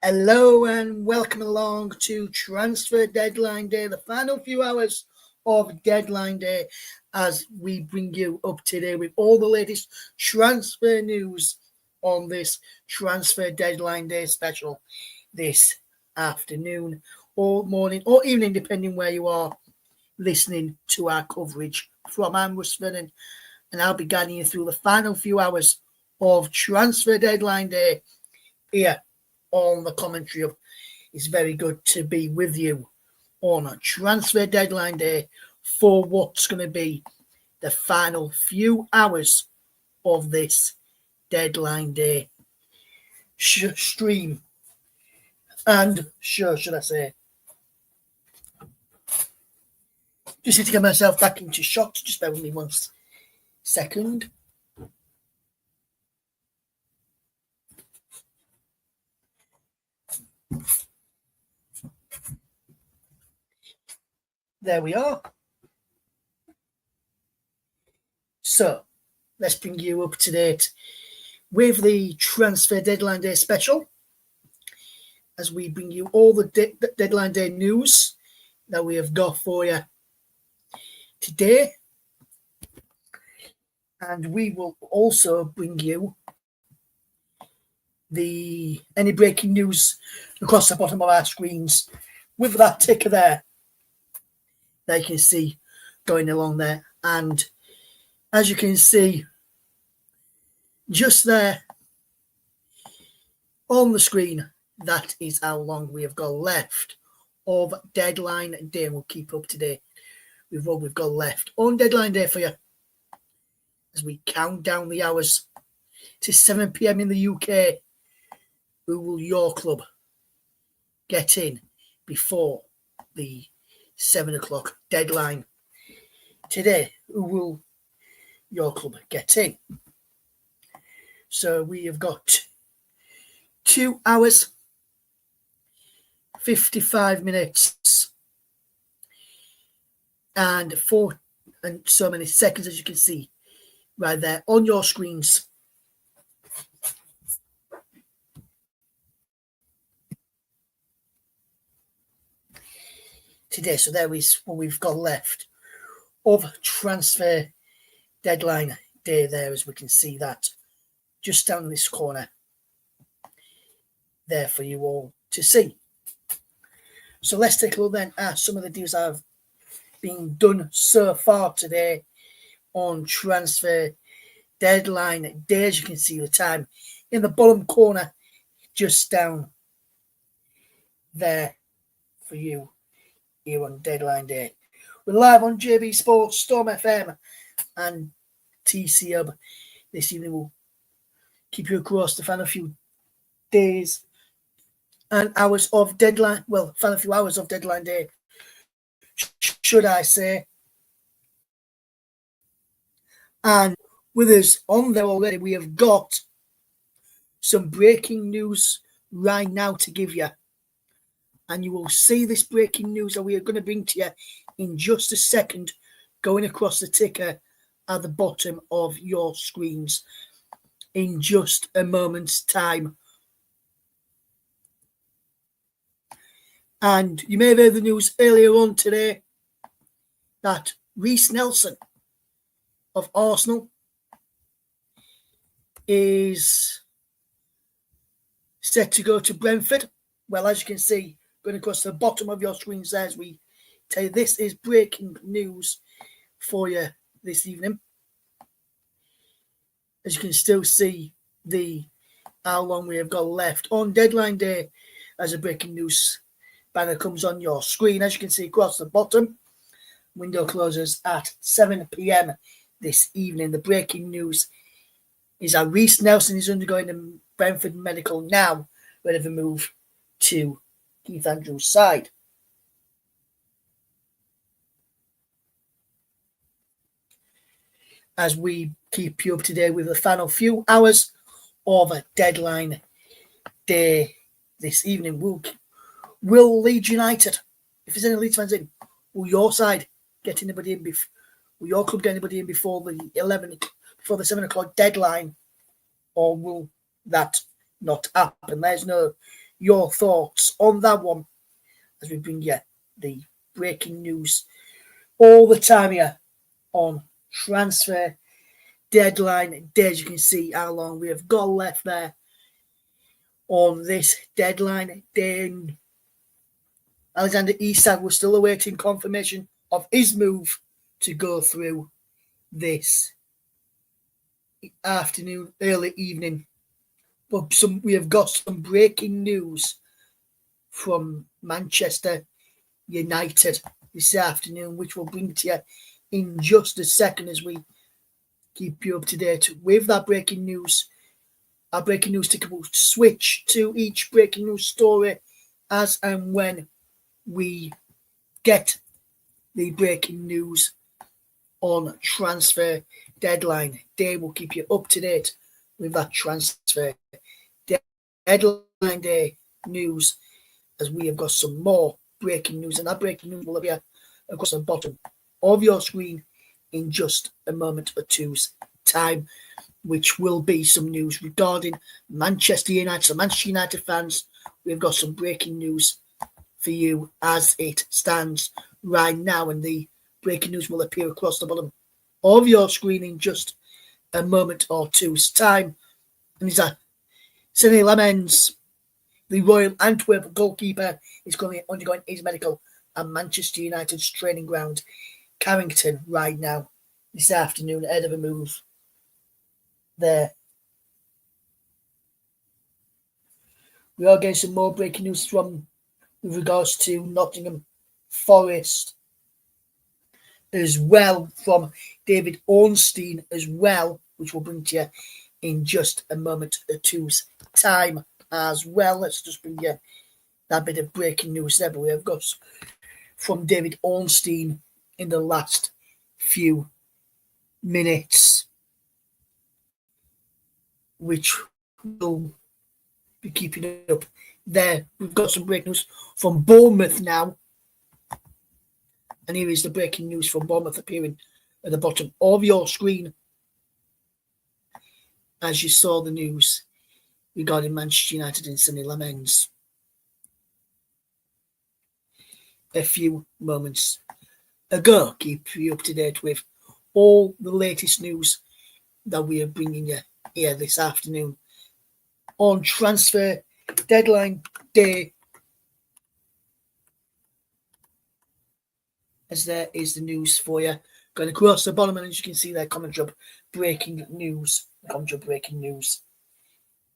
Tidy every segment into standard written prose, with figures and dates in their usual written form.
Hello and welcome along to Transfer Deadline Day, the final few hours of Deadline Day, as we bring you up to date with all the latest transfer news on this Transfer Deadline Day special this afternoon or morning or evening, depending where you are listening to our coverage from. I'm Russ, and I'll be guiding you through the final few hours of Transfer Deadline Day here on the commentary of It's very good to be with you on a Transfer Deadline Day for what's going to be the final few hours of this Deadline Day stream and show, should I say. Just need to get myself back into shot. Just bear with me 1 second. There we are. So, let's bring you up to date with the Transfer Deadline Day special, as we bring you all the Deadline Day news that we have got for you today. And we will also bring you any breaking news across the bottom of our screens with that ticker there that you can see going along there. And as you can see just there on the screen, that is how long we have got left of Deadline Day. We'll keep up to date with what we've got left on Deadline Day for you as we count down the hours to 7 p.m. in the UK. Who will your club get in before the 7 o'clock deadline today? Who will your club get in? So we have got 2 hours, 55 minutes, and so many seconds, as you can see right there on your screens. Today, so there is what we've got left of Transfer Deadline Day there, as we can see that just down in this corner there for you all to see. So let's take a look then at some of the deals that have been done so far today on Transfer Deadline Day. As you can see the time in the bottom corner just down there for you here on Deadline Day. We're live on JB Sports, Storm FM and TC Hub. This evening we'll keep you across the final few days and hours of Deadline, final few hours of Deadline Day, should I say. And with us on there already, we have got some breaking news right now to give you. And you will see this breaking news that we are going to bring to you in just a second, going across the ticker at the bottom of your screens in just a moment's time. And you may have heard the news earlier on today that Reiss Nelson of Arsenal is set to go to Brentford. Well, as you can see, going across the bottom of your screens there, as we tell you, this is breaking news for you this evening. As you can still see how long we have got left on Deadline Day as a breaking news banner comes on your screen. As you can see across the bottom, window closes at 7 p.m. this evening. The breaking news is that Reiss Nelson is undergoing a Brentford medical now, ready to move to Keith Andrews' side. As we keep you up to date with the final few hours of a Deadline Day this evening, will Leeds United, if there's any Leeds fans in, will your side get anybody in? Will your club get anybody in before the 7 o'clock deadline, or will that not happen? There's no your thoughts on that one as we bring you the breaking news all the time here on Transfer Deadline Day. As you can see how long we have got left there on this deadline day. Alexander Isak was still awaiting confirmation of his move to go through this afternoon, early evening. But we have got some breaking news from Manchester United this afternoon, which we'll bring to you in just a second as we keep you up to date with that breaking news. Our breaking news ticker will switch to each breaking news story as and when we get the breaking news on Transfer Deadline Day. We'll keep you up to date with that Transfer Deadline Day news as we have got some more breaking news, and that breaking news will appear across the bottom of your screen in just a moment or two's time, which will be some news regarding Manchester United. So Manchester United fans, we've got some breaking news for you as it stands right now, and the breaking news will appear across the bottom of your screen in just a moment or two's time. And it's a Sonny Lemons, the Royal Antwerp goalkeeper, is currently undergoing his medical at Manchester United's training ground, Carrington, right now, this afternoon, ahead of a move there. We are getting some more breaking news from with regards to Nottingham Forest as well, from David Ornstein as well, which we'll bring to you in just a moment or two's time as well. Let's just bring you that bit of breaking news there, but we have got from David Ornstein in the last few minutes, which will be keeping it up there. We've got some breaking news from Bournemouth now, and here is the breaking news from Bournemouth appearing at the bottom of your screen as you saw the news regarding Manchester United and Sonny Lemons a few moments ago. Keep you up to date with all the latest news that we are bringing you here this afternoon on Transfer Deadline Day, as there is the news for you going across the bottom, and as you can see there, commentary breaking news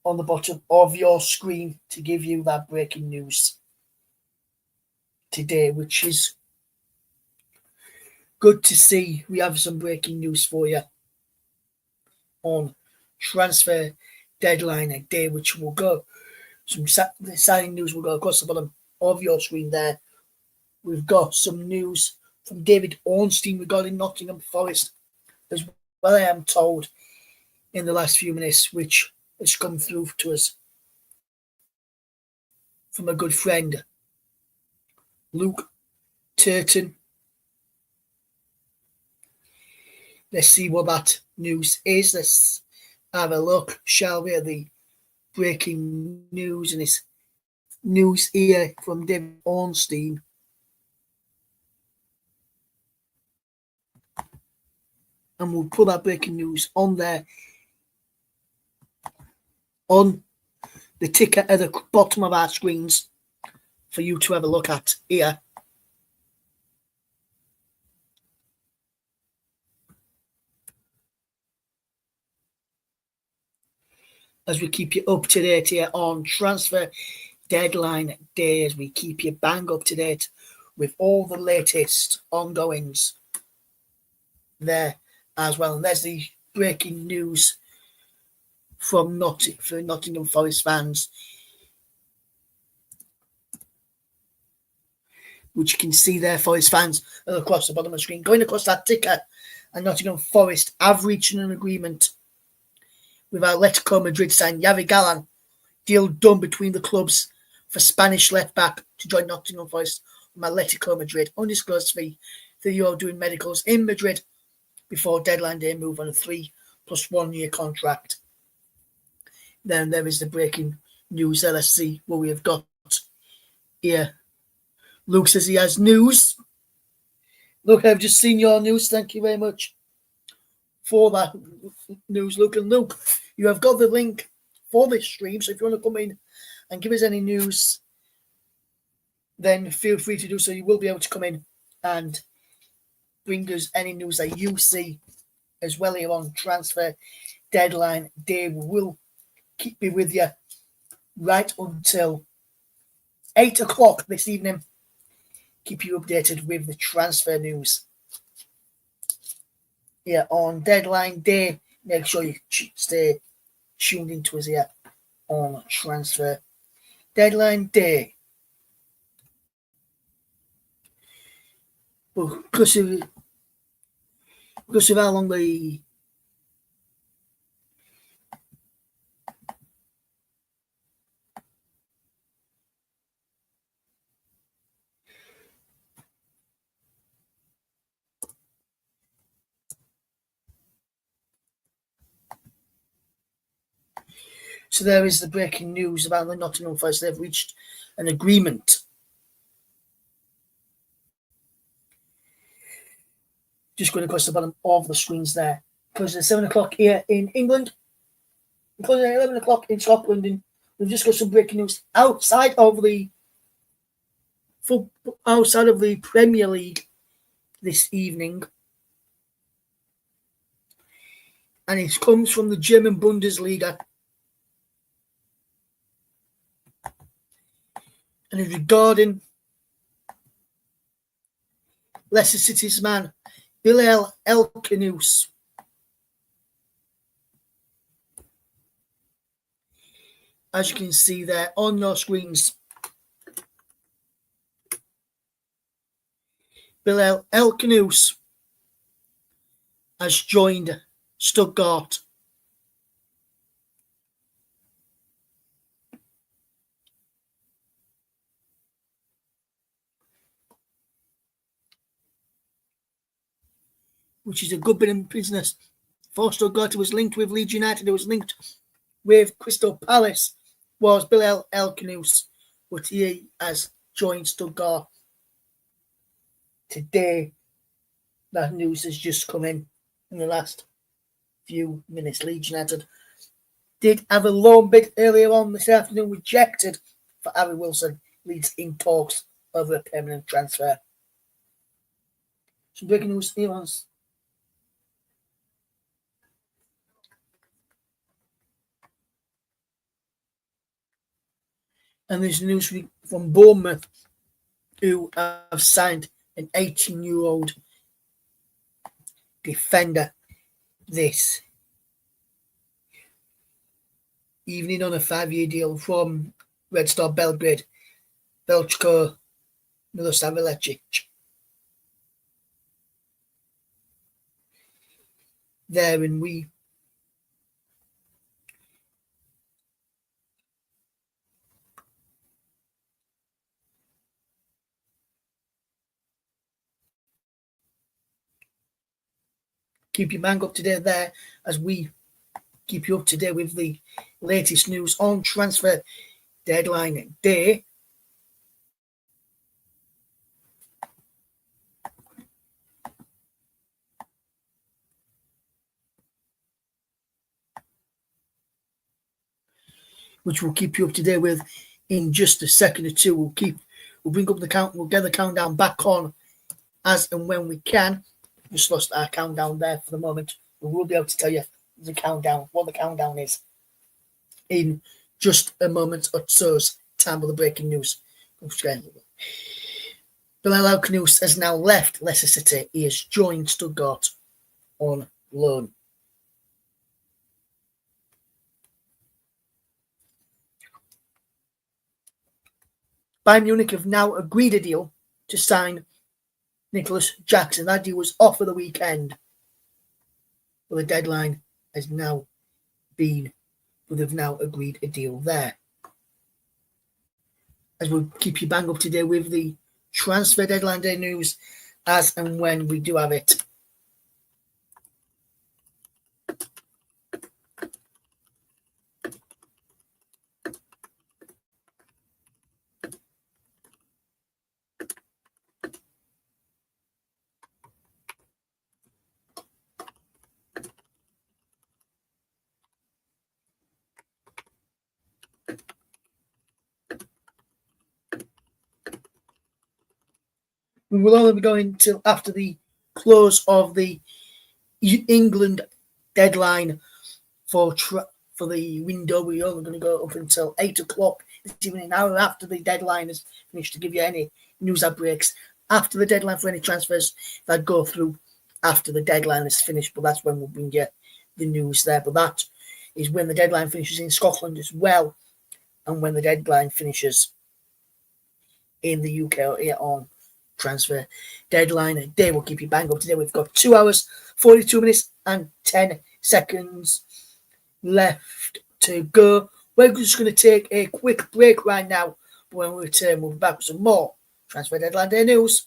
on the bottom of your screen to give you that breaking news today, which is good to see. We have some breaking news for you on Transfer Deadline Day, which will go, some exciting news will go across the bottom of your screen there. We've got some news from David Ornstein regarding Nottingham Forest as well, I am told, in the last few minutes, which has come through to us from a good friend, Luke Turton. Let's see what that news is. Let's have a look, shall we, at the breaking news, and it's news here from David Ornstein. And we'll put that breaking news on there, on the ticker at the bottom of our screens for you to have a look at here. As we keep you up to date here on Transfer Deadline Day, as we keep you bang up to date with all the latest ongoings there as well. And there's the breaking news from Nottingham Forest fans, which you can see there, Forest fans across the bottom of the screen. Going across that ticker, and Nottingham Forest have reached an agreement with Atletico Madrid signing Javi Galán. Deal done between the clubs for Spanish left-back to join Nottingham Forest from Atletico Madrid. Undisclosed fee. €30 doing medicals in Madrid before deadline day, move on a 3 + 1 year contract. Then there is the breaking news there. Let's see what we have got here. Luke says he has news. Look, I've just seen your news. Thank you very much for that news, Luke. And Luke, you have got the link for this stream. So if you want to come in and give us any news, then feel free to do so. You will be able to come in and bring us any news that you see as well here on Transfer Deadline Day. We will be with you right until 8 o'clock this evening. Keep you updated with the transfer news here on Deadline Day. Make sure you stay tuned into us here on Transfer Deadline Day. Well, because of how long the So there is the breaking news about the Nottingham Forest. They've reached an agreement. Just going across the bottom of the screens there. Because it's 7 o'clock here in England. Because it's 11 o'clock in Scotland. And we've just got some breaking news outside of the Premier League this evening. And it comes from the German Bundesliga. And it's regarding Leicester City's man, Bilal El-Khanous. As you can see there on your screens, Bilal El-Khanous has joined Stuttgart. Which is a good bit of business for Stuttgart. It was linked with Leeds United. It was linked with Crystal Palace. Was Bilal El-Khanous, but he has joined Stuttgart today. That news has just come in the last few minutes. Leeds United did have a loan bid earlier on this afternoon, rejected for Harry Wilson. Leeds in talks over a permanent transfer. Some breaking news here on. And there's news from Bournemouth, who have signed an 18-year-old defender this evening on a 5-year deal from Red Star Belgrade, Veljko Milosavljevic. There, and we keep your mind up to date there as we keep you up to date with the latest news on Transfer Deadline Day. Which we'll keep you up to date with in just a second or two. We'll bring up the count. We'll get the countdown back on as and when we can. Just lost our countdown there for the moment. We will be able to tell you the countdown, what the countdown is, in just a moment or so's time of the breaking news. Bilal El-Khanous has now left Leicester City. He has joined Stuttgart on loan. Bayern Munich have now agreed a deal to sign Nicholas Jackson. That deal was off for the weekend. Well, the deadline has now been, but they've now agreed a deal there. As we'll keep you bang up to date with the Transfer Deadline Day news as and when we do have it. we will only be going till after the close of the England deadline for the window. We're only going to go up until 8 o'clock this evening, an hour after the deadline is finished, to give you any news outbreaks after the deadline for any transfers that go through after the deadline is finished. But that's when we'll bring you the news there. But that is when the deadline finishes in Scotland as well, and when the deadline finishes in the UK or here on transfer deadline day. We'll keep you bang up today. We've got 2 hours, 42 minutes and 10 seconds left to go. We're just going to take a quick break right now. But when we return, we'll be back with some more transfer deadline day news.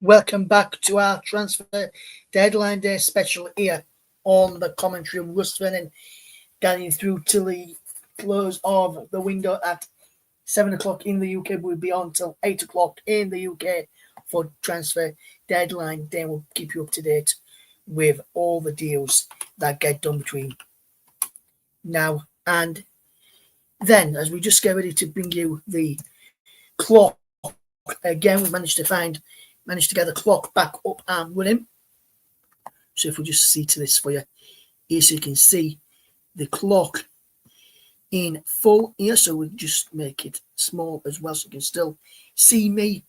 Welcome back to our transfer deadline day special here on the commentary room. Russ and getting through till the close of the window at 7 o'clock in the UK. We'll be on till 8 o'clock in the UK for transfer deadline day. We'll keep you up to date with all the deals that get done between now and then. As we just get ready to bring you the clock again, we managed to get the clock back up and running. So if we just see to this for you here, so you can see the clock in full here. So we'll just make it small as well, so you can still see me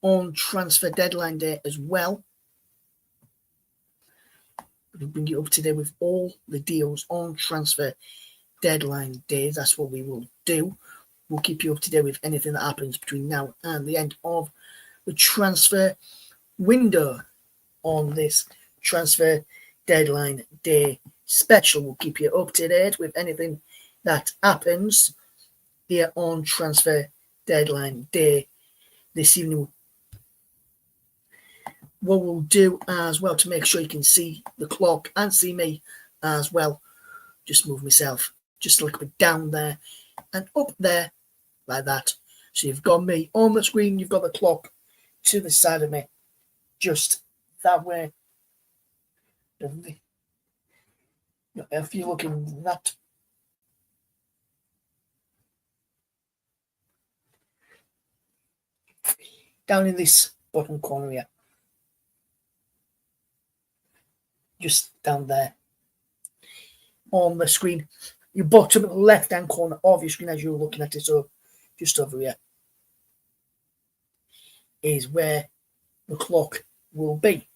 on transfer deadline day as well. We'll bring you up to date with all the deals on transfer deadline day. That's what we will do. We'll keep you up to date with anything that happens between now and the end of the transfer window on this transfer deadline day special. We'll keep you up to date with anything that happens here on transfer deadline day this evening. what we'll do as well to make sure you can see the clock and see me as well, just move myself just a little bit down there and up there like that. So you've got me on the screen, you've got the clock to the side of me, just that way. If you're looking that down in this bottom corner here, just down there on the screen, your bottom left hand corner of your screen as you're looking at it, so just over here is where the clock will be.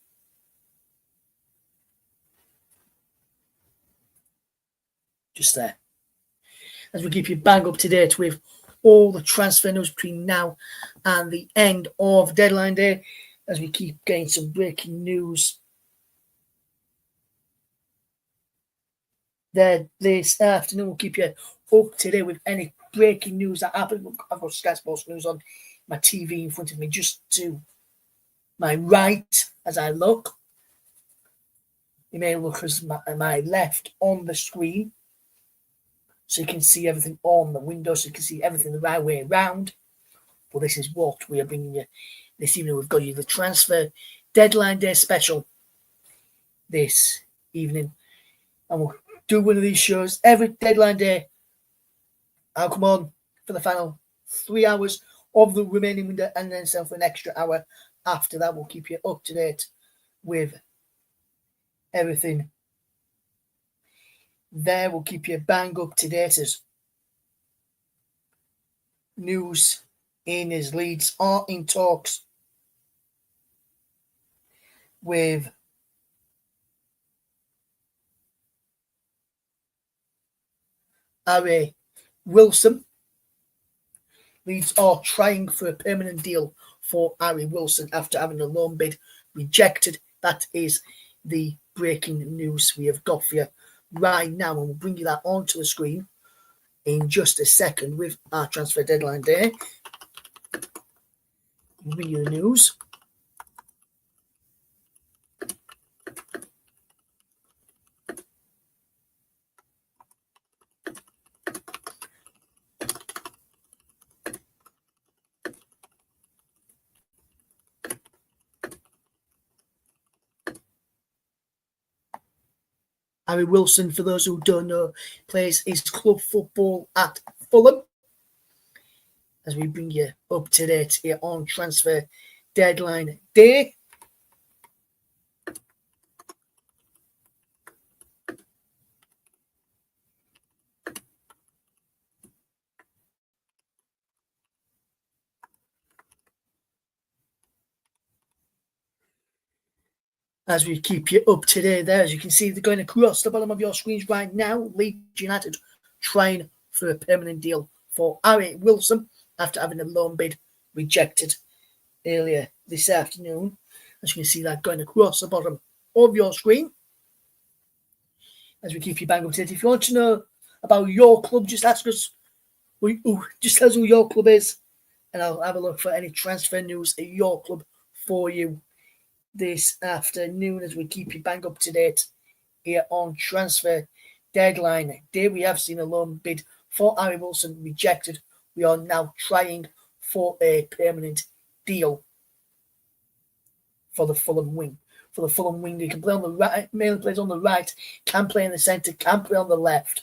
Just there. As we keep you bang up to date with all the transfer news between now and the end of deadline day, as we keep getting some breaking news there this afternoon. We'll keep you up to date with any breaking news that happens. I've got Sky Sports News on my TV in front of me, just to my right as I look. You may look as my left on the screen, so you can see everything on the window, so you can see everything the right way around. But this is what we are bringing you this evening. We've got you the transfer deadline day special this evening, and we'll do one of these shows every deadline day. I'll come on for the final 3 hours of the remaining window, and then for an extra hour after that. We'll keep you up to date with everything there. We'll keep you bang up to date as news in his Leeds are in talks with Harry Wilson. Leeds are trying for a permanent deal for Harry Wilson after having a loan bid rejected. That is the breaking news we have got for you right now, and we'll bring you that onto the screen in just a second with our transfer deadline day. We'll bring you the news. Harry Wilson, for those who don't know, plays his club football at Fulham. As we bring you up to date here on transfer deadline day. As we keep you up to date there, as you can see, they're going across the bottom of your screens right now. Leeds United trying for a permanent deal for Harry Wilson after having a loan bid rejected earlier this afternoon. As you can see that going across the bottom of your screen. As we keep you bang up to date. If you want to know about your club, just ask us. Just tell us who your club is, and I'll have a look for any transfer news at your club for you this afternoon, as we keep you bang up to date here on transfer deadline day. We have seen a loan bid for Harry Wilson rejected. We are now trying for a permanent deal for the Fulham wing. For the Fulham wing, he can play on the right, mainly plays on the right, can play in the centre, can play on the left.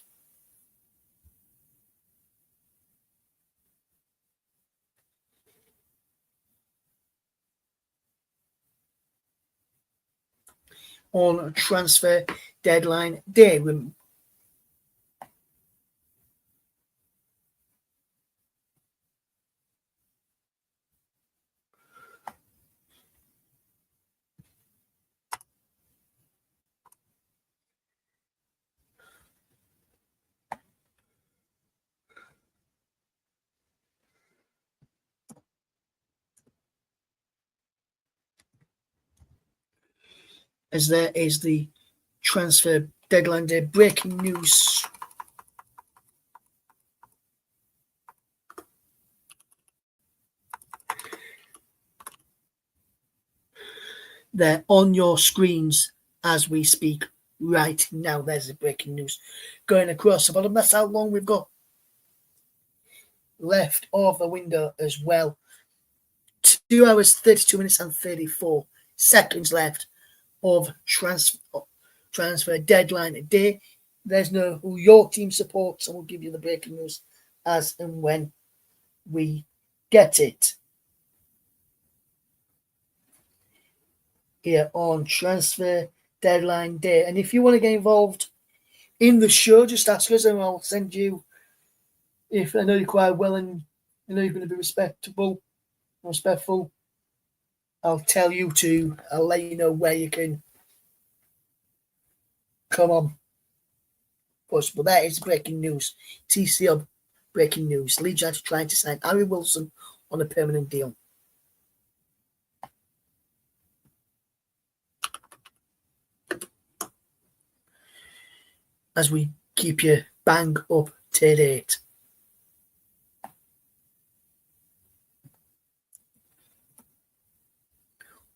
On transfer deadline day. As there is the transfer deadline day breaking news. They're on your screens as we speak right now. There's the breaking news going across the bottom. That's how long we've got left of the window as well. 2 hours, 32 minutes and 34 seconds left of transfer deadline day. There's no who your team supports, and we'll give you the breaking news as and when we get it. Here on transfer deadline day. And if you want to get involved in the show, just ask us and I'll send you, if I know you quite well and I know you're going to be respectful, I'll let you know where you can come on. But that is breaking news. TCO breaking news. Leeds United trying to sign Harry Wilson on a permanent deal. As we keep you bang up to date.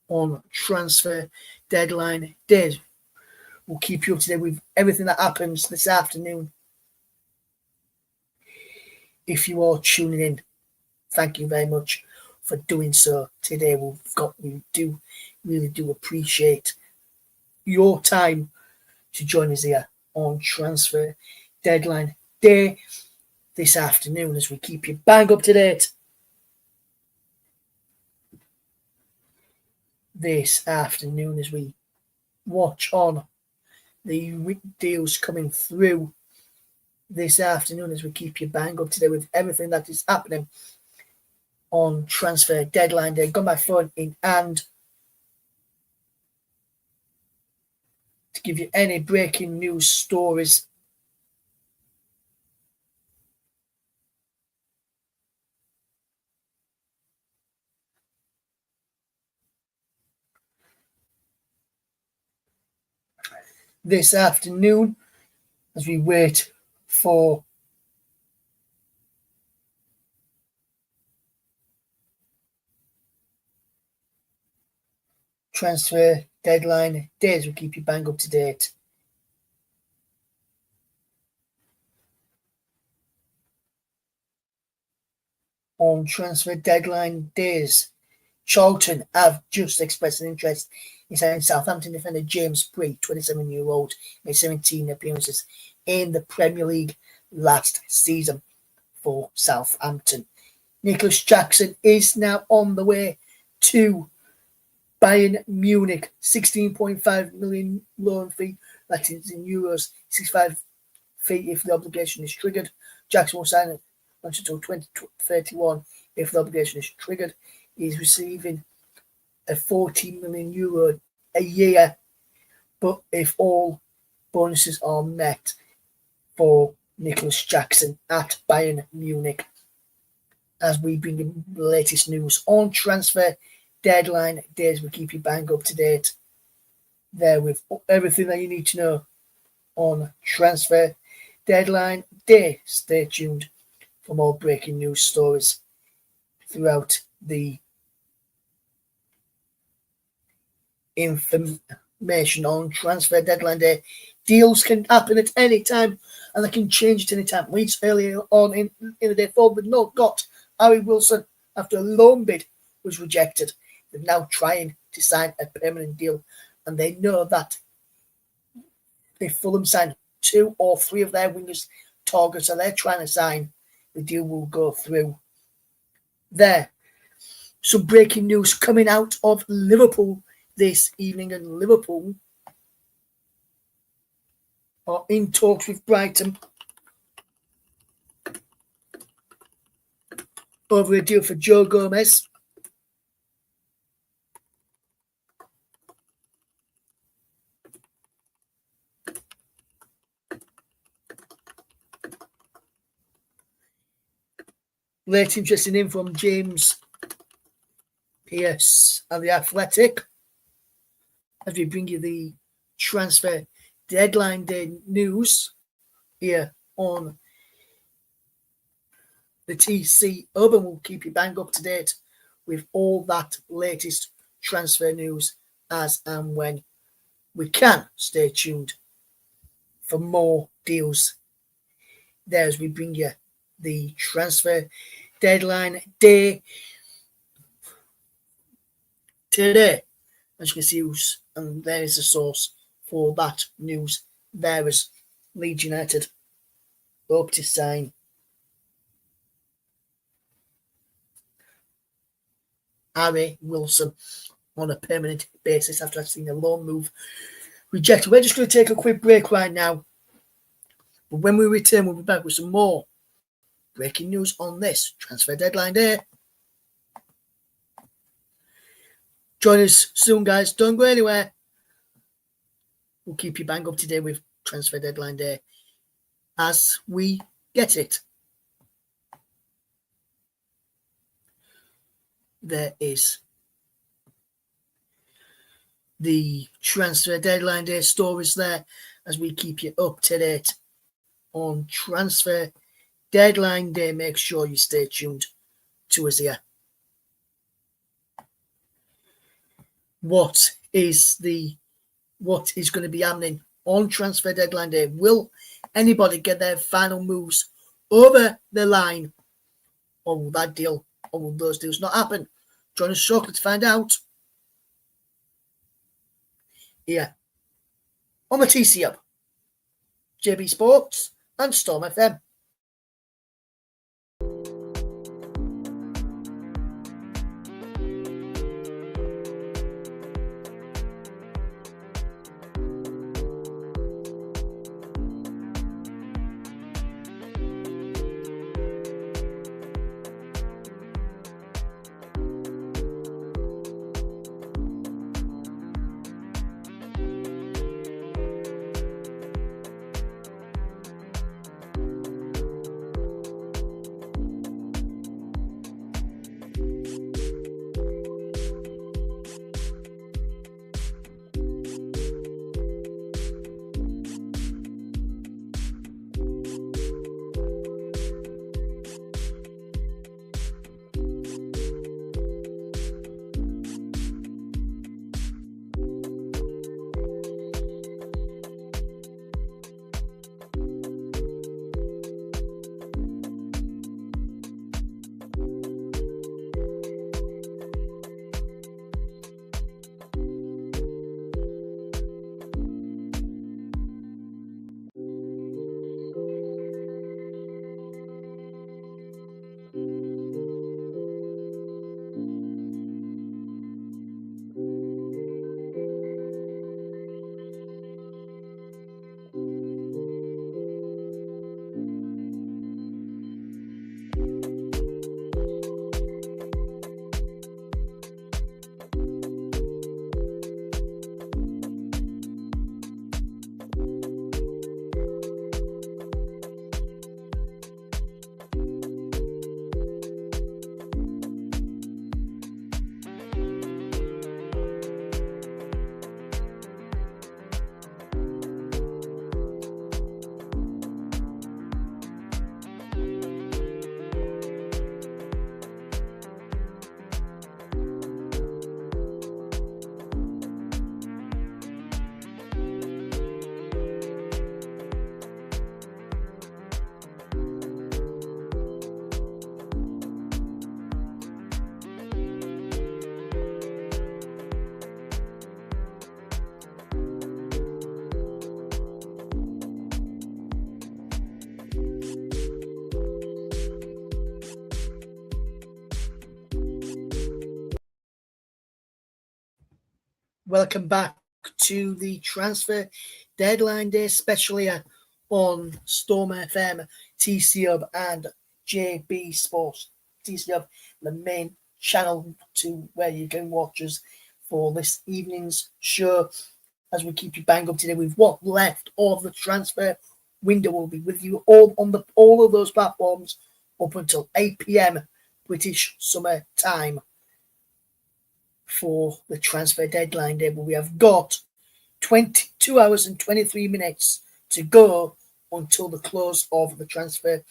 On transfer deadline days. We'll keep you up to date with everything that happens this afternoon. If you are tuning in, thank you very much for doing so today. We really do appreciate your time to join us here on transfer deadline day this afternoon as we keep you bang up to date. This afternoon as we watch on the deals coming through this afternoon as we keep you bang up to date with everything that is happening on transfer deadline day. Got my phone in hand to give you any breaking news stories. This afternoon as we wait for transfer deadline days, we'll keep you bang up to date. On transfer deadline days, Charlton have just expressed an interest in signing Southampton defender James Bree, 27-year-old, made 17 appearances in the Premier League last season for Southampton. Nicholas Jackson is now on the way to Bayern Munich, 16.5 million loan fee, that is in euros, 65 fee if the obligation is triggered. Jackson will sign it until 2031 if the obligation is triggered. He's receiving a 14 million euro a year, but if all bonuses are met for Nicholas Jackson at Bayern Munich. As we bring in the latest news on transfer deadline days, we keep you bang up to date there with everything that you need to know on transfer deadline day. Stay tuned for more breaking news stories throughout the information on transfer deadline day. Deals can happen at any time and they can change at any time. Weeks earlier on in the day, Ford not got Harry Wilson after a loan bid was rejected. They're now trying to sign a permanent deal, and they know that if Fulham sign 2 or 3 of their wingers targets that they're trying to sign, the deal will go through there. Some breaking news coming out of Liverpool this evening, and Liverpool are in talks with Brighton over a deal for Joe Gomez. Late interest in him from James Pearce and The Athletic. As we bring you the transfer deadline day news here on the TC Hub, and we'll keep you bang up to date with all that latest transfer news as and when we can. Stay tuned for more deals there as we bring you the transfer deadline day today. As you can see, and there is the source for that news there as Leeds United hope to sign Harry Wilson on a permanent basis after seeing a loan move rejected. We're just going to take a quick break right now. But when we return, we'll be back with some more breaking news on this transfer deadline day. Join us soon, guys. Don't go anywhere. We'll keep you bang up to date with transfer deadline day as we get it. There is the transfer deadline day stories there as we keep you up to date on transfer deadline day. Make sure you stay tuned to us here. What is going to be happening on transfer deadline day? Will anybody get their final moves over the line, or will that deal, or will those deals not happen? Join us shortly to find out. Here on the TC Hub, JB Sports and Storm FM. Welcome back to the transfer deadline day special here on Storm FM, TC Hub and JB Sports. TC Hub, the main channel to where you can watch us for this evening's show as we keep you bang up today with what left of the transfer window. Will be with you all on all of those platforms up until 8 p.m. British Summer Time for the transfer deadline day. But we have got 22 hours and 23 minutes to go until the close of the transfer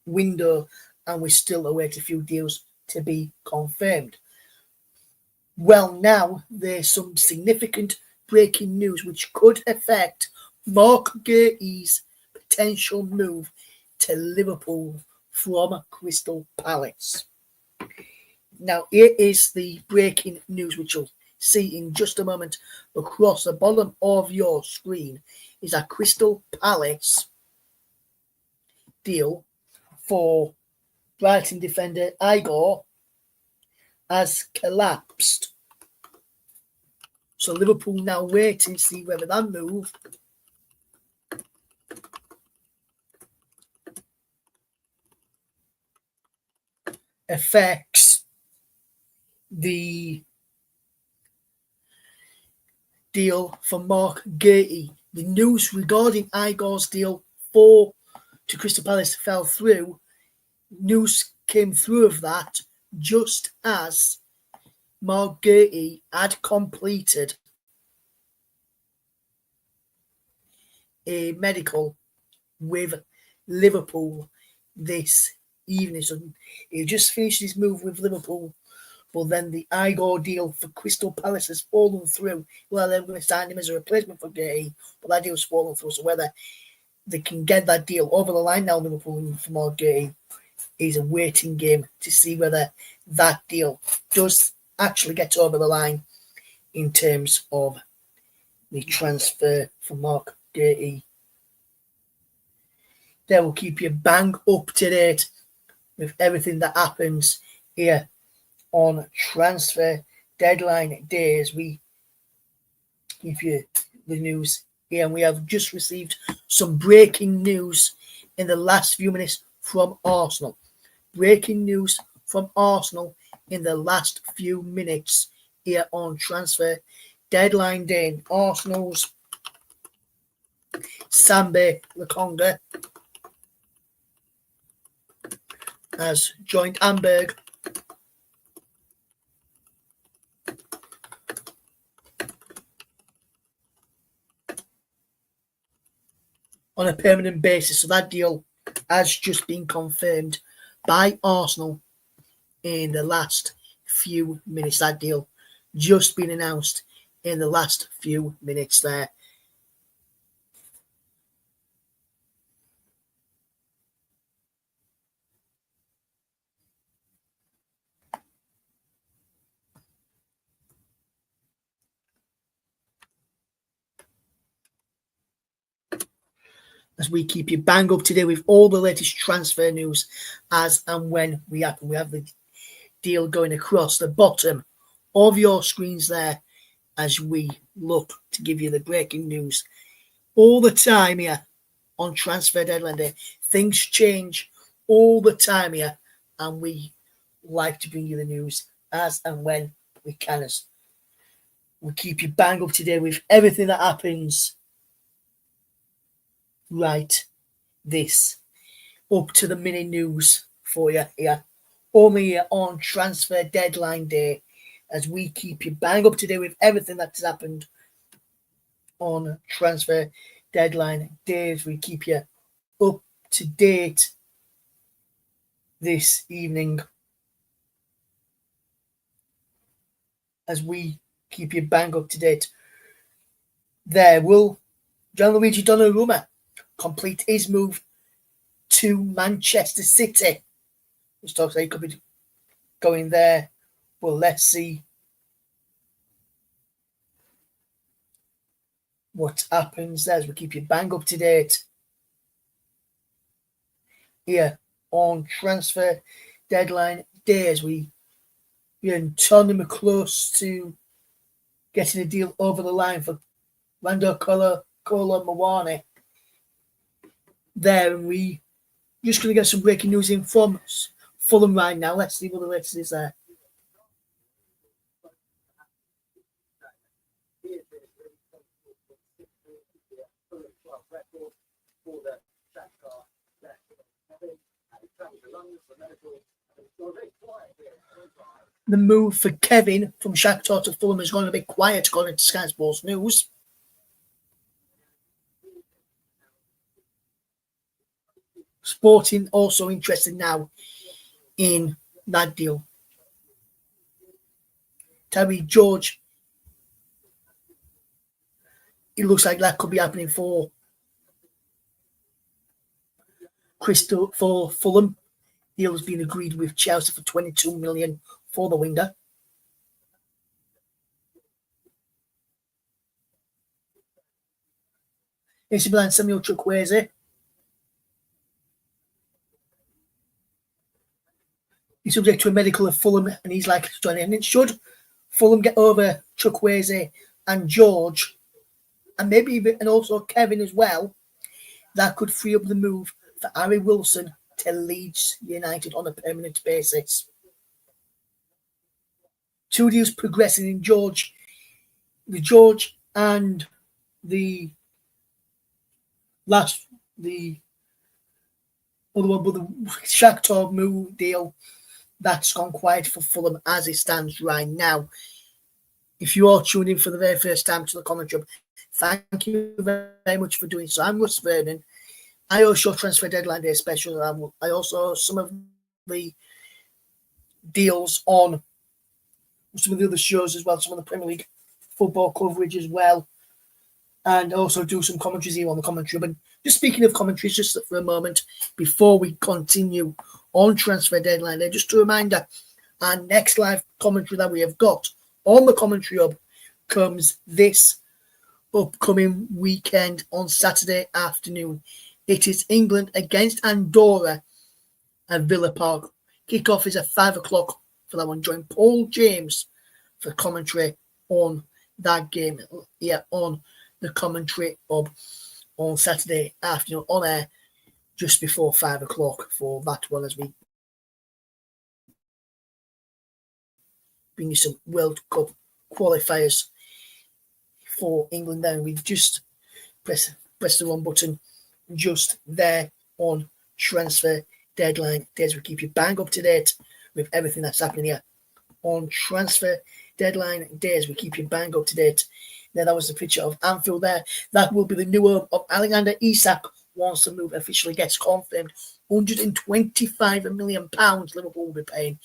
window, and we still await a few deals to be confirmed. Well, now there's some significant breaking news which could affect Mark Gurtey's potential move to Liverpool from Crystal Palace. Now, here is the breaking news which you'll see in just a moment across the bottom of your screen is a Crystal Palace deal for Brighton defender Igor has collapsed. So Liverpool now wait and see whether that move affects the deal for Mark Gurtey. The news regarding Igor's deal to Crystal Palace fell through. News came through of that just as Mark Gurtey had completed a medical with Liverpool this evening. So he just finished his move with Liverpool, but then the Igor deal for Crystal Palace has fallen through. Well, they're going to sign him as a replacement for Gurtey, but that deal's fallen through. So whether they can get that deal over the line now, Liverpool for Mark Gurtey, is a waiting game to see whether that deal does actually get over the line in terms of the transfer for Mark Gurtey. They will keep you bang up to date with everything that happens here on transfer deadline day as we give you the news here. And we have just received some breaking news in the last few minutes from Arsenal. Breaking news from Arsenal in the last few minutes here on transfer deadline day. Arsenal's Sambe Lokonga has joined Hamburg on a permanent basis. So that deal has just been confirmed by Arsenal in the last few minutes. That deal just been announced in the last few minutes there. As we keep you bang up to date with all the latest transfer news as and when we happen. We have the deal going across the bottom of your screens there as we look to give you the breaking news all the time here on transfer deadline day. Things change all the time here, and we like to bring you the news as and when we can. We keep you bang up to date with everything that happens right this up to the minute news for you here, only here on transfer deadline day, as we keep you bang up to date with everything that's happened on transfer deadline day, as we keep you up to date this evening, as we keep you bang up to date. There will Gianluigi Donnarumma complete his move to Manchester City. Which talks like he could be going there. Well, let's see what happens there as we keep you bang up to date here on transfer deadline day, as we're turning close to getting a deal over the line for Rando Kolo Muani there, and we just going to get some breaking news in from Fulham right now. Let's see what the latest is there. The move for Kevin from Shakhtar to Fulham is going to be quiet according to Sky Sports News. Sporting also interested now in that deal. Terry George. It looks like that could be happening for Crystal for Fulham. Deal has been agreed with Chelsea for 22 million for the winger. AC Milan Samuel Chukwueze. He's subject to a medical of Fulham and he's likely to join in. And should Fulham get over Chukwueze and George, and maybe even, and also Kevin as well, that could free up the move for Harry Wilson to Leeds United on a permanent basis. Two deals progressing in George. The George and the other one, but the Shakhtar move deal, that's gone quiet for Fulham as it stands right now. If you are tuning in for the very first time to the commentary, thank you very much for doing so. I'm Russ Vernon. I also transfer deadline day special. I also some of the deals on some of the other shows as well, some of the Premier League football coverage as well, and also do some commentaries here on the commentary. But just speaking of commentaries, just for a moment before we continue on transfer deadline day, just a reminder, our next live commentary that we have got on the commentary hub comes this upcoming weekend on Saturday afternoon. It is England against Andorra at Villa Park. Kickoff is at 5 o'clock for that one. Join Paul James for commentary on that game here on the commentary hub on Saturday afternoon on air just before 5 o'clock for that one as we bring you some World Cup qualifiers for England. Then we just press the wrong button just there on transfer deadline days. We keep you bang up to date with everything that's happening here on transfer deadline days. We keep you bang up to date. Then that was the picture of Anfield there. That will be the new home of Alexander Isak once the move officially gets confirmed. £125 million Liverpool will be paying.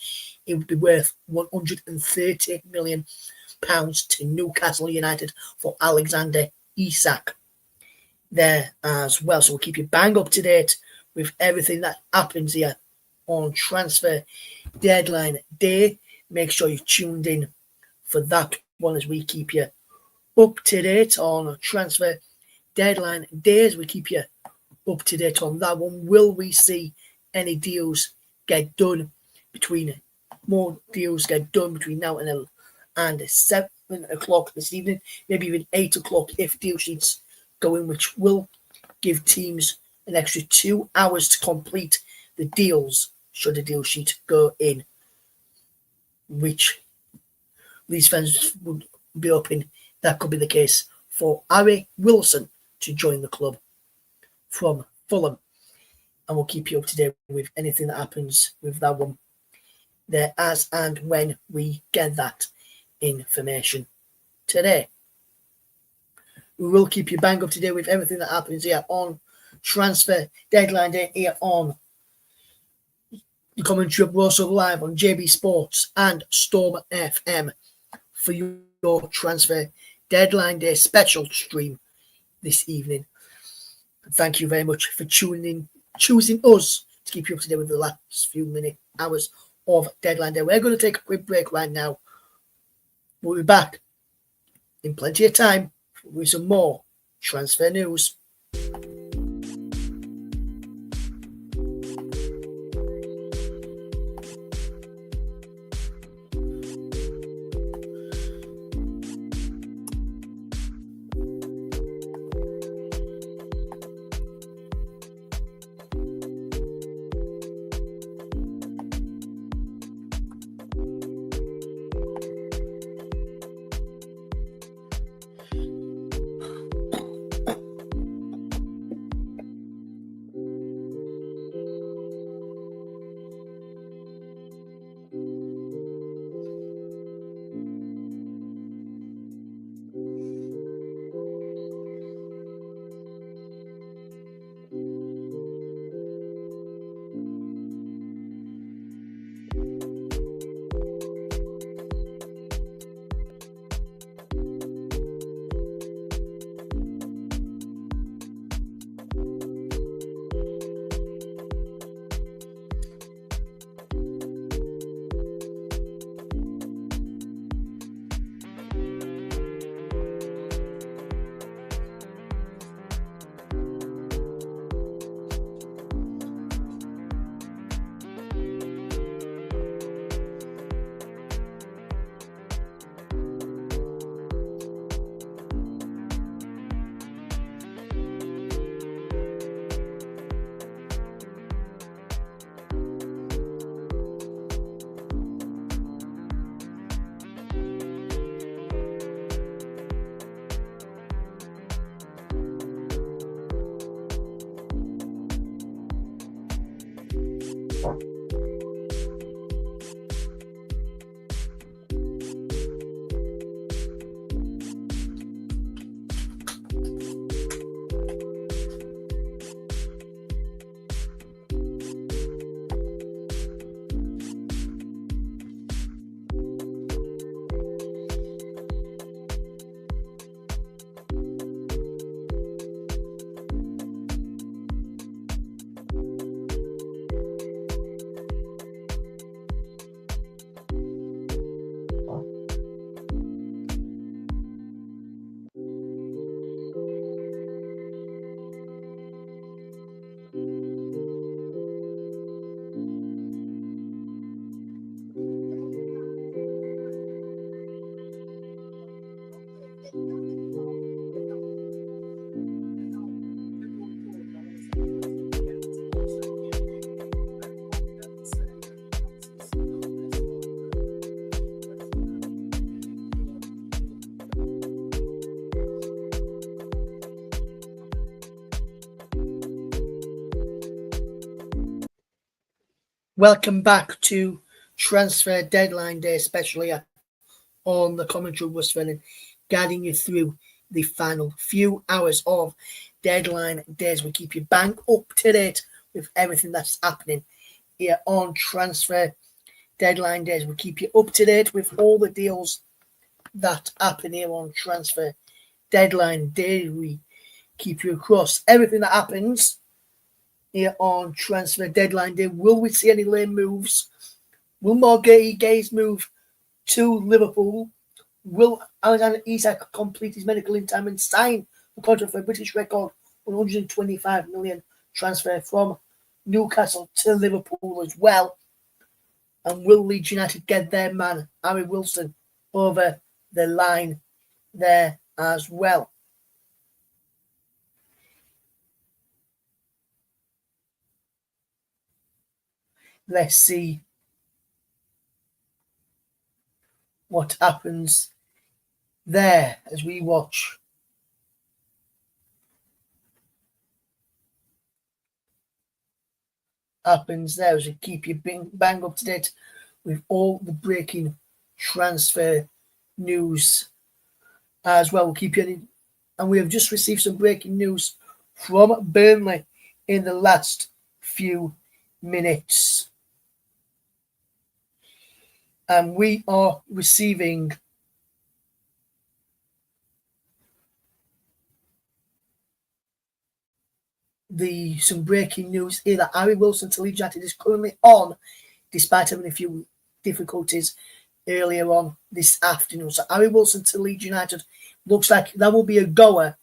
It would be worth £130 million to Newcastle United for Alexander Isak there as well. So we'll keep you bang up to date with everything that happens here on transfer deadline day. Make sure you're tuned in for that one as we keep you up to date on transfer deadline days. We keep you up to date on that one. Will we see any deals get done more deals get done between now and 7 o'clock this evening, maybe even 8 o'clock if deal sheets go in, which will give teams an extra 2 hours to complete the deals should the deal sheet go in, which these fans would be hoping that could be the case for Harry Wilson to join the club from Fulham. And we'll keep you up to date with anything that happens with that one there as and when we get that information today. We will keep you bang up to date with everything that happens here on transfer deadline day here on the commentary. We're also live on JB Sports and Storm FM for your transfer deadline day special stream this evening. Thank you very much for choosing us to keep you up to date with the last few hours of deadline day. We're going to take a quick break right now. We'll be back in plenty of time with some more transfer news. Welcome back to Transfer Deadline Day, especially on the commentary Russ, guiding you through the final few hours of deadline days. We keep you bang up to date with everything that's happening here on Transfer Deadline Days. We keep you up to date with all the deals that happen here on Transfer Deadline Day. We keep you across everything that happens here on Transfer Deadline Day. Will we see any late moves? Will Margate Gaze move to Liverpool? Will Alexander Isak complete his medical in time and sign the contract for a British record 125 million transfer from Newcastle to Liverpool as well? And will Leeds United get their man, Harry Wilson, over the line there as well? Let's see what happens there as we watch. Happens there as we keep you bang up to date with all the breaking transfer news as well. We'll keep you in, and we have just received some breaking news from Burnley in the last few minutes. And we are receiving some breaking news here that Harry Wilson to Leeds United is currently on, despite having a few difficulties earlier on this afternoon. So Harry Wilson to Leeds United looks like that will be a goer,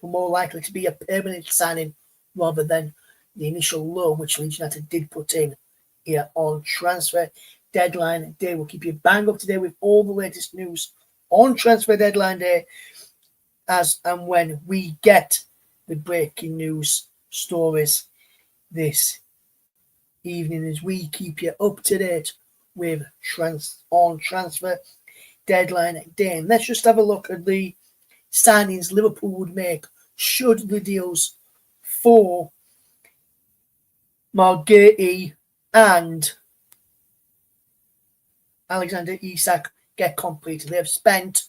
but more likely to be a permanent signing rather than the initial loan which Leeds United did put in here on Transfer Deadline Day. We'll keep you bang up to date with all the latest news on Transfer Deadline Day as and when we get the breaking news stories this evening as we keep you up to date with Transfer Deadline Day. And let's just have a look at the signings Liverpool would make should the deals for Margate and Alexander Isak get completed. They have spent,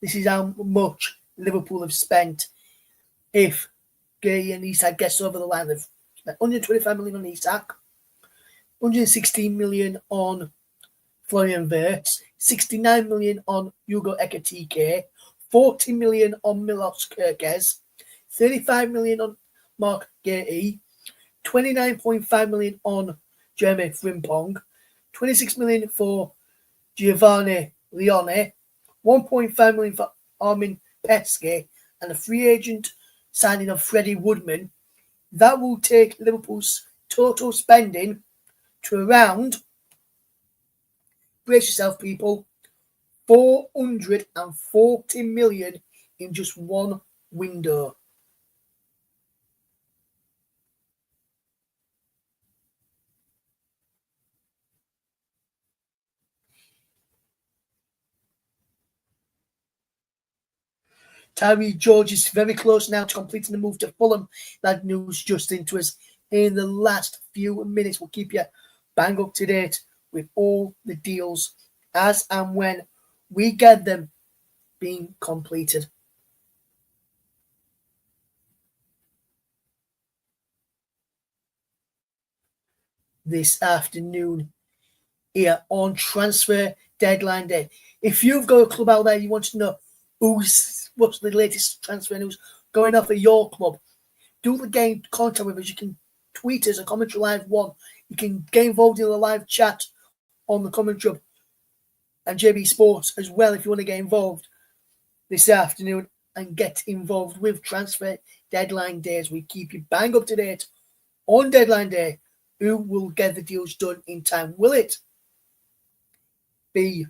this is how much Liverpool have spent if Gay and Isak gets over the line. They've spent 125 million on Isak, 116 million on Florian Wirtz, 69 million on Hugo Ekitike, 40 million on Milos Kerkez, 35 million on Mark Gay, 29.5 million on Jeremy Frimpong, 26 million for Giovanni Leone, 1.5 million for Armin Pesce, and a free agent signing of Freddie Woodman. That will take Liverpool's total spending to around, brace yourself people, 440 million in just one window. Tyree George is very close now to completing the move to Fulham. That news just into us in the last few minutes. We'll keep you bang up to date with all the deals as and when we get them being completed. This afternoon here on Transfer Deadline Day. If you've got a club out there you want to know what's the latest transfer news going on for your club, do the game contact with us. You can tweet us at Commentary Live 1. You can get involved in the live chat on the Commentary Hub and JB Sports as well if you want to get involved this afternoon and get involved with Transfer Deadline Day as we keep you bang up to date on Deadline Day. Who will get the deals done in time? Will it be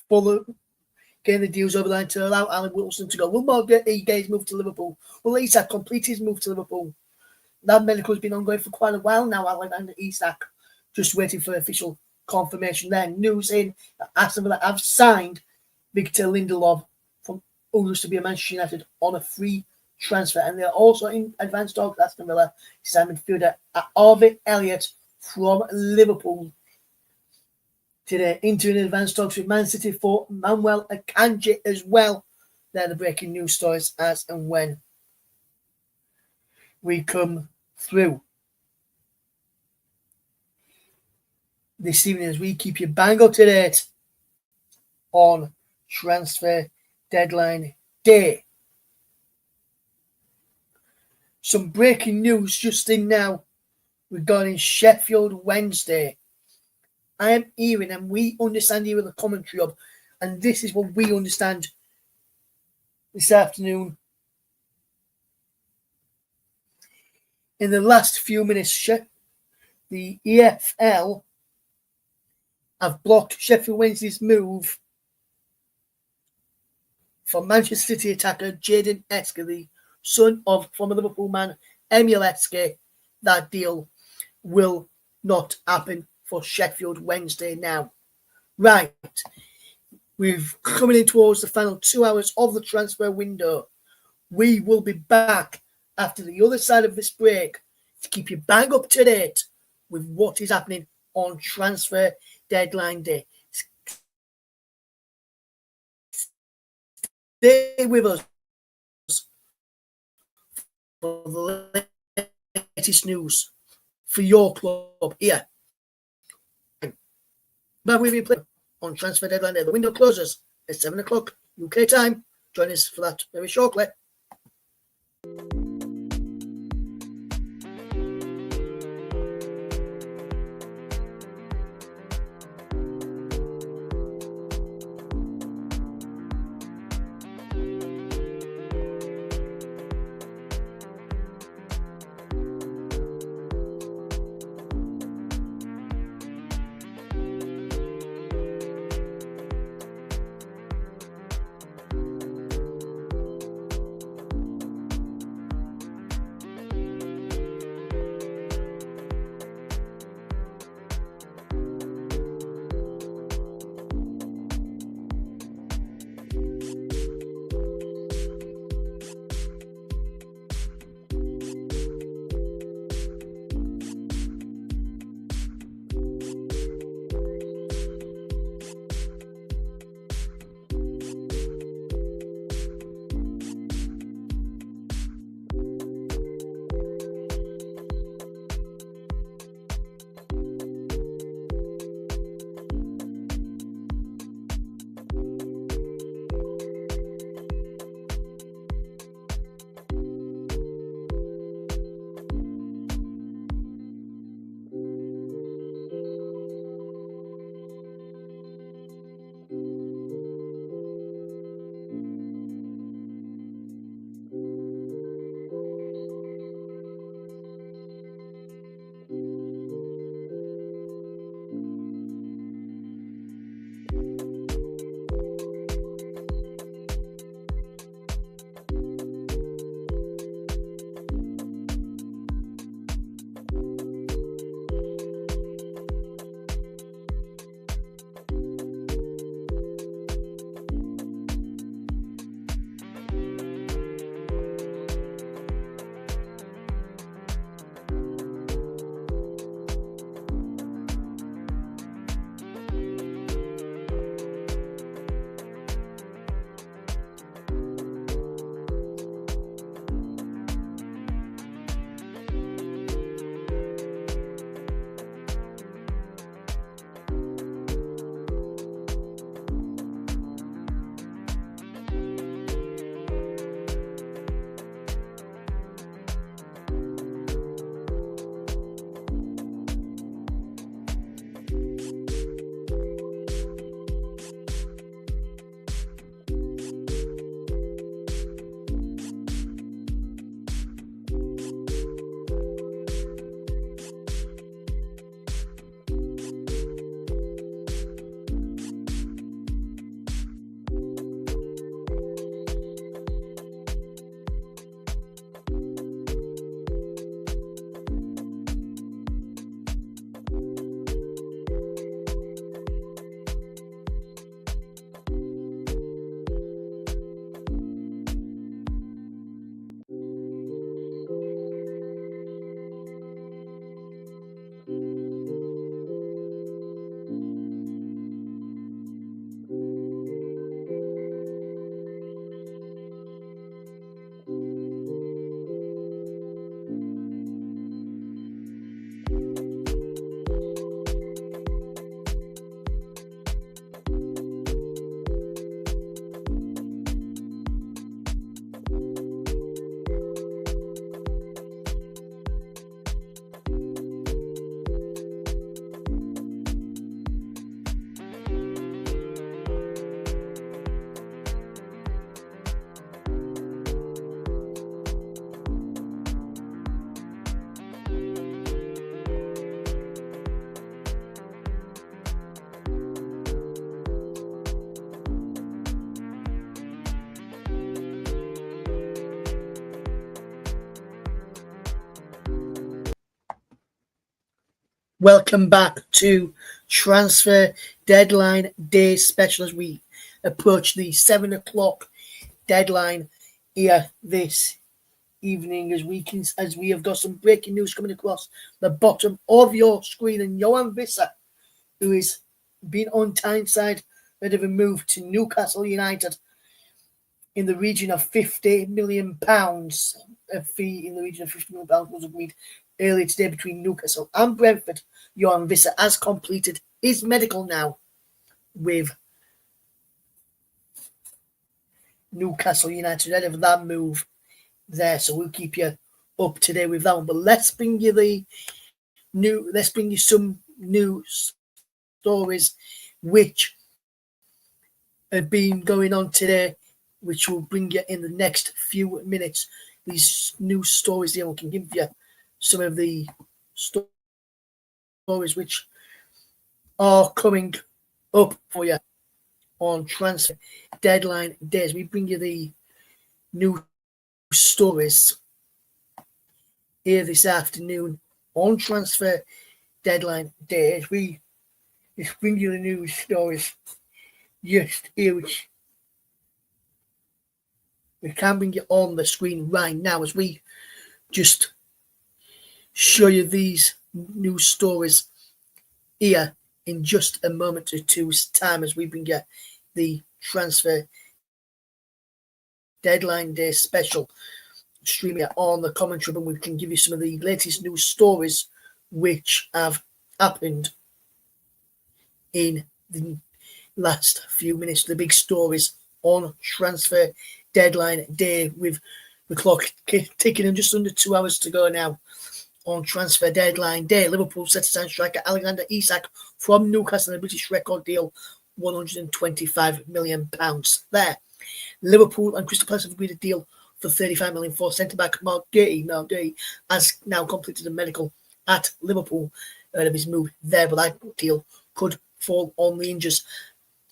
Fuller getting the deals over the line to allow Alan Wilson to go? Will Morgan Gaze move to Liverpool? Will Isak complete his move to Liverpool? That medical has been ongoing for quite a while now, Alexander Isak. Just waiting for official confirmation there. News in that Aston Villa have signed Victor Lindelof from who used to be a Manchester United on a free transfer. And they're also in advanced talks, Aston Villa, sign midfielder Harvey Elliott from Liverpool today, into an advanced talks with Man City for Manuel Akanji as well. They're the breaking news stories as and when we come through this evening as we keep you bang up to date on Transfer Deadline Day. Some breaking news just in now regarding Sheffield Wednesday. I am hearing, and we understand here with the Commentary Hub, and this is what we understand this afternoon. In the last few minutes, the EFL have blocked Sheffield Wednesday's move for Manchester City attacker Jadon Esker, the son of former Liverpool man Emil Esker. That deal will not happen for Sheffield Wednesday now. Right, we're coming in towards the final 2 hours of the transfer window. We will be back after the other side of this break to keep you bang up to date with what is happening on Transfer Deadline Day. Stay with us for the latest news for your club here. But we play on Transfer Deadline Day. The window closes at 7 o'clock UK time. Join us for that very shortly. Welcome back to Transfer Deadline Day Special as we approach the 7 o'clock deadline here this evening as we have got some breaking news coming across the bottom of your screen. And Johan Visser, who is been on Tyneside, ready of a move to Newcastle United in the region of £50 million. A fee in the region of £50 million was agreed earlier today between Newcastle and Brentford. Johan Visser has completed his medical now with Newcastle United. Ready for that move there, so we'll keep you up to date with that one. But let's bring you some news stories which have been going on today, which will bring you in the next few minutes. These news stories here, we can give you some of the stories which are coming up for you on transfer deadline days. We bring you the news stories here this afternoon on transfer deadline days. We just bring you the news stories just here, which we can bring you on the screen right now as we just show you these news stories here in just a moment or two's time as we bring you the transfer deadline day special stream here on the commentary, but we can give you some of the latest news stories which have happened in the last few minutes. The big stories on transfer deadline day, with the clock ticking in just under 2 hours to go now on transfer deadline day. Liverpool set to sign striker Alexander Isak from Newcastle in a British record deal, £125 million there. Liverpool and Crystal Palace have agreed a deal for £35 million for centre-back Mark Gay. Now Gay has now completed a medical at Liverpool ahead of his move there, but that deal could fall on the hinges.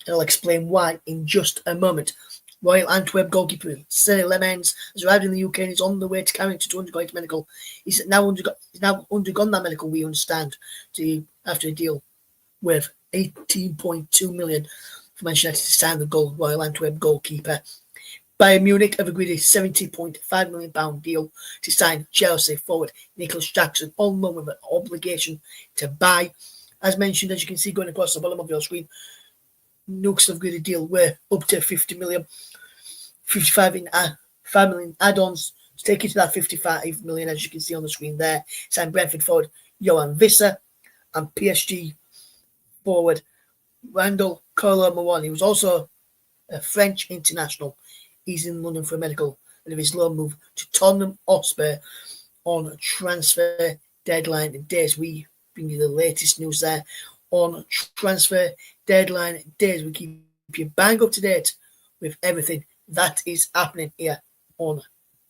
I'll explain why in just a moment. Royal Antwerp goalkeeper Sonny Lemens has arrived in the UK and is on the way to Carrington to undergo his medical. He's now undergone that medical, we understand, after a deal worth £18.2 million for Manchester United to sign the Royal Antwerp goalkeeper. Bayern Munich have agreed a £70.5 million deal to sign Chelsea forward Nicholas Jackson on loan with an obligation to buy. As mentioned, as you can see going across the bottom of your screen, Newcastle have agreed a deal where up to 50 million, 55 in 5 million add-ons to take it to that 55 million, as you can see on the screen there. Signed Brentford forward Johan Visser and PSG forward Randall Kolo-Muani, who was also a French international. He's in London for a medical and of his loan move to Tottenham Hotspur on transfer deadline days. We bring you the latest news there on transfer deadline days. We keep you bang up to date with everything that is happening here on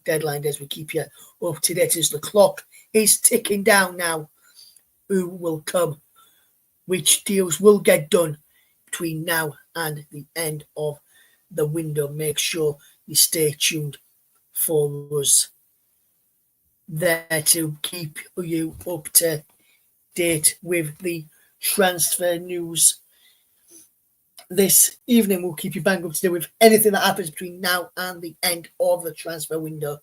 deadline days. We keep you up to date as the clock is ticking down now. Who will come? Which deals will get done between now and the end of the window? Make sure you stay tuned for us there to keep you up to date with the transfer news this evening. We'll keep you bang up to date with anything that happens between now and the end of the transfer window.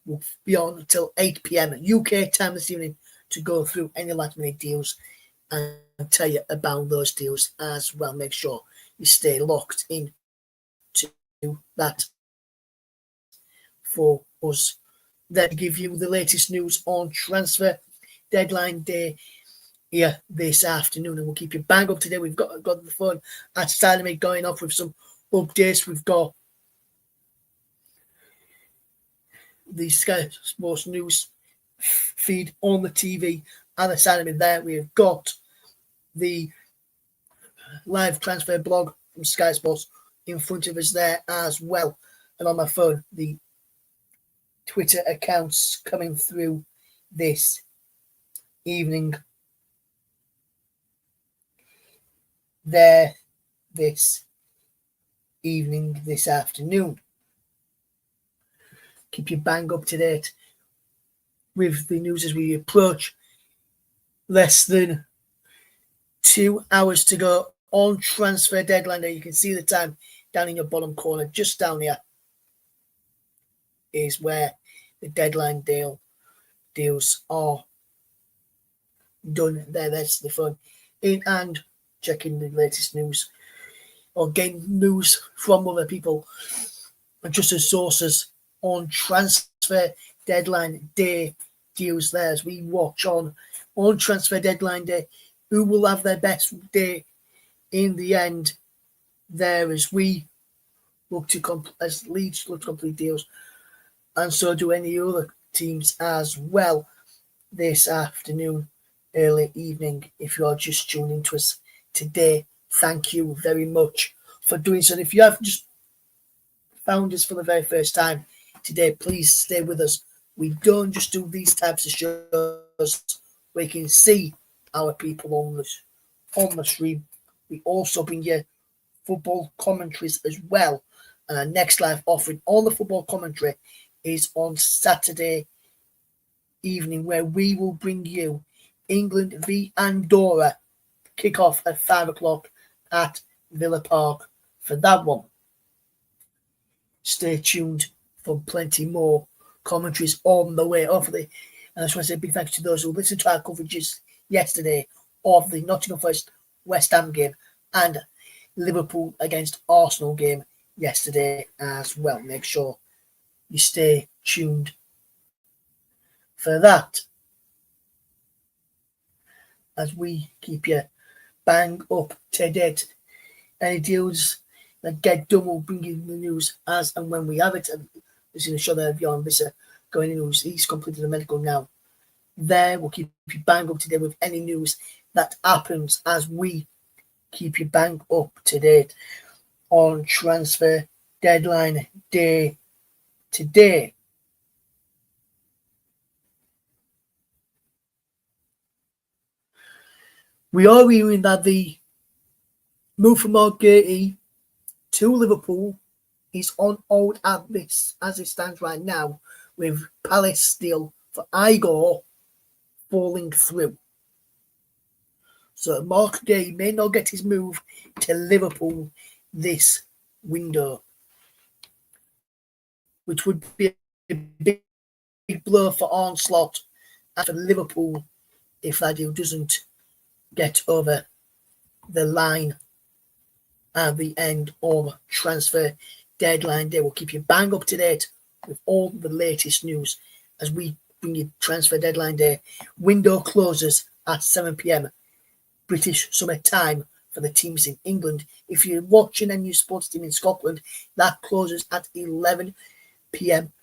We'll be on until 8 p.m. UK time this evening to go through any last minute deals and tell you about those deals as well. Make sure you stay locked in to that for us. Then give you the latest news on transfer deadline day here this afternoon, and we'll keep you bang up today. We've got the phone at Saturday going off with some updates. We've got the Sky Sports News feed on the TV and the Saturday there. We've got the live transfer blog from Sky Sports in front of us there as well, and on my phone the Twitter accounts coming through this evening there this afternoon. Keep you bang up to date with the news as we approach less than 2 hours to go on transfer deadline day. You can see the time down in your bottom corner, just down here is where the deadline deals are done. That's the fun. In and checking the latest news or getting news from other people and just as sources on transfer deadline day deals there as we watch on transfer deadline day who will have their best day in the end there as we look to as Leeds look to complete deals, and so do any other teams as well this afternoon, early evening. If you are just tuning to us today, thank you very much for doing so. And if you have just found us for the very first time today, please stay with us. We don't just do these types of shows where you can see our people on the stream. We also bring you football commentaries as well. And our next live offering on the football commentary is on Saturday evening, where we will bring you England v Andorra, kick-off at 5 o'clock at Villa Park for that one. Stay tuned for plenty more commentaries on the way. Hopefully, and I just want to say a big thanks to those who listened to our coverages yesterday of the Nottingham Forest West Ham game and Liverpool against Arsenal game yesterday as well. Make sure you stay tuned for that as we keep you bang up to date. Any deals that get done, we'll bring you the news as and when we have it. And this is a show that Bjorn Visser going in news. He's completed the medical now. There, we'll keep you bang up to date with any news that happens as we keep you bang up to date on transfer deadline day today. We are hearing that the move from Margate to Liverpool is on hold as it stands right now, with Palace deal for Igor falling through. So Mark Gay may not get his move to Liverpool this window, which would be a big blow for Onslaught and for Liverpool if that deal doesn't get over the line at the end of transfer deadline day. We'll keep you bang up to date with all the latest news as we bring you transfer deadline day. Window closes at 7 p.m. British summer time for the teams in England. If you're watching a new sports team in Scotland, that closes at 11 p.m.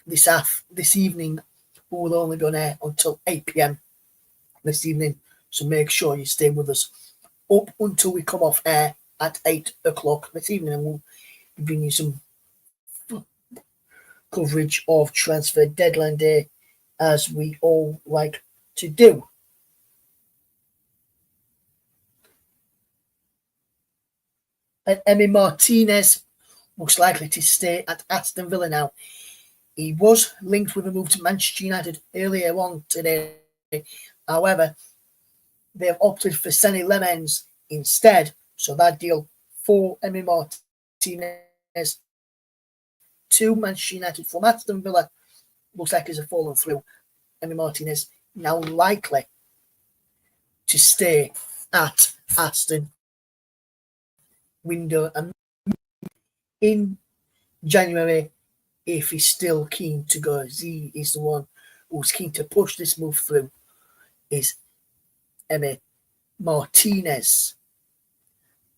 this evening. We will only be on air until 8 p.m. this evening, so make sure you stay with us up until we come off air at 8 o'clock this evening, and we'll be bringing you some coverage of transfer deadline day as we all like to do. And Emi Martinez looks likely to stay at Aston Villa now. He was linked with a move to Manchester United earlier on today. However, they have opted for Senny Lemens instead. So that deal for Emi Martinez to Manchester United from Aston Villa looks like it's fallen through. Emi Martinez now likely to stay at Aston window and in January if he's still keen to go. Z is the one who's keen to push this move through, is Emi Martinez,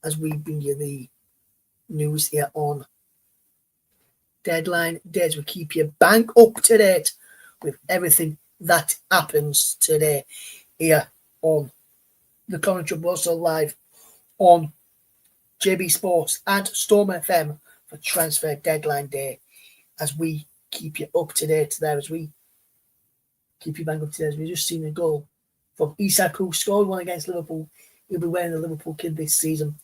as we bring you the news here on deadline days. We keep you bang up to date with everything that happens today here on the commentary, but also live on JB Sports and Storm FM for transfer deadline day, as we keep you up to date there, as we keep you bang up to date. As we just seen a goal from Isak, who scored one against Liverpool. He'll be wearing the Liverpool kit this season.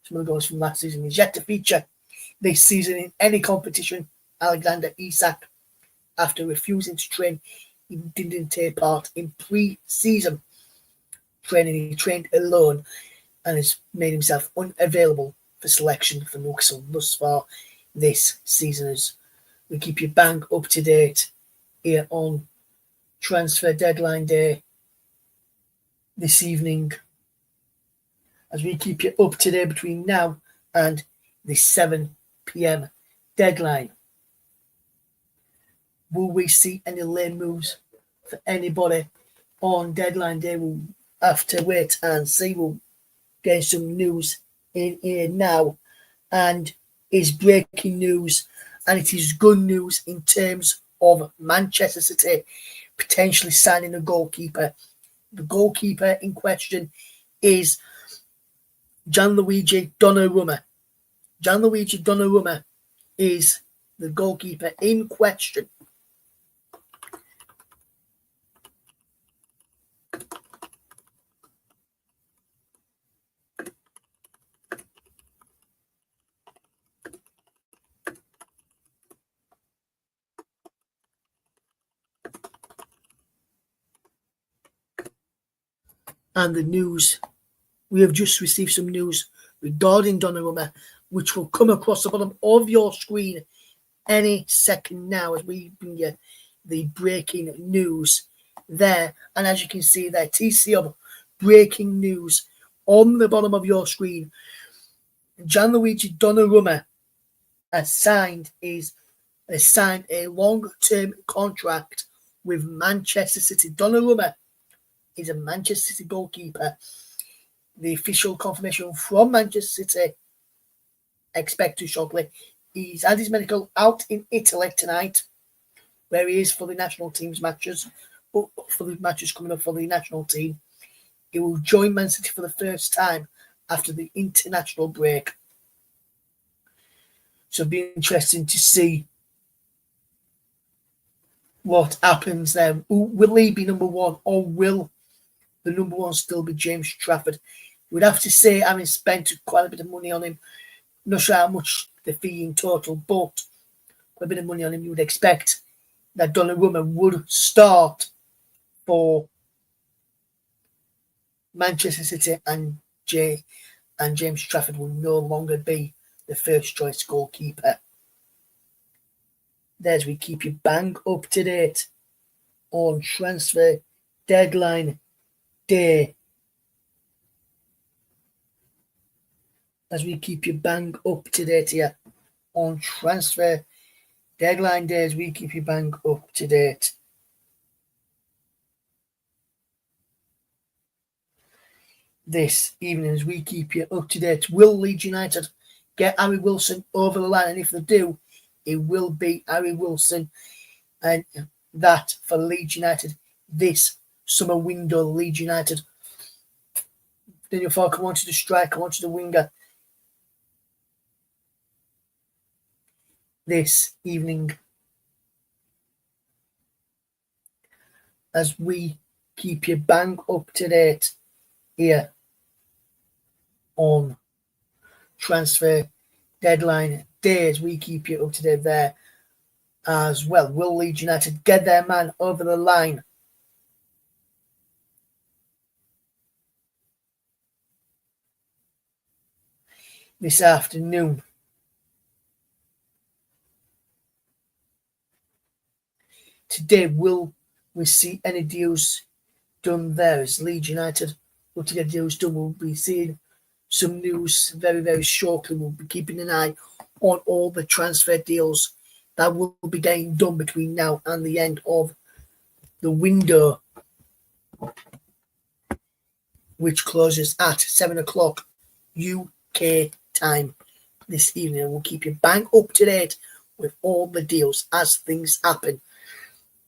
Some of the goals from last season. He's yet to feature this season in any competition. Alexander Isak, after refusing to train, he didn't take part in pre-season training. He trained alone and has made himself unavailable for selection for Newcastle thus far this season. As we keep you bang up to date here on transfer deadline day this evening, as we keep you up to date between now and the 7 p.m. deadline. Will we see any lane moves for anybody on deadline day? We'll have to wait and see. We'll get some news in here now, and it's breaking news, and it is good news in terms of Manchester City potentially signing a goalkeeper. The goalkeeper in question is Gianluigi Donnarumma. Gianluigi Donnarumma is the goalkeeper in question. And the news, we have just received some news regarding Donnarumma, which will come across the bottom of your screen any second now as we bring you the breaking news there. And as you can see there, TCO breaking news on the bottom of your screen. Gianluigi Donnarumma has signed a long-term contract with Manchester City. Donnarumma is a Manchester City goalkeeper. The official confirmation from Manchester City expected shortly. He's had his medical out in Italy tonight, where he is for the national team's matches. But for the matches coming up for the national team, he will join Man City for the first time after the international break. So it'll be interesting to see what happens there. Will he be number one, or will the number one still be James Trafford? We'd have to say, having spent quite a bit of money on him, not sure how much the fee in total, but quite a bit of money on him, you would expect that Donnarumma would start for Manchester City, and James Trafford will no longer be the first choice goalkeeper. There's we keep you bang up to date on transfer deadline day. As we keep you bang up to date here on transfer deadline days, we keep you bang up to date. This evening, as we keep you up to date, will Leeds United get Harry Wilson over the line? And if they do, it will be Harry Wilson, and that for Leeds United this summer window. Leeds United, Daniel Farke wanted a striker, wanted a winger. This evening, as we keep you bang up to date here on transfer deadline days, we keep you up to date there as well. Will Leeds United get their man over the line? This afternoon. Today, will we see any deals done there? As Leeds United look to get deals done, we'll be seeing some news very, very shortly. We'll be keeping an eye on all the transfer deals that will be getting done between now and the end of the window, which closes at 7 o'clock UK time this evening. We'll keep you bang up to date with all the deals as things happen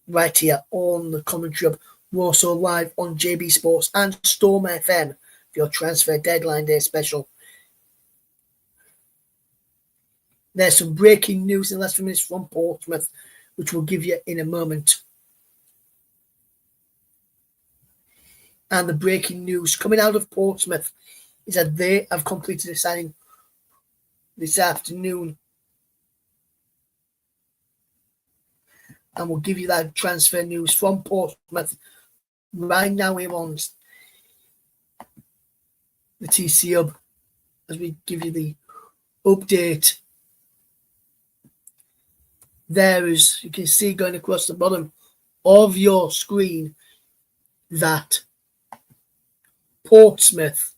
right here on the commentary hub. We're also live on JB Sports and Storm FM for your transfer deadline day special. There's some breaking news in the last few minutes from Portsmouth, which we'll give you in a moment. And the breaking news coming out of Portsmouth is that they have completed a signing this afternoon. And we'll give you that transfer news from Portsmouth right now here on the TC Hub as we give you the update. There, as you can see going across the bottom of your screen, that Portsmouth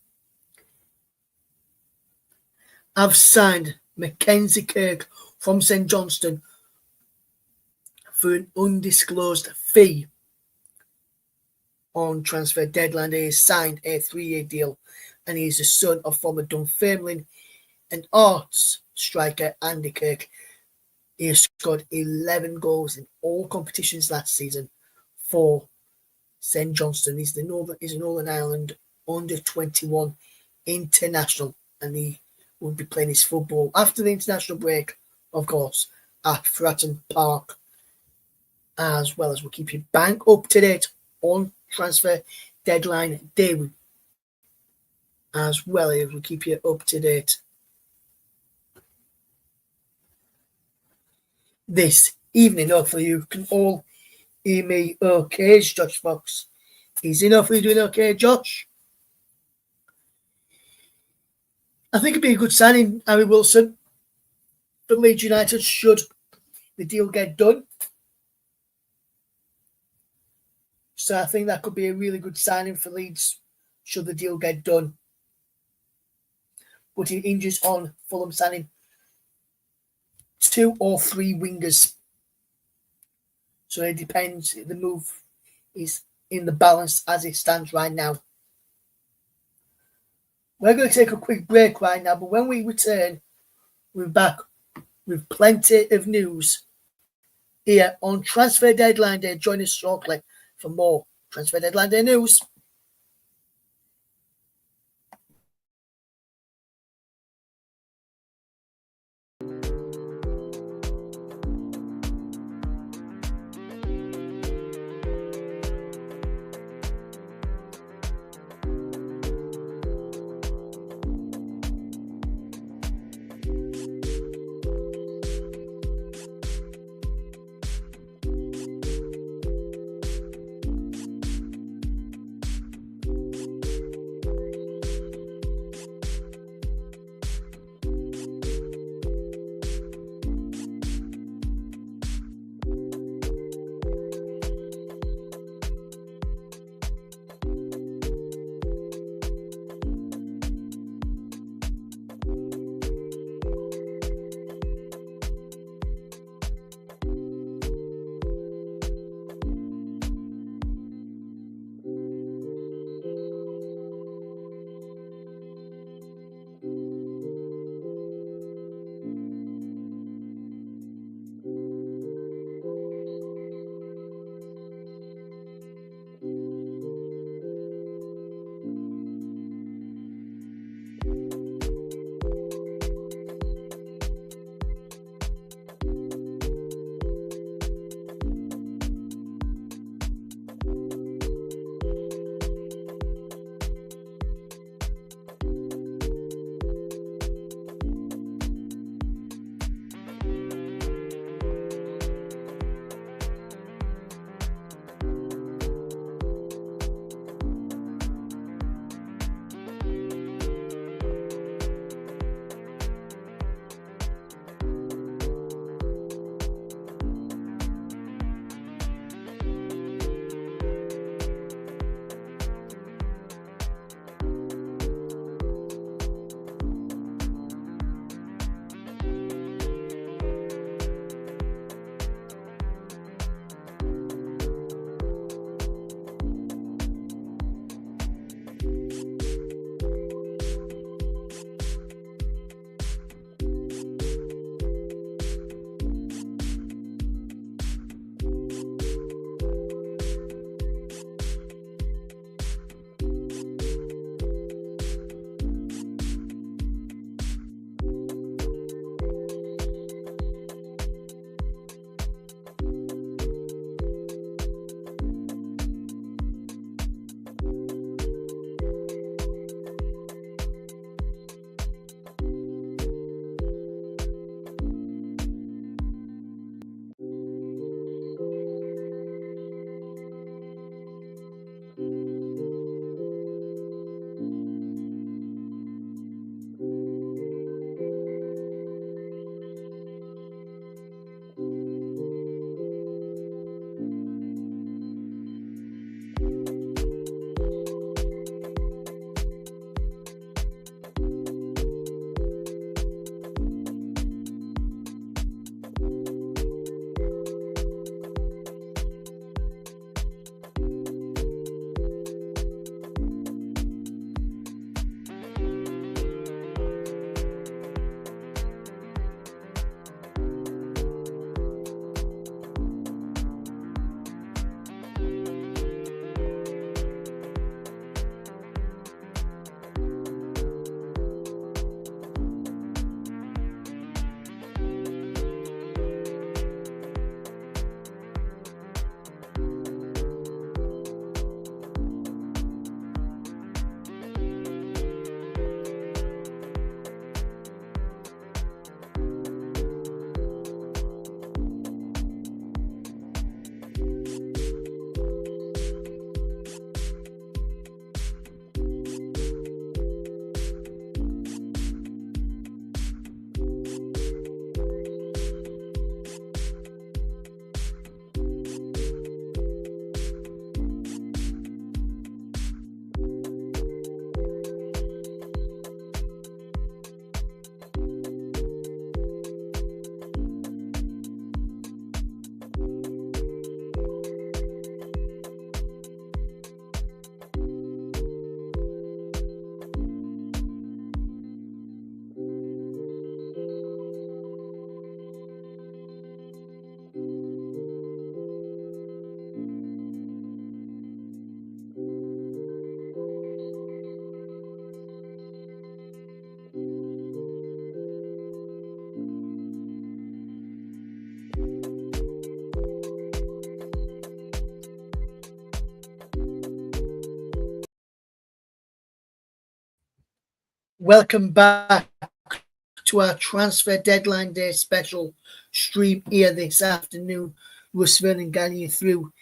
have signed Mackenzie Kirk from St Johnstone for an undisclosed fee on transfer deadline. He has signed a 3-year deal, and he is the son of former Dunfermline and Arts striker Andy Kirk. He has scored 11 goals in all competitions last season for St Johnstone. He's a Northern Ireland under-21 international, and he will be playing his football after the international break, of course, at Fratton Park. As well as we'll keep you bang up to date on transfer deadline day, as well as we'll keep you up to date this evening. Hopefully you can all hear me okay. It's Josh Fox. He's in. Hopefully doing okay, Josh. I think it'd be a good signing, Harry Wilson, for Leeds United should the deal get done. So I think that could be a really good signing for Leeds should the deal get done. But he hinges on Fulham signing 2 or 3 wingers. So it depends. The move is in the balance as it stands right now. We're going to take a quick break right now, but when we return, we're back with plenty of news here on Transfer Deadline Day. Join us shortly for more Transfer Deadline Day news. Welcome back to our transfer deadline day special stream here this afternoon. Russ Vernon guiding you through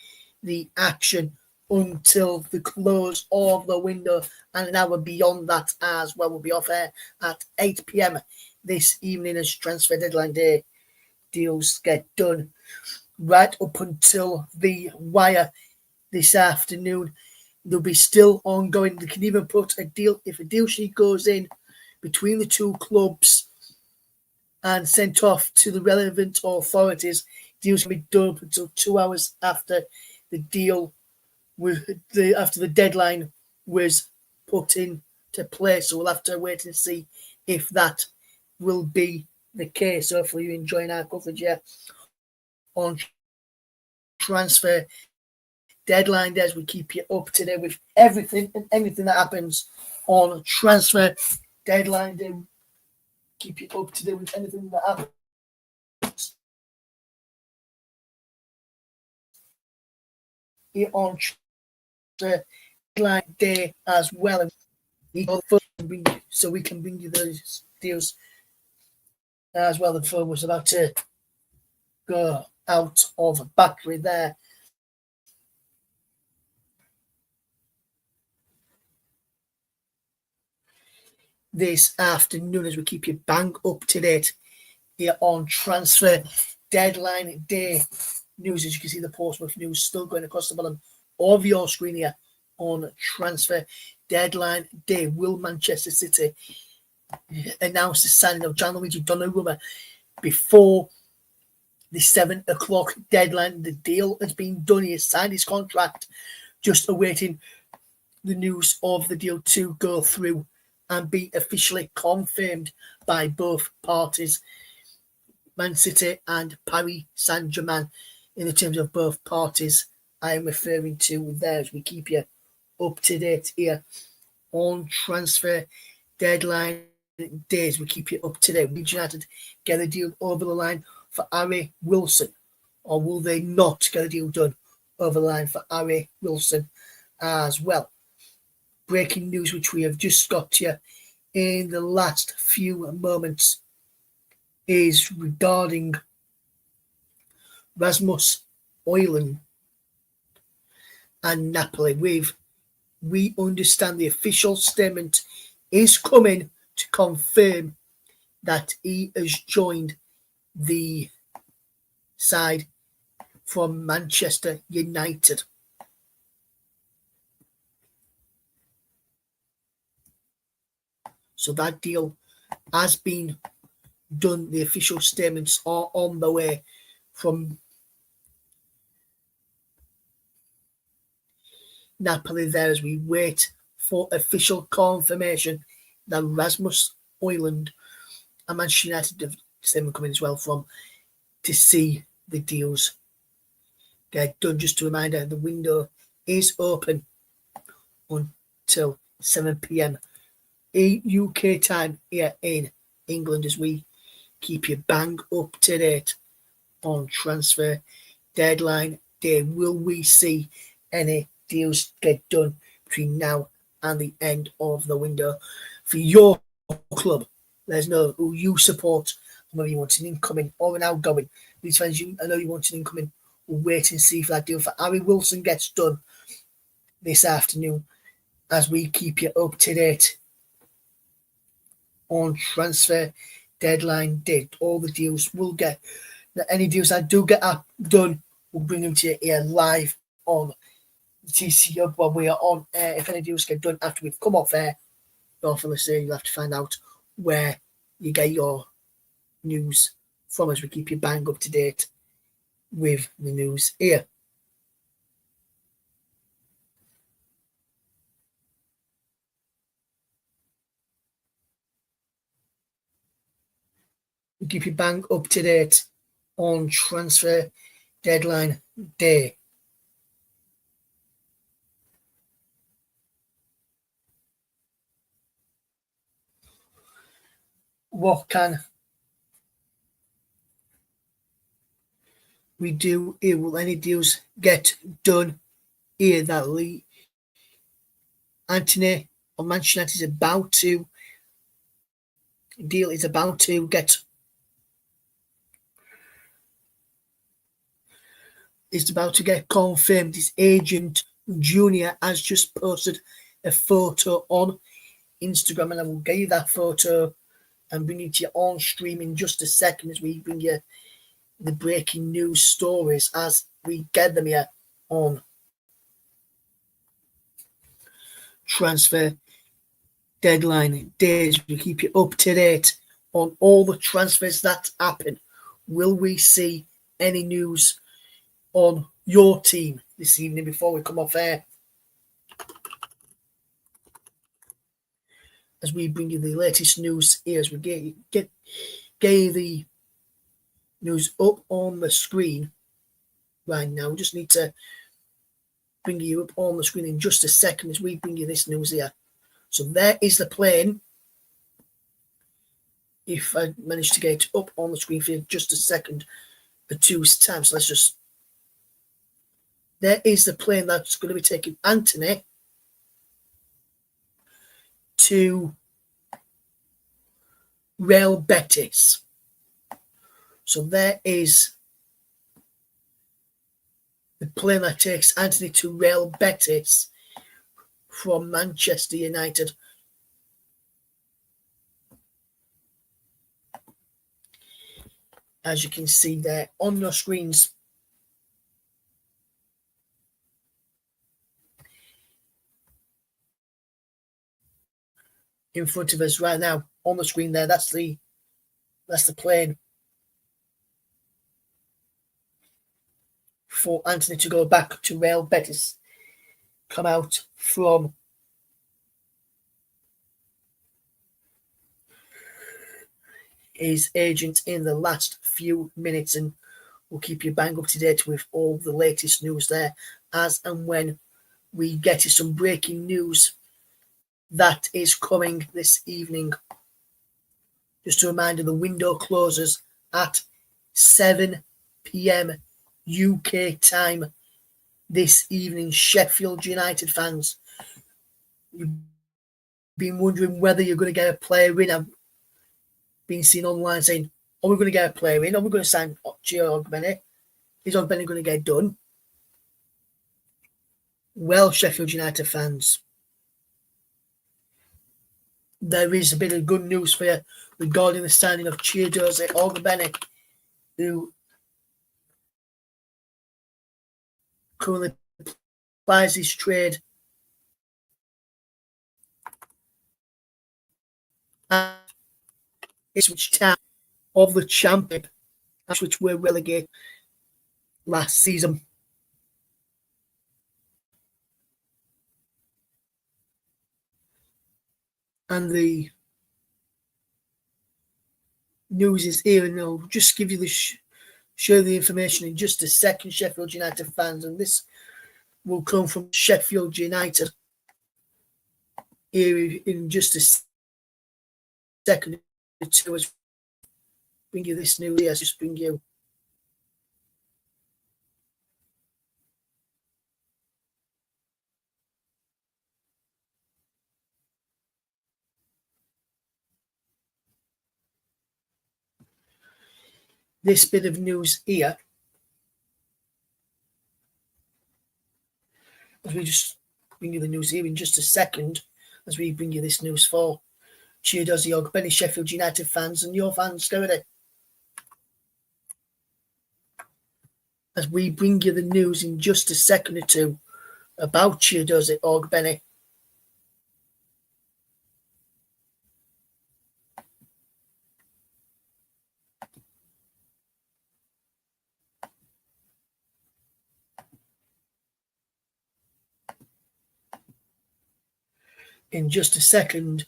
the action until the close of the window and an hour beyond that as well. We'll be off air at 8 p.m. this evening as transfer deadline day deals get done. Right up until the wire this afternoon, they'll be still ongoing. They can even put a deal, if a deal sheet goes in between the two clubs and sent off to the relevant authorities, deals can be done up until 2 hours after the deal after the deadline was put into place. So we'll have to wait and see if that will be the case. So hopefully you're enjoying our coverage here on transfer deadline day as we keep you up to date with everything and anything that happens on transfer deadline day. Keep you up to date with anything that happens here on transfer deadline day as well. So we can bring you those deals as well. The phone was about to go out of battery there. This afternoon as we keep you bang up to date here on transfer deadline day news. As you can see, the Portsmouth news still going across the bottom of your screen here on transfer deadline day. Will Manchester City announce the signing of Gianluigi Donnarumma before the 7 o'clock deadline? The deal has been done. He has signed his contract, just awaiting the news of the deal to go through and be officially confirmed by both parties, Man City and Paris Saint-Germain. In the terms of both parties, I am referring to there as we keep you up to date here on transfer deadline days. We keep you up to date. Will United get a deal over the line for Harry Wilson, or will they not get a deal done over the line for Harry Wilson as well? Breaking news which we have just got here in the last few moments is regarding Rasmus Højlund and Napoli. We understand the official statement is coming to confirm that he has joined the side from Manchester United. So that deal has been done. The official statements are on the way from Napoli there as we wait for official confirmation that Rasmus Højlund and Manchester United statement coming as well from to see the deals get done. Just a reminder, the window is open until 7 p.m. UK time here in England as we keep you bang up to date on transfer deadline day. Will we see any deals get done between now and the end of the window for your club? Let us know who you support and whether you want an incoming or an outgoing. These fans, I know you want an incoming. We'll wait and see if that deal for Harry Wilson gets done this afternoon as we keep you up to date on transfer deadline date. All the deals will get, any deals that do get done, we'll bring them to you here live on the TC Hub while we are on air. If any deals get done after we've come off air, obviously you'll have to find out where you get your news from as we keep you bang up to date with the news here. We keep you bang up to date on transfer deadline day. What can we do here? Will any deals get done here that Anthony or Manchester United is about to deal is about to get confirmed. His agent Junior has just posted a photo on Instagram, and I will get you that photo and bring it to you on stream in just a second as we bring you the breaking news stories as we get them here on Transfer Deadline Days. We keep you up to date on all the transfers that happen. Will we see any news on your team this evening before we come off air? As we bring you the latest news here, as we get the news up on the screen right now. We just need to bring you up on the screen in just a second as we bring you this news here. So there is the plane. If I manage to get it up on the screen for you just a second or two's time. So let's just... There is the plane that's going to be taking Anthony to Real Betis. So there is the plane that takes Anthony to Real Betis from Manchester United. As you can see there on your screens. In front of us right now on the screen there, that's the plane for Anthony to go back to Real Betis. Come out from his agent in the last few minutes, and we'll keep you bang up to date with all the latest news there as and when we get you some breaking news that is coming this evening. Just a reminder, the window closes at 7 p.m. UK time this evening. Sheffield United fans, you've been wondering whether you're going to get a player in. I've been seen online saying, are we going to get a player in? Are we going to sign Gio Ogbene? Is Ogbene going to get done? Well, Sheffield United fans, there is a bit of good news for you regarding the signing of Chiedozie Ogbene, who currently plies his trade at Ipswich Town of the Championship, which were relegated last season. And the news is here, and I'll just give you the show the information in just a second, Sheffield United fans, and this will come from Sheffield United here in just a second or two as bring you this news here. Just bring you this bit of news here. As we just bring you the news here in just a second, as we bring you this news for Chiedozie Ogbene, Sheffield United fans and your fans, go with it. As we bring you the news in just a second or two about Chiedozie Ogbene. In just a second.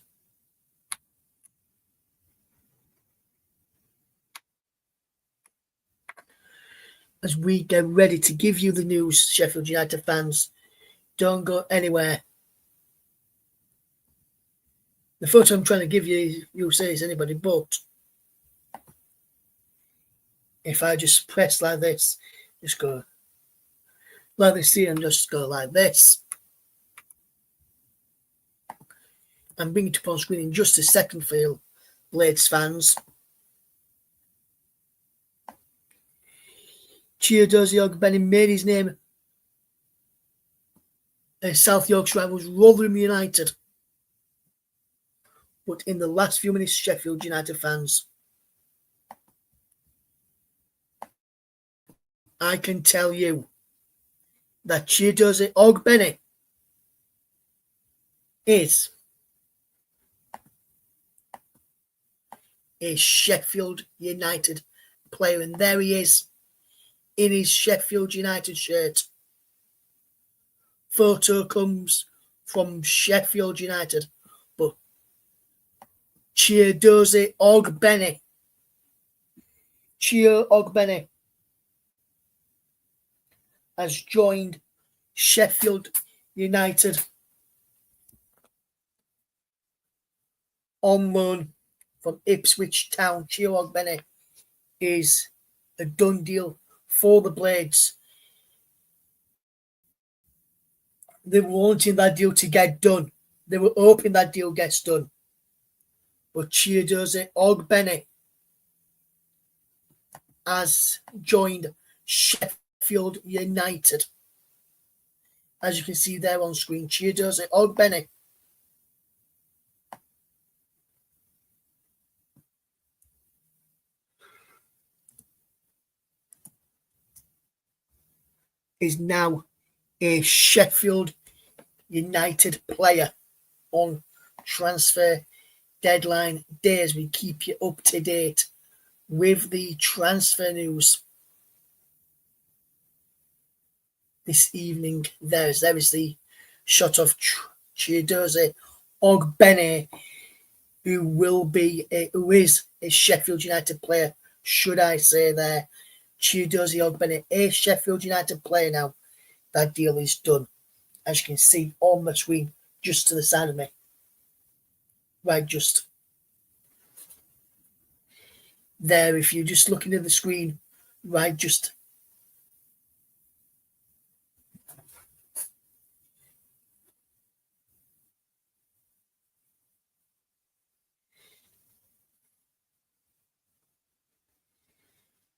As we get ready to give you the news, Sheffield United fans, don't go anywhere. The photo I'm trying to give you, you'll say it's anybody, but if I just press like this, just go like this here and just go like this, and bring it up on screen in just a second for you, Blades fans. Chiedozie Ogbene made his name as South Yorkshire rivals Rotherham United. But in the last few minutes, Sheffield United fans, I can tell you that Chiedozie Ogbene is a Sheffield United player, and there he is in his Sheffield United shirt. Photo comes from Sheffield United, but Chiedozie Ogbene has joined Sheffield United on loan from Ipswich Town. Chiedozie Ogbene is a done deal for the Blades. They were wanting that deal to get done. They were hoping that deal gets done. But Chiedozie Ogbene has joined Sheffield United. As you can see there on screen, Chiedozie Ogbene is now a Sheffield United player on transfer deadline day, as we keep you up to date with the transfer news this evening. There is the shot of Chiedozie Ogbene, who is a Sheffield United player, should I say there. Chiedozie Ogbene, a Sheffield United player now. That deal is done, as you can see on the screen just to the side of me. Right, just there, if you're just looking at the screen, right, just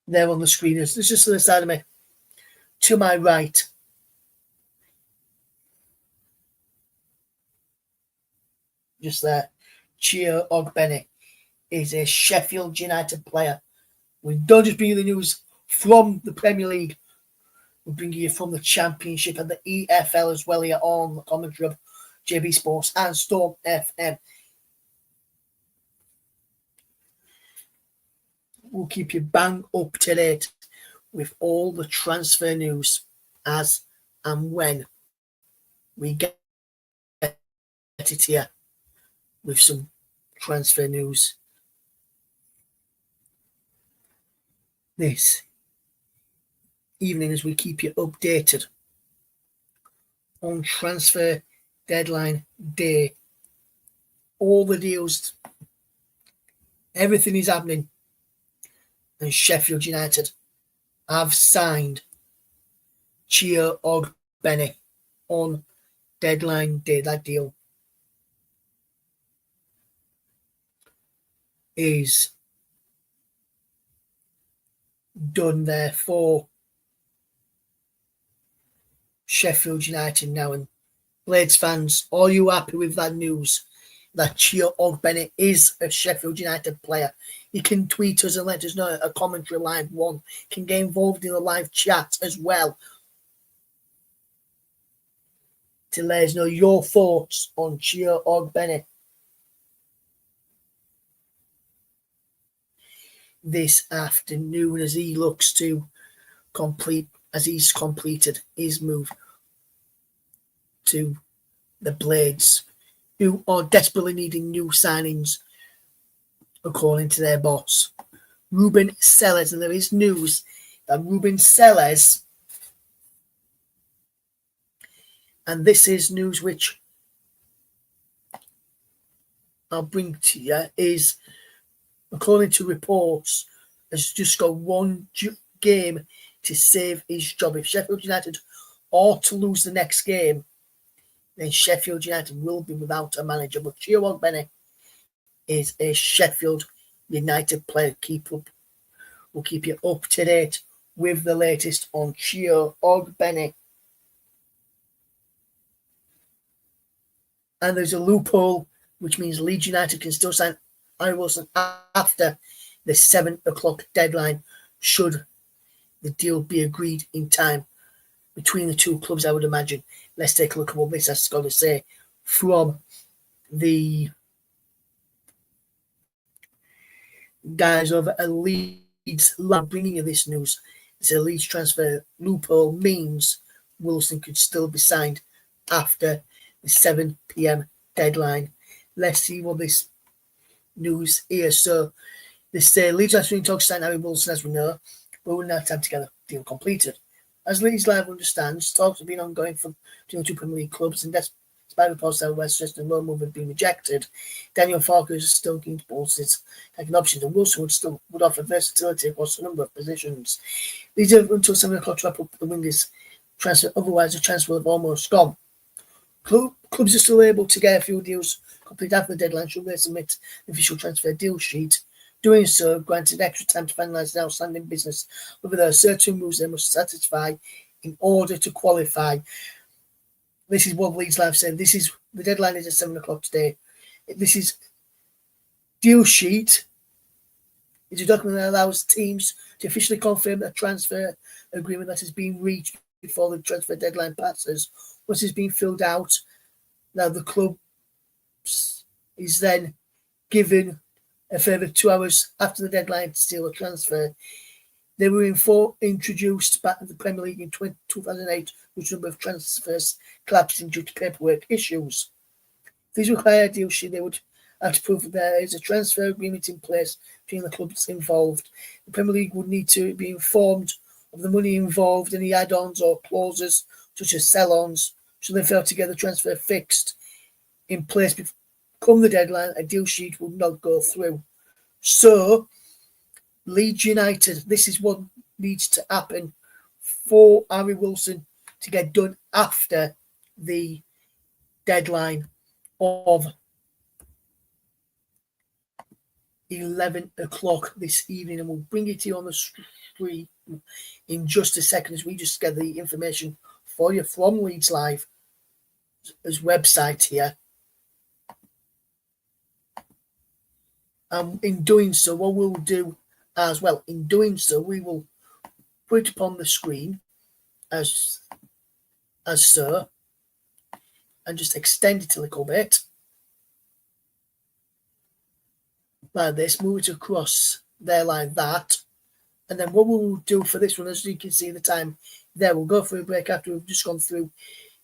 there on the screen. It's just to the side of me. To my right, just there, Chiedozie Ogbene is a Sheffield United player. We don't just bring you the news from the Premier League, we bring you from the Championship and the EFL as well here on the commentary of JB Sports and Storm FM. We'll keep you bang up to date with all the transfer news as and when we get it here with some transfer news this evening, as we keep you updated on transfer deadline day. All the deals, everything is happening, and Sheffield United have signed Chiedozie Ogbene on deadline day. That deal is done there for Sheffield United now. And Blades fans, are you happy with that news that Chiedozie Ogbene is a Sheffield United player? You can tweet us and let us know. A commentary live one can get involved in the live chat as well to let us know your thoughts on Chiedozie Ogbene this afternoon, as he looks to he's completed his move to the Blades, who are desperately needing new signings, according to their boss, Ruben Sellers. And there is news that Ruben Sellers, and this is news which I'll bring to you, is, according to reports, has just got one game to save his job. If Sheffield United are to lose the next game, then Sheffield United will be without a manager. But Chiedozie Ogbene is a Sheffield United player. We'll keep you up to date with the latest on Chio Ogbenny. And there's a loophole, which means Leeds United can still sign Harry Wilson after the 7 o'clock deadline, should the deal be agreed in time between the two clubs, I would imagine. Let's take a look at what this has got to say from the guys over at Leeds Lab, bringing you this news. It's a Leeds transfer loophole means Wilson could still be signed after the 7 p.m. deadline. Let's see what this news is. So they say Leeds are in talks to sign Harry Wilson, as we know, but we're not time to get a deal completed. As Leeds Live understands, talks have been ongoing between the two Premier League clubs, and despite reports that Westchester loan move had been rejected, Daniel Farker is still keen to bolster his second options, and Wilson would offer versatility across a number of positions. Leeds have until 7 o'clock to wrap up the wingers transfer, otherwise the transfer will have almost gone. Clubs are still able to get a few deals complete after the deadline should they submit the official transfer deal sheet. Doing so, granted extra time to finalise the outstanding business, whether there are certain rules they must satisfy in order to qualify. This is what Leeds Live said. The deadline is at 7 o'clock today. This is deal sheet. It's a document that allows teams to officially confirm a transfer agreement that has been reached before the transfer deadline passes. Once it's been filled out, now the club is then given a further 2 hours after the deadline to seal a transfer. They were introduced back in the Premier League in 2008, which number of transfers collapsing due to paperwork issues. If these require a deal sheet, they would have to prove that there is a transfer agreement in place between the clubs involved. The Premier League would need to be informed of the money involved, any add-ons or clauses, such as sell-ons, should they fail to get the transfer fixed in place come the deadline. A deal sheet would not go through. So, Leeds United, this is what needs to happen for Harry Wilson to get done after the deadline of 11 o'clock this evening, and we'll bring it to you on the screen in just a second as we just get the information for you from Leeds Live's website here. In doing so, what we'll do as well, we will put it upon the screen as so, and just extend it a little bit like this, move it across there like that. And then what we'll do for this one, as you can see the time there, we'll go for a break after we've just gone through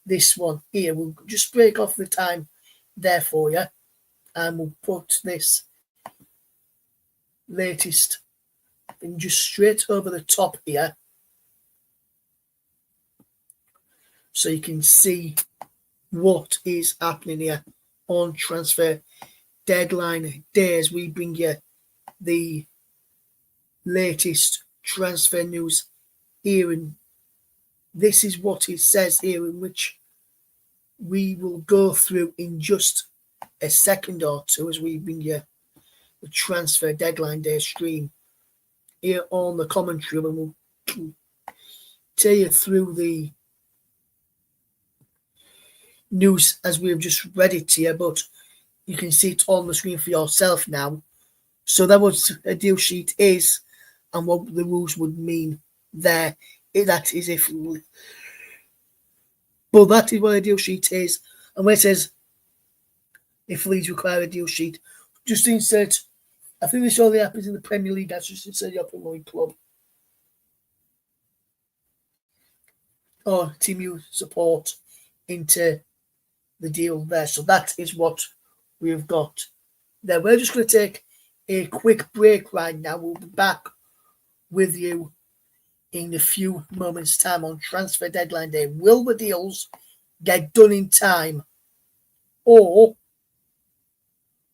this one here. We'll just break off the time there for you, and we'll put this latest thing just straight over the top here, so you can see what is happening here on transfer deadline day as we bring you the latest transfer news here. And this is what it says here, in which we will go through in just a second or two as we bring you the transfer deadline day stream here on the commentary, and we'll tell you through the news as we have just read it to you, but you can see it on the screen for yourself now. So that what a deal sheet is and what the rules would mean there. That is if, but that is what a deal sheet is. And where it says if Leeds require a deal sheet, just insert, I think this only happens in the Premier League, that's just insert your Premier League club or team you support into the deal there. So that is what we've got there. We're just going to take a quick break right now. We'll be back with you in a few moments' time on transfer deadline day. Will the deals get done in time, or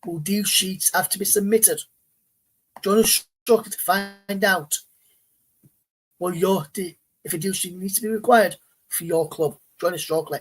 will deal sheets have to be submitted? Join us shortly to find out what if a deal sheet needs to be required for your club. Join us shortly.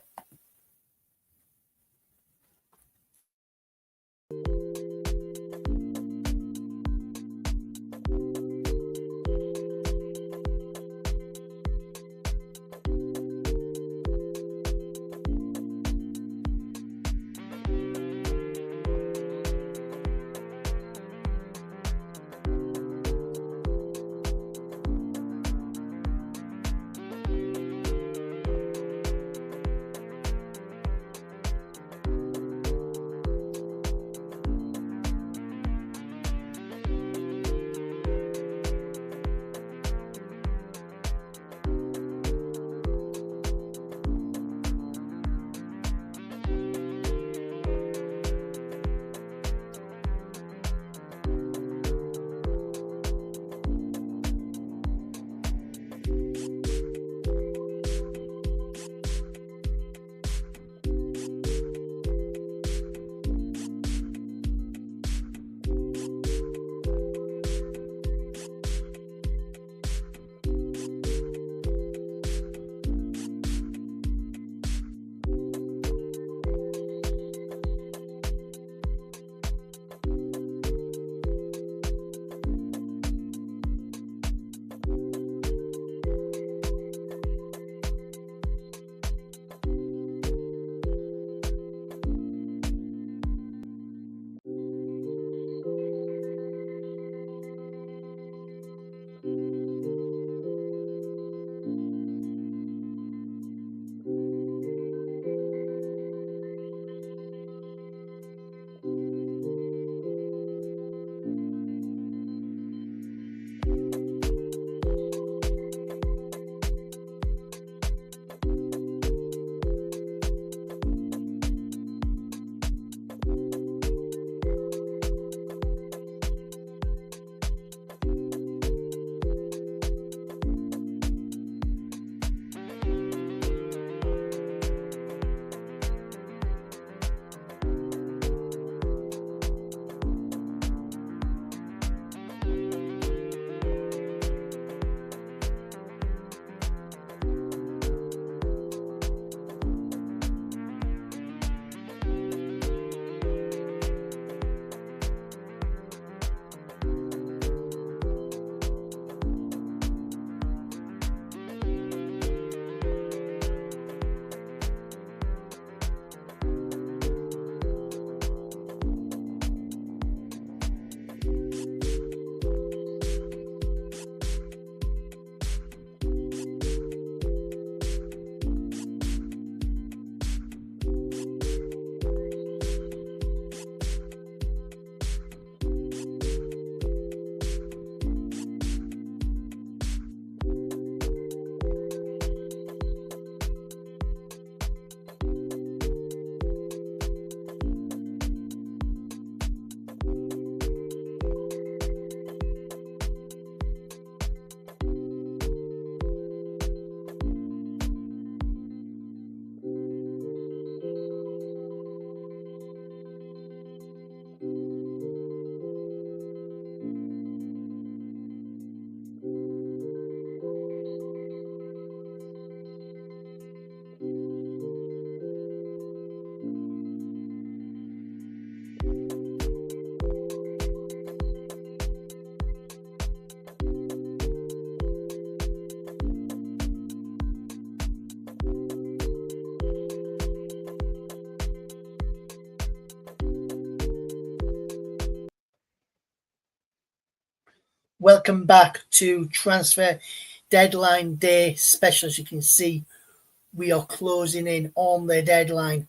Welcome back to Transfer Deadline Day special. As you can see, we are closing in on the deadline,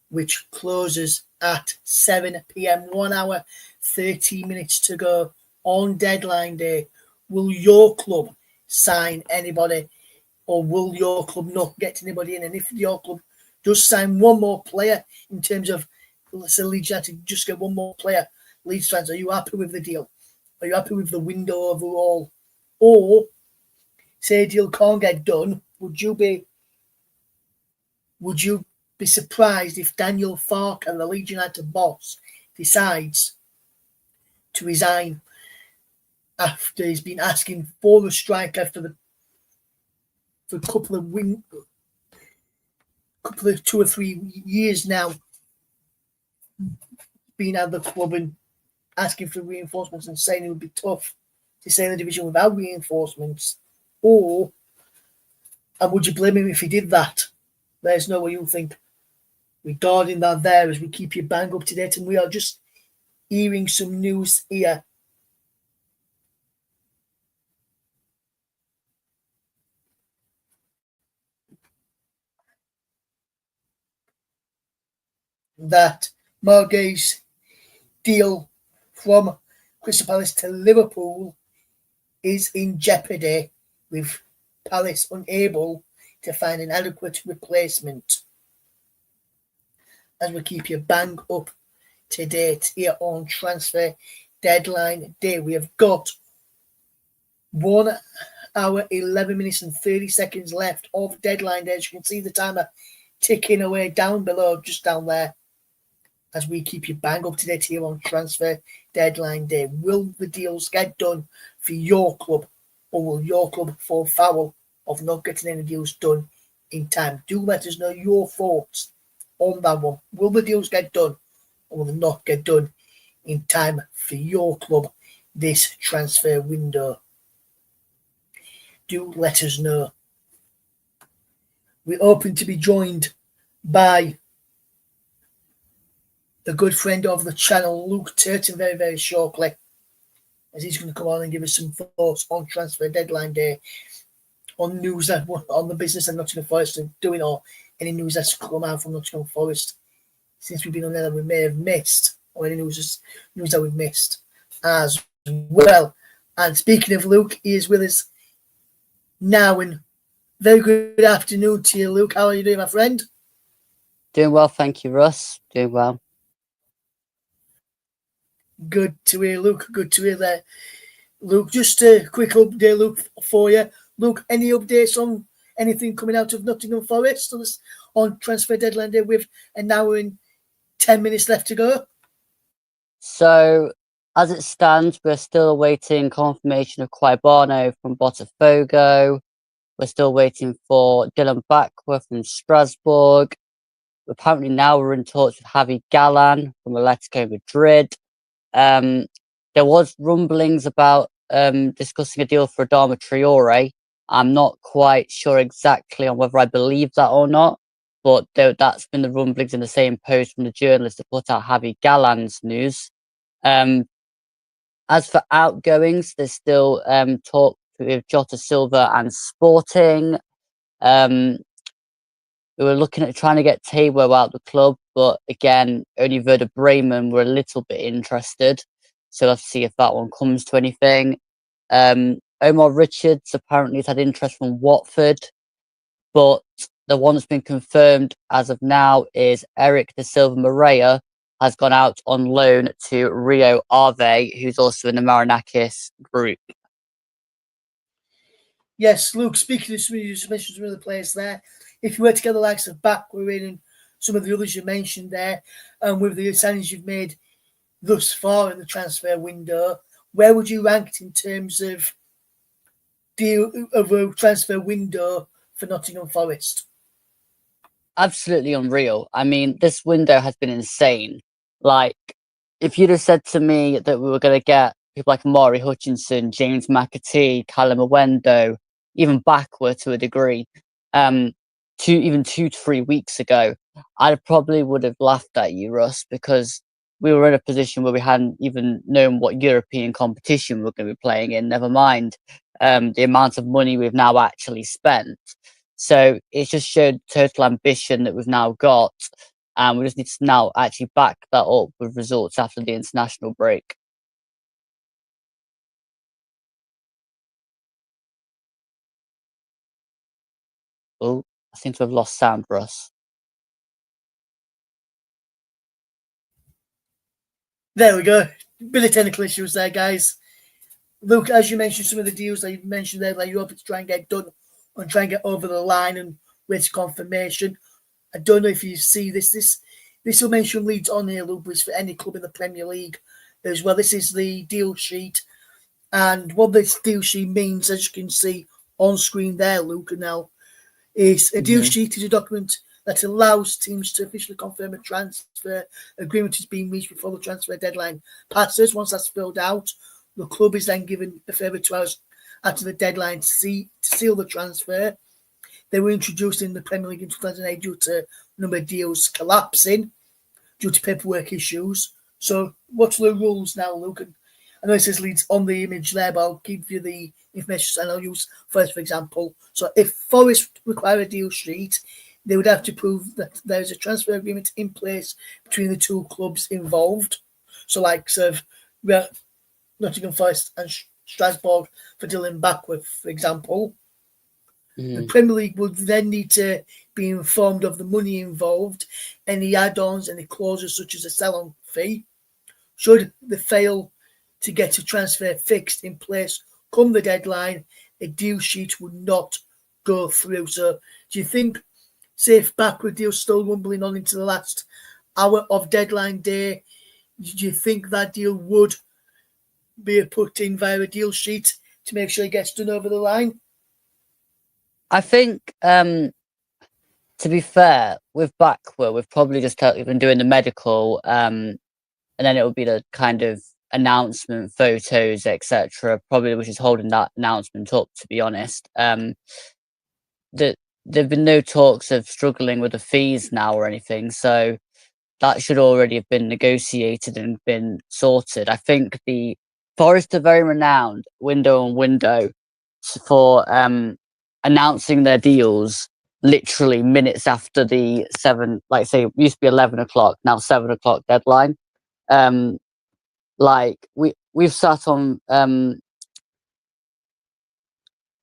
which closes at 7 p.m. 1 hour, 30 minutes to go on deadline day. Will your club sign anybody, or will your club not get anybody in? And if your club does sign one more player, in terms of, let's say Leeds United just get one more player, Leeds fans, are you happy with the deal? Are you happy with the window overall? Or say a deal can't get done, would you be surprised if Daniel Farke, the Leeds United boss, decides to resign after he's been asking for a striker for a couple of 2 or 3 years now, being at the club and asking for reinforcements and saying it would be tough to stay in the division without reinforcements? And would you blame him if he did that? Let us know what you think regarding that there, as we keep you bang up to date. And we are just hearing some news here that Margay's deal from Crystal Palace to Liverpool is in jeopardy, with Palace unable to find an adequate replacement. As we keep you bang up to date here on Transfer Deadline Day, we have got 1 hour, 11 minutes and 30 seconds left of deadline day. As you can see the timer ticking away down below, just down there, as we keep you bang up to date here on Transfer Deadline Day. Will the deals get done for your club, or will your club fall foul of not getting any deals done in time? Do let us know your thoughts on that one. Will the deals get done, or will they not get done in time for your club this transfer window? Do let us know. We're hoping to be joined by the good friend of the channel, Luke Turton, very, very shortly, as he's going to come on and give us some thoughts on Transfer Deadline Day, on news that on the business that Nottingham Forest are doing, or any news that's come out from Nottingham Forest since we've been on there that we may have missed, or any news that we've missed as well. And speaking of Luke, he is with us now, and very good afternoon to you, Luke. How are you doing, my friend? Doing well, thank you, Russ. Doing well. Good to hear, Luke. Good to hear that. Luke, just a quick update, Luke, for you. Luke, any updates on anything coming out of Nottingham Forest on Transfer Deadline Day with an hour and 10 minutes left to go? So, as it stands, we're still awaiting confirmation of Quibano from Botafogo. We're still waiting for Dylan Backworth from Strasbourg. Apparently now we're in touch with Javi Gallan from Atletico Madrid. There was rumblings about discussing a deal for Adama Traore. I'm not quite sure exactly on whether I believe that or not, but that's been the rumblings in the same post from the journalist that put out Javi Gallan's news. As for outgoings, there's still talk with Jota Silva and Sporting. We were looking at trying to get Tabo out the club, but again, only Werder Bremen were a little bit interested. So let's see if that one comes to anything. Omar Richards apparently has had interest from Watford, but the one that's been confirmed as of now is Eric da Silva Moreira has gone out on loan to Rio Ave, who's also in the Marinakis group. Yes, Luke, speaking of some of some of the players there, if you were to get the likes of Backward and some of the others you mentioned there, and with the signings you've made thus far in the transfer window, where would you rank it in terms of a transfer window for Nottingham Forest? Absolutely unreal. I mean, this window has been insane. Like, if you'd have said to me that we were going to get people like Maury Hutchinson, James McAtee, Callum Owendo, even backward to a degree, even 2 to 3 weeks ago, I probably would have laughed at you, Russ, because we were in a position where we hadn't even known what European competition we were going to be playing in, never mind the amount of money we've now actually spent. So it just showed total ambition that we've now got, and we just need to now actually back that up with results after the international break. Oh, I seem to have lost sound, Russ. There we go. Bit of technical issues there, guys. Luke, as you mentioned, some of the deals that you mentioned there that you're hoping to try and get done and try and get over the line and wait confirmation. I don't know if you see this. This will mention Leeds on here, Luke, is for any club in the Premier League as well. This is the deal sheet. And what this deal sheet means, as you can see on screen there, Luke, and now, is a deal sheet is a document that allows teams to officially confirm a transfer agreement is being reached before the transfer deadline passes. Once that's filled out, the club is then given a further 2 hours after the deadline to seal the transfer. They were introduced in the Premier League in 2008 due to a number of deals collapsing due to paperwork issues. So what's the rules now, Luke? And I know it says Leeds on the image there, but I'll give you the information and I'll use Forest, for example. So if Forest require a deal sheet, they would have to prove that there's a transfer agreement in place between the two clubs involved. So like sort of Nottingham Forest and Strasbourg for Dylan Backworth, for example. The Premier League would then need to be informed of the money involved, any add-ons, any clauses such as a sell-on fee. Should they fail to get a transfer fixed in place come the deadline, a deal sheet would not go through. So do you think, say if Backwood deal still rumbling on into the last hour of deadline day, do you think that deal would be put in via a deal sheet to make sure it gets done over the line? I think, to be fair, with Backwell, we've probably just been doing the medical, and then it will be the kind of announcement, photos, etc. Probably which is holding that announcement up, to be honest. There've been no talks of struggling with the fees now or anything, so that should already have been negotiated and been sorted. I think the Forest are very renowned window on window for announcing their deals literally minutes after the 7, like say it used to be 11 o'clock, now 7 o'clock deadline. Like we've sat on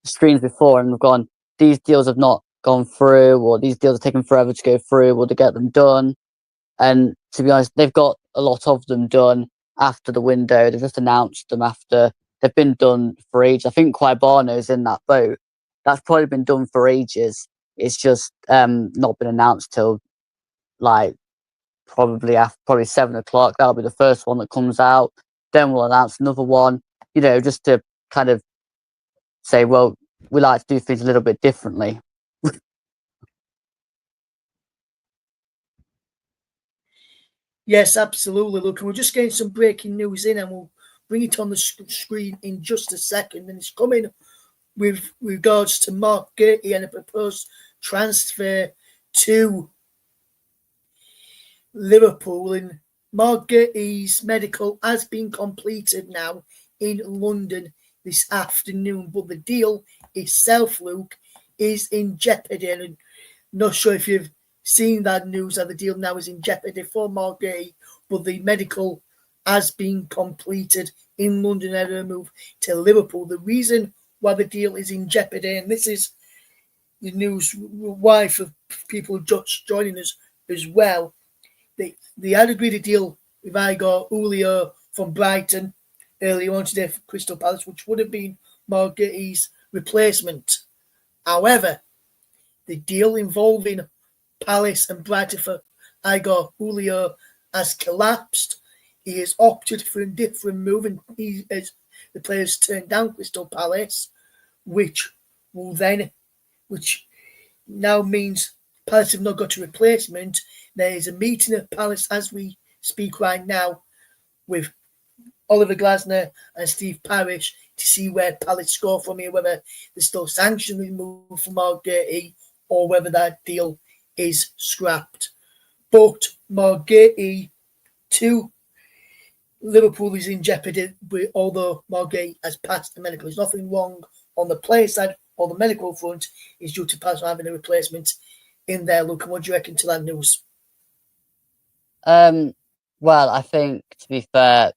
screens before and we've gone, these deals have not gone through, or these deals are taking forever to go through, or to get them done. And to be honest, they've got a lot of them done after the window. They've just announced them after they've been done for ages. I think Quibano's in that boat. That's probably been done for ages. It's just not been announced till like probably 7 o'clock. That'll be the first one that comes out. Then we'll announce another one. You know, just to kind of say, well, we like to do things a little bit differently. Yes, absolutely. Look, we're just getting some breaking news in and we'll bring it on the screen in just a second. And it's coming with regards to Mark Gurty and a proposed transfer to Liverpool. And Mark Gurty's medical has been completed now in London this afternoon, but the deal itself, Luke, is in jeopardy. And I'm not sure if you've seen that news that the deal now is in jeopardy for Mark Gurty, but the medical has been completed in London and a move to Liverpool. The reason why the deal is in jeopardy, and this is the news why for people just joining us as well, they had agreed a deal with Igor Julio from Brighton earlier on today for Crystal Palace, which would have been Mark Gurty's replacement. However, the deal involving Palace and Brighton for Igor Julio has collapsed. He has opted for a different move, and the players turned down Crystal Palace, which now means Palace have not got a replacement. There is a meeting at Palace as we speak right now with Oliver Glasner and Steve Parish to see where Palace score from here, whether there's still sanctions removed from Mark Gurty or whether that deal is scrapped. But Mark Gurty, to Liverpool is in jeopardy, although Morgay has passed the medical. There's nothing wrong on the player side or the medical front. He's due to pass having a replacement in there. Look, and what do you reckon to that news? Well, I think, to be fair,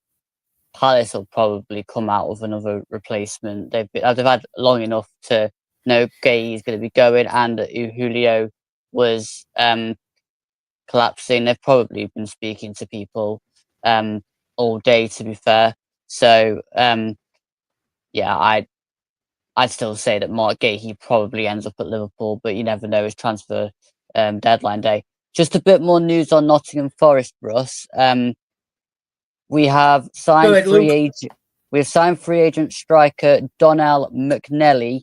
Palace will probably come out with another replacement. They've had long enough to know Gay is going to be going, and Julio was collapsing. They've probably been speaking to people all day, to be fair. So yeah, I'd still say that Mark Gahey probably ends up at Liverpool, but you never know. His transfer deadline day. Just a bit more news on Nottingham Forest, Russ. We have Go signed ahead, free Luke. agent. We have signed free agent striker Donnell McNally,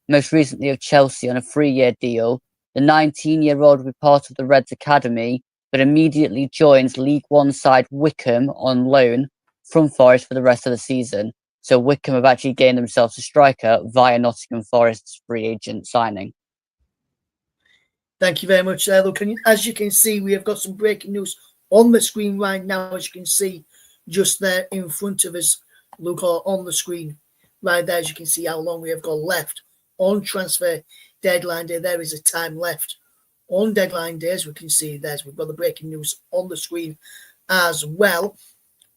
most recently of Chelsea, on a 3-year deal. The 19-year-old will be part of the Reds academy, but immediately joins League One side Wickham on loan from Forest for the rest of the season. So Wickham have actually gained themselves a striker via Nottingham Forest's free agent signing. Thank you very much, Luke. And as you can see, we have got some breaking news on the screen right now, as you can see just there in front of us, Luke, on the screen right there, as you can see how long we have got left on transfer deadline day. There is a time left on deadline day, as we can see there. We've got the breaking news on the screen as well.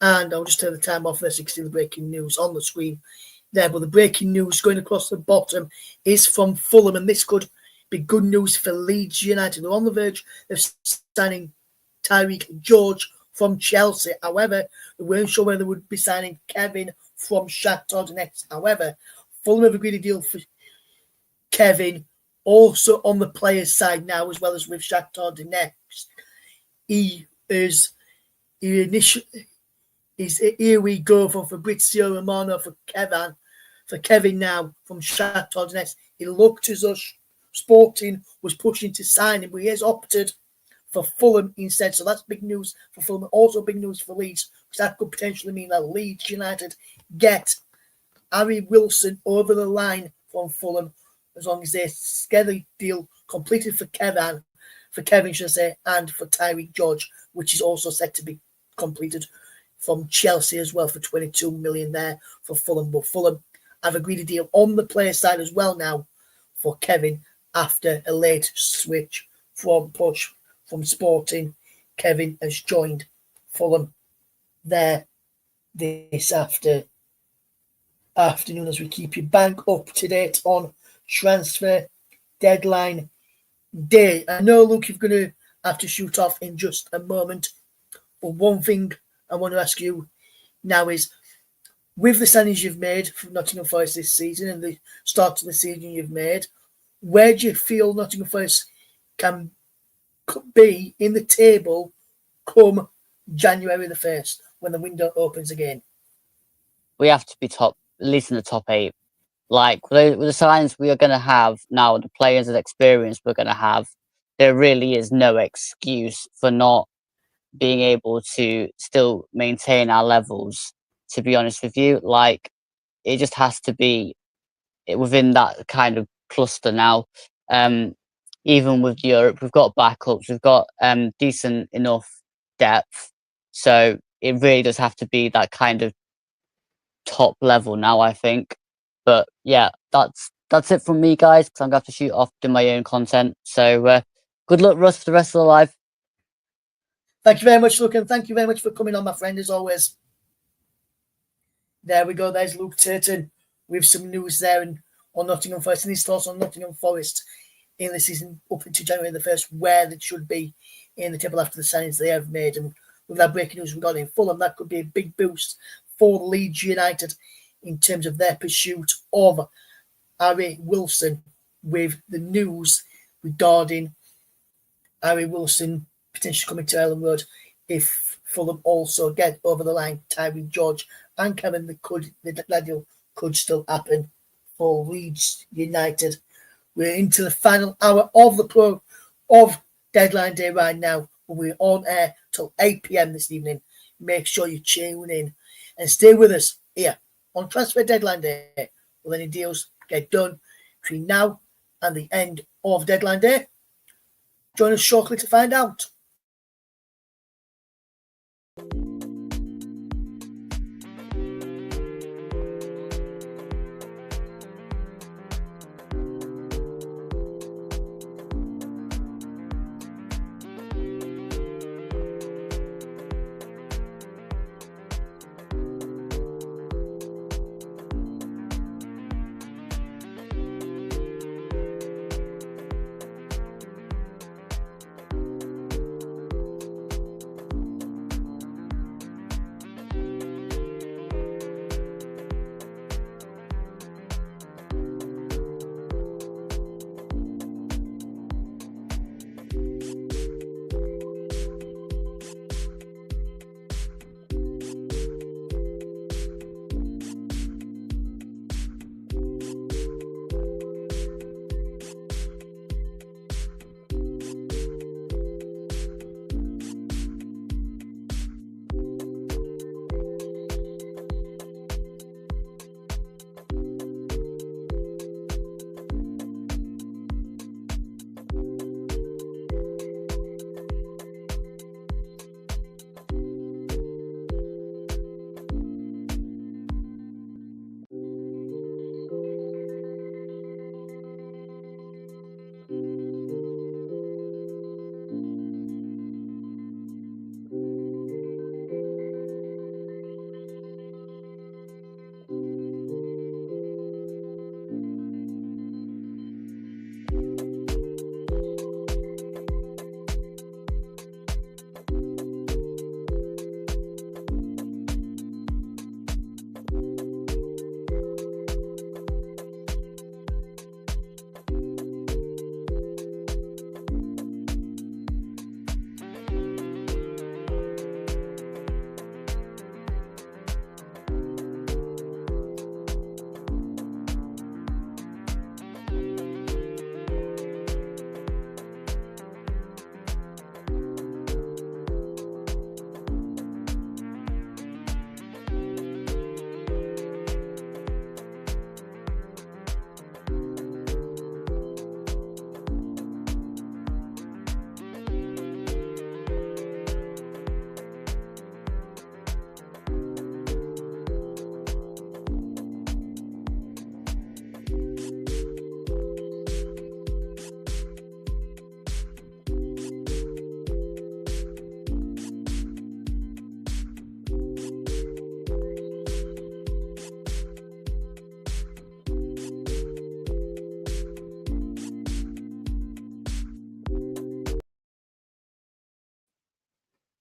And I'll just turn the time off there so you can see the breaking news on the screen there. But the breaking news going across the bottom is from Fulham, and this could be good news for Leeds United. They're on the verge of signing Tyreek George from Chelsea. However, they weren't sure whether they would be signing Kevin from Shakhtar Donetsk. However, Fulham have agreed a deal for Kevin, also on the players' side now, as well as with Shakhtar Donetsk. Here we go from Fabrizio Romano for Kevin now from Shakhtar Donetsk. It looked as though Sporting was pushing to sign him, but he has opted for Fulham instead. So that's big news for Fulham. Also big news for Leeds, because that could potentially mean that Leeds United get Harry Wilson over the line from Fulham, as long as they get the deal completed for Kevin, should I say, and for Tyreek George, which is also set to be completed from Chelsea as well for 22 million there for Fulham. But Fulham have agreed a deal on the player side as well now for Kevin after a late switch from Sporting. Kevin has joined Fulham there this afternoon, as we keep you bang up to date on transfer deadline day. I know, Luke, you're going to have to shoot off in just a moment, but one thing I want to ask you now is, with the signings you've made from Nottingham Forest this season and the start of the season you've made, where do you feel Nottingham Forest can be in the table come January the 1st, when the window opens again? We have to be top, at least in the top 8. Like, with the signings we are going to have now, the players and experience we're going to have, there really is no excuse for not being able to still maintain our levels, to be honest with you. Like, it just has to be within that kind of cluster now. Even with Europe, we've got backups, we've got decent enough depth, so it really does have to be that kind of top level now, I think. But yeah, that's it from me, guys, because I'm going to have to shoot off to my own content. So good luck, Russ, for the rest of the live. Thank you very much, Luke, and thank you very much for coming on, my friend, as always. There we go. There's Luke Turton with some news there and on Nottingham Forest, and his thoughts on Nottingham Forest in the season up into January the 1st, where they should be in the table after the signings they have made. And with that breaking news we got in Fulham, that could be a big boost for Leeds United in terms of their pursuit of Harry Wilson, with the news regarding Harry Wilson potentially coming to Ellen Road if Fulham also get over the line Tyreek George and Kevin. That deal could still happen for Leeds United. We're into the final hour of of deadline day right now. We're on air till 8 p.m. this evening. Make sure you tune in and stay with us here on Transfer Deadline Day. Will any deals get done between now and the end of deadline day? Join us shortly to find out.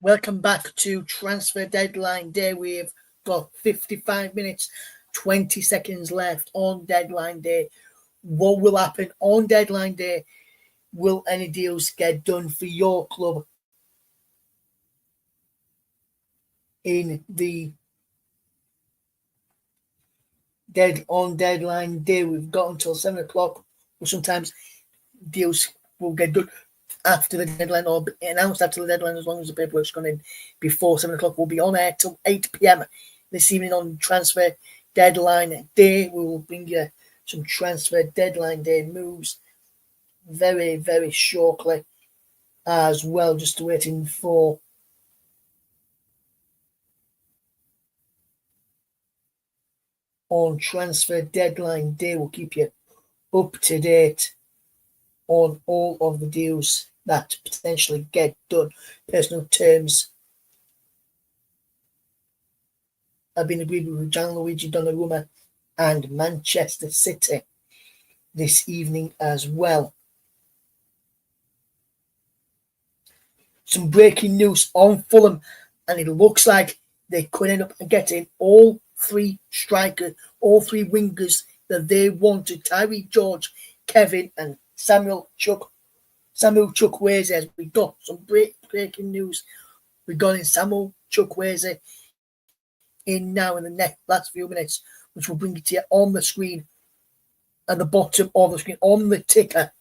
Welcome back to Transfer Deadline Day. We've got 55 minutes, 20 seconds left on Deadline Day. What will happen on Deadline Day? Will any deals get done for your club in the Deadline Day? We've got until 7 o'clock, or sometimes deals will get done after the deadline or announced after the deadline, as long as the paperwork's gone in before 7 o'clock. We'll be on air till 8 p.m. this evening on Transfer Deadline Day. We will bring you some Transfer Deadline Day moves very, very shortly as well. Just waiting for on Transfer Deadline Day. We'll keep you up to date on all of the deals that potentially get done. Personal terms have been agreed with Gianluigi Donnarumma and Manchester City this evening as well. Some breaking news on Fulham, and it looks like they could end up getting all three strikers, all three wingers that they wanted: Tyree George, Kevin, and Samuel Chukwueze. As we got some breaking news regarding Samuel Chukwueze in now in the last few minutes, which will bring it to you on the screen, at the bottom of the screen, on the ticker.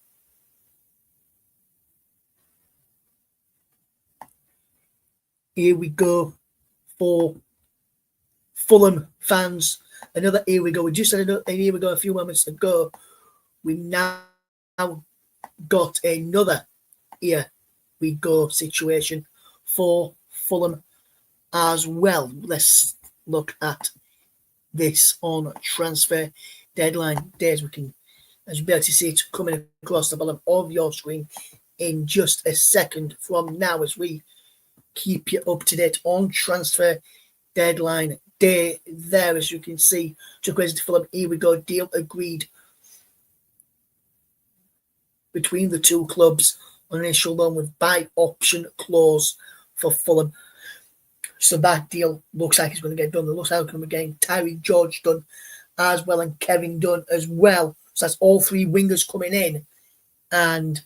Here we go for Fulham fans. Another here we go. We just had another here we go a few moments ago. We've now got another here we go situation for Fulham as well. Let's look at this on Transfer Deadline Days. We can, as you'll be able to see, it coming across the bottom of your screen in just a second from now, as we keep you up to date on Transfer Deadline Day. There, as you can see, Chukwueze to Fulham. Here we go. Deal agreed between the two clubs on initial loan with buy option clause for Fulham. So that deal looks like it's going to get done. It looks like we're getting Tyree George done as well and Kevin done as well. So that's all three wingers coming in, and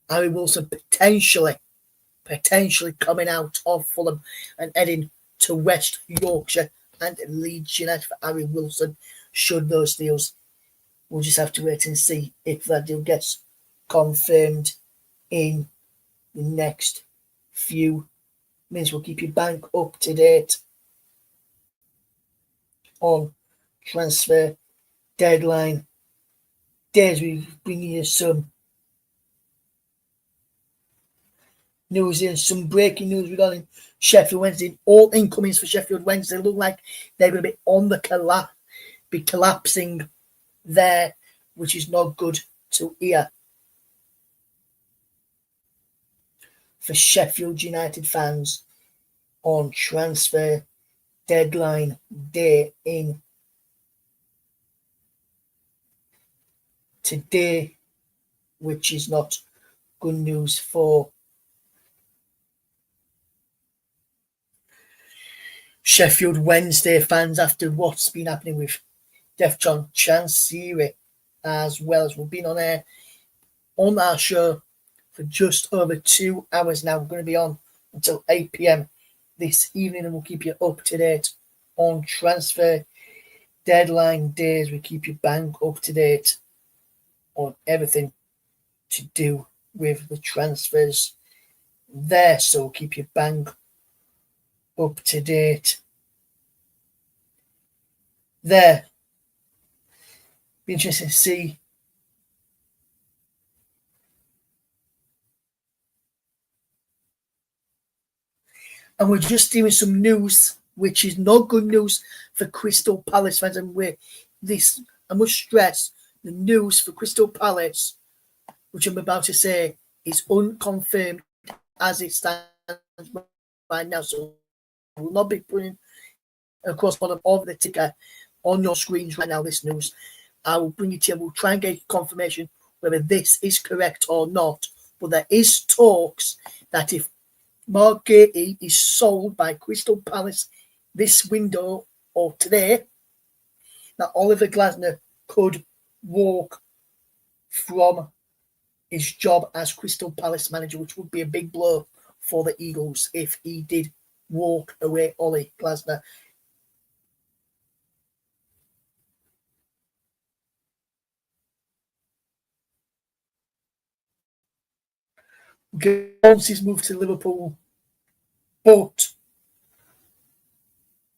Harry Wilson potentially coming out of Fulham and heading to West Yorkshire and Leeds United for Harry Wilson. Should those deals, we'll just have to wait and see if that deal gets confirmed in the next few minutes. We'll keep you bank up to date on Transfer Deadline Days. We bring you some news in, some breaking news regarding Sheffield Wednesday. All incomings for Sheffield Wednesday look like they're going to be on the collapsing there, which is not good to hear for Sheffield United fans on Transfer Deadline Day in today, which is not good news for Sheffield Wednesday fans after what's been happening with Defcon Chansiri, as well. As we've been on air on our show for just over 2 hours now. We're going to be on until 8 p.m. this evening, and we'll keep you up to date on Transfer Deadline Days. We keep you bang up to date on everything to do with the transfers there, so we'll keep you bang up to date there. Be interesting to see and we're just doing some news which is not good news for Crystal Palace fans, and I must stress, the news for Crystal Palace, which I'm about to say, is unconfirmed as it stands right now, so will not be putting across the bottom of the ticker on your screens right now. This news, I will bring it to you. We'll try and get confirmation whether this is correct or not. But there is talks that if Mark Gatier is sold by Crystal Palace this window or today that Oliver Glasner could walk from his job as Crystal Palace manager, which would be a big blow for the Eagles if he did walk away, Ollie Glasner. Jones is moved to Liverpool, but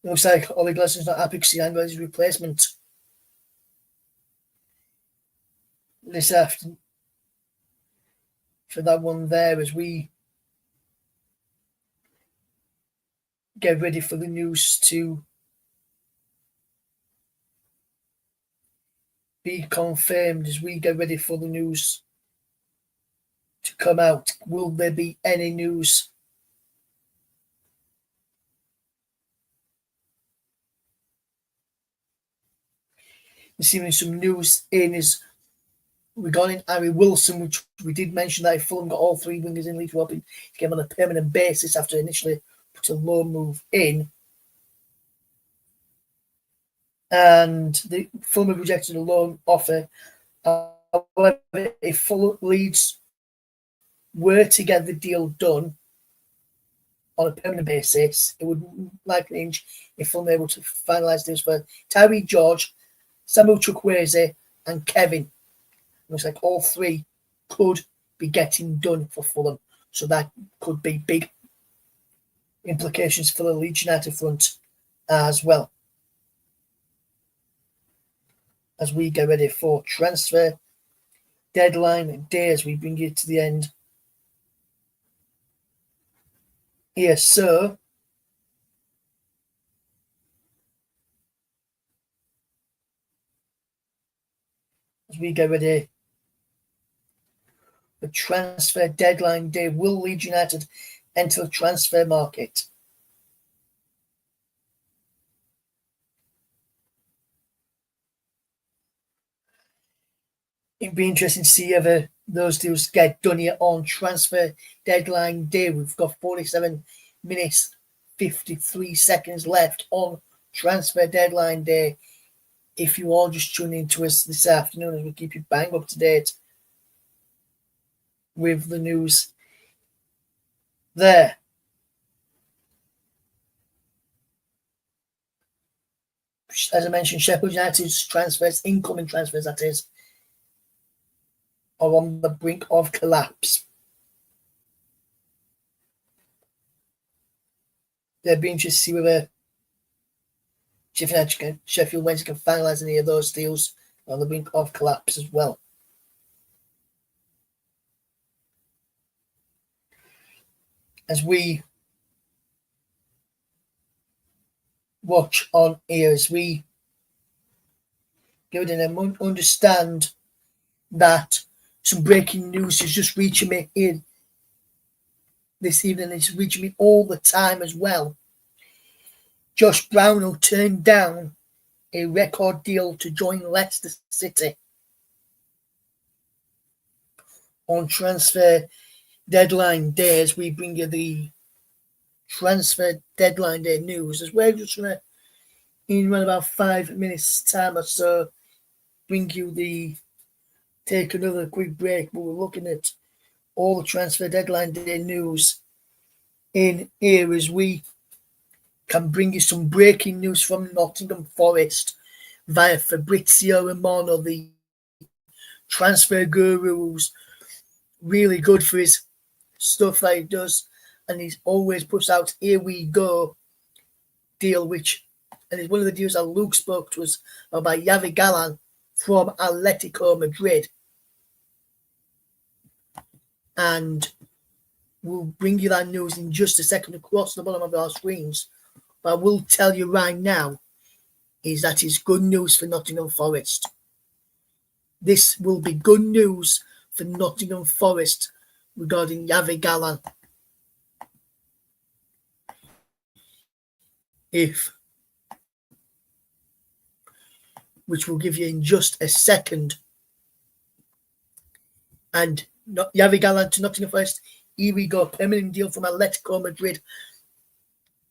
it looks like Ollie Glasner's not happy because he ain't got his replacement this afternoon for that one there as we get ready for the news to be confirmed, as we get ready for the news to come out. Will there be any news? Receiving some news in is regarding Harry Wilson, which we did mention that Fulham got all three wingers in League hoping to get him on a permanent basis after initially put a loan move in. And the Fulham have rejected a loan offer. However, if Fulham Leeds were to get the deal done on a permanent basis, it would likely hinge if Fulham were able to finalise deals for Tyree George, Samuel Chukwueze, and Kevin. Looks like all three could be getting done for Fulham, so that could be big implications for the Leeds United front as well. As we get ready for transfer deadline day, as we bring it to the end here, so as we get ready for transfer deadline day, will Leeds United enter the transfer market? It'd be interesting to see if those deals get done here on transfer deadline day. We've got 47 minutes, 53 seconds left on transfer deadline day. If you are just tuning into us this afternoon, as we keep you bang up to date with the news there. As I mentioned, Sheffield United's transfers, incoming transfers that is, are on the brink of collapse. They'd be interested to see whether Sheffield Wednesday can finalise any of those deals on the brink of collapse as well. As we watch on here, as we give it and understand that some breaking news is just reaching me in this evening. It's reaching me all the time as well. Josh Brownhill turned down a record deal to join Leicester City on transfer deadline day, as we bring you the transfer deadline day news. As we're just going to, in around about 5 minutes time or so, take another quick break, but we're looking at all the transfer deadline day news in here as we can bring you some breaking news from Nottingham Forest via Fabrizio Romano, the transfer guru, who's really good for his stuff that he does, and he's always puts out "Here we go" deal, and it's one of the deals that Luke spoke to us about Javi Gallan from Atletico Madrid, and we'll bring you that news in just a second across the bottom of our screens. But I will tell you right now is that it's good news for Nottingham Forest. This will be good news for Nottingham Forest regarding Javi Gallan. Which we'll give you in just a second. And Javi Gallan to Nottingham Forest Here we go. Permanent deal from Atletico Madrid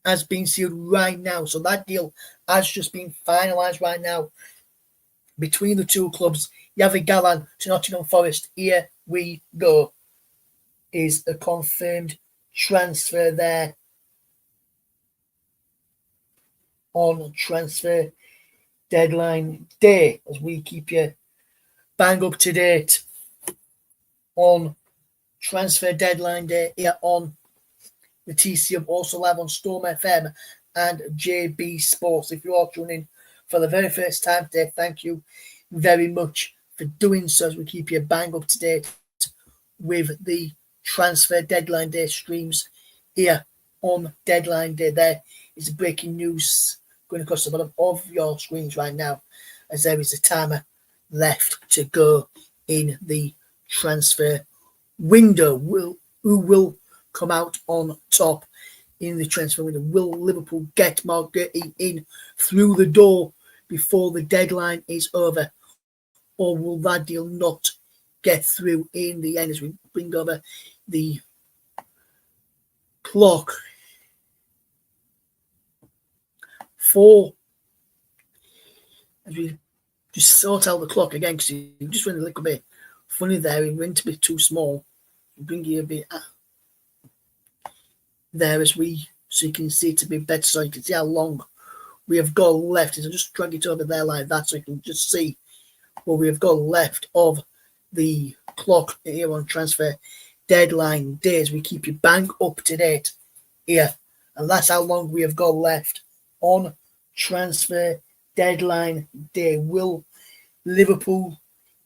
has been sealed right now. So that deal has just been finalised right now between the two clubs. Yavi Galan to Nottingham Forest. Here we go. Is a confirmed transfer there on transfer deadline day as we keep you bang up to date on transfer deadline day here on the TCM, also live on Storm FM and JB Sports. If you are tuning for the very first time today, thank you very much for doing so as we keep you bang up to date with the transfer deadline day streams here on deadline day. There is breaking news going across the bottom of your screens right now as there is a timer left to go in the transfer window. Who will come out on top in the transfer window? Will Liverpool get Mark Guehi in through the door before the deadline is over? Or will that deal not get through in the end as we bring over the clock for, as we just sort out the clock again because you just went a little bit funny there. It went a bit too small. Bring you a bit there as we, so you can see it a bit better, so you can see how long we have got left. So just drag it over there like that so you can just see what we have got left of the clock here on transfer deadline days. We keep you bang up to date here, and that's how long we have got left on transfer deadline day. Will Liverpool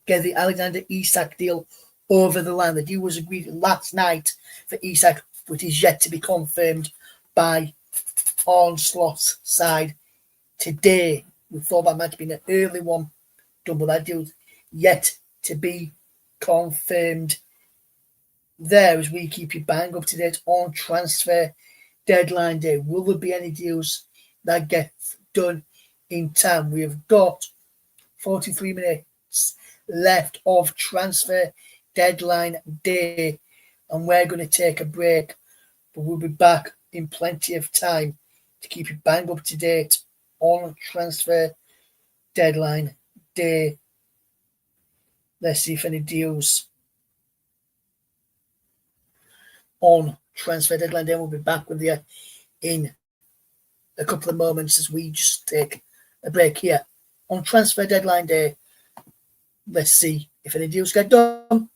get the Alexander Isak deal over the line? The deal was agreed last night for Isak, but is yet to be confirmed by Onslaught's side today. We thought that might have been an early one done, but that deal's yet to be confirmed there as we keep you bang up to date on transfer deadline day. Will there be any deals that get done in time? We have got 43 minutes left of transfer deadline day, and we're going to take a break, but we'll be back in plenty of time to keep you bang up to date on transfer deadline day. Let's see if any deals on transfer deadline day. We'll be back with you in a couple of moments as we just take a break here on transfer deadline day. Let's see if any deals get done.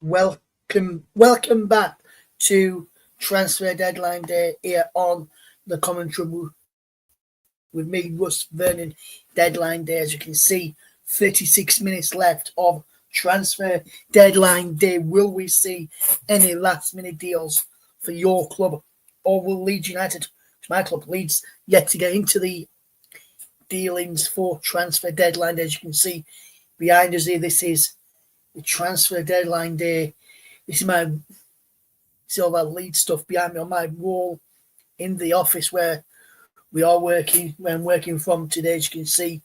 Welcome back to Transfer Deadline Day here on the commentary with me, Russ Vernon. Deadline Day, as you can see, 36 minutes left of Transfer Deadline Day. Will we see any last minute deals for your club, or will Leeds United, my club, Leeds, yet to get into the dealings for Transfer Deadline Day? As you can see behind us here, this is the Transfer Deadline Day. This is all that Leeds stuff behind me on my wall in the office where we are working. Where I'm working from today, as you can see,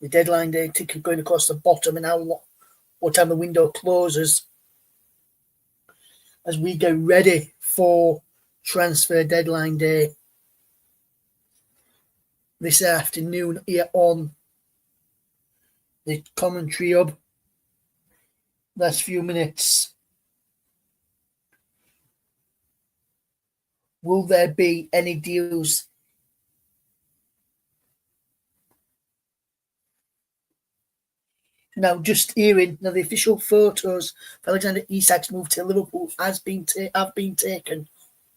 the Deadline Day ticket going across the bottom, and now what time the window closes as we get ready for Transfer Deadline Day this afternoon here on the commentary hub. Last few minutes. Will there be any deals? Now, just hearing the official photos of Alexander Isak's move to Liverpool have been taken.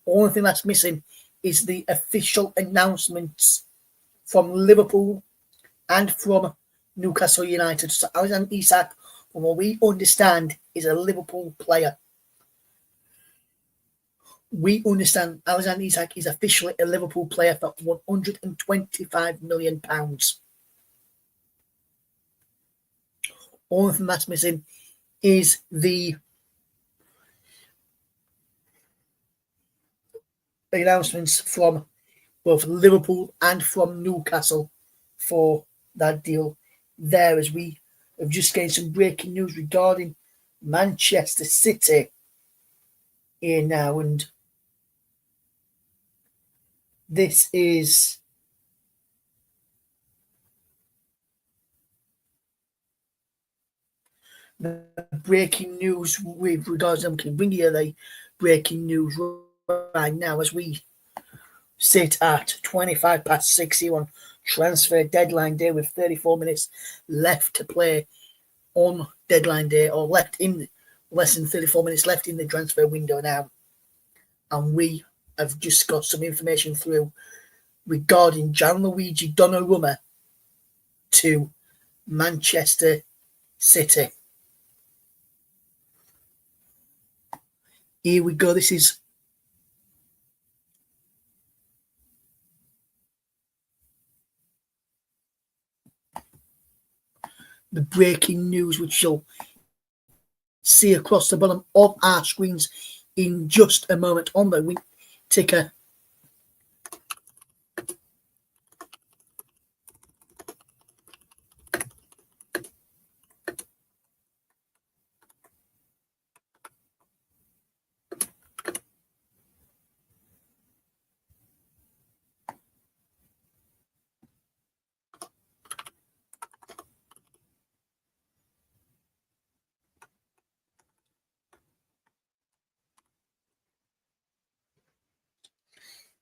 Only thing that's missing is the official announcements from Liverpool and from Newcastle United. So Alexander Isak, from what we understand, is a Liverpool player. We understand Alexander Isak is officially a Liverpool player for £125 million. Only thing that's missing is the announcements from both Liverpool and from Newcastle for that deal there, as we have just gained some breaking news regarding Manchester City here now, and this is the breaking news with regards to them. Can bring you the breaking news right now as we sit at 6:25 here on Transfer Deadline Day with 34 minutes left to play on Deadline Day, or left in less than 34 minutes left in the transfer window now. And we have just got some information through regarding Gianluigi Donnarumma to Manchester City. Here we go. This is the breaking news, which you'll see across the bottom of our screens in just a moment on the ticker.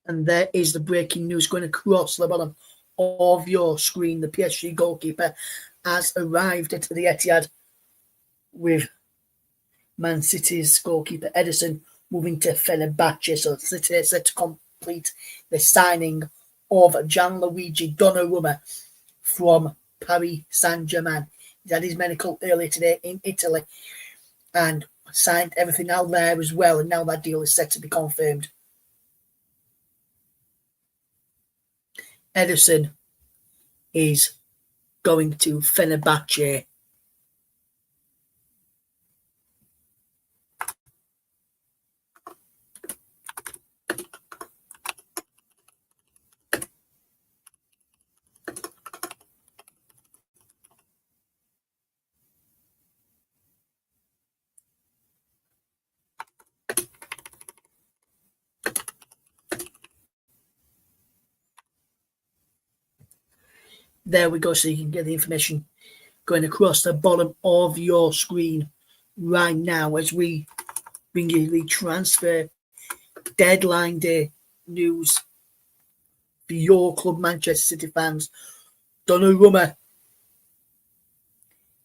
And there is the breaking news going across the bottom of your screen. The PSG goalkeeper has arrived at the Etihad, with Man City's goalkeeper Ederson moving to Fenerbahce. So City is set to complete the signing of Gianluigi Donnarumma from Paris Saint-Germain. He had his medical earlier today in Italy and signed everything out there as well. And now that deal is set to be confirmed. Ederson is going to Fenerbahce. There we go, so you can get the information going across the bottom of your screen right now as we bring you the Transfer Deadline Day news for your club, Manchester City fans. Donnarumma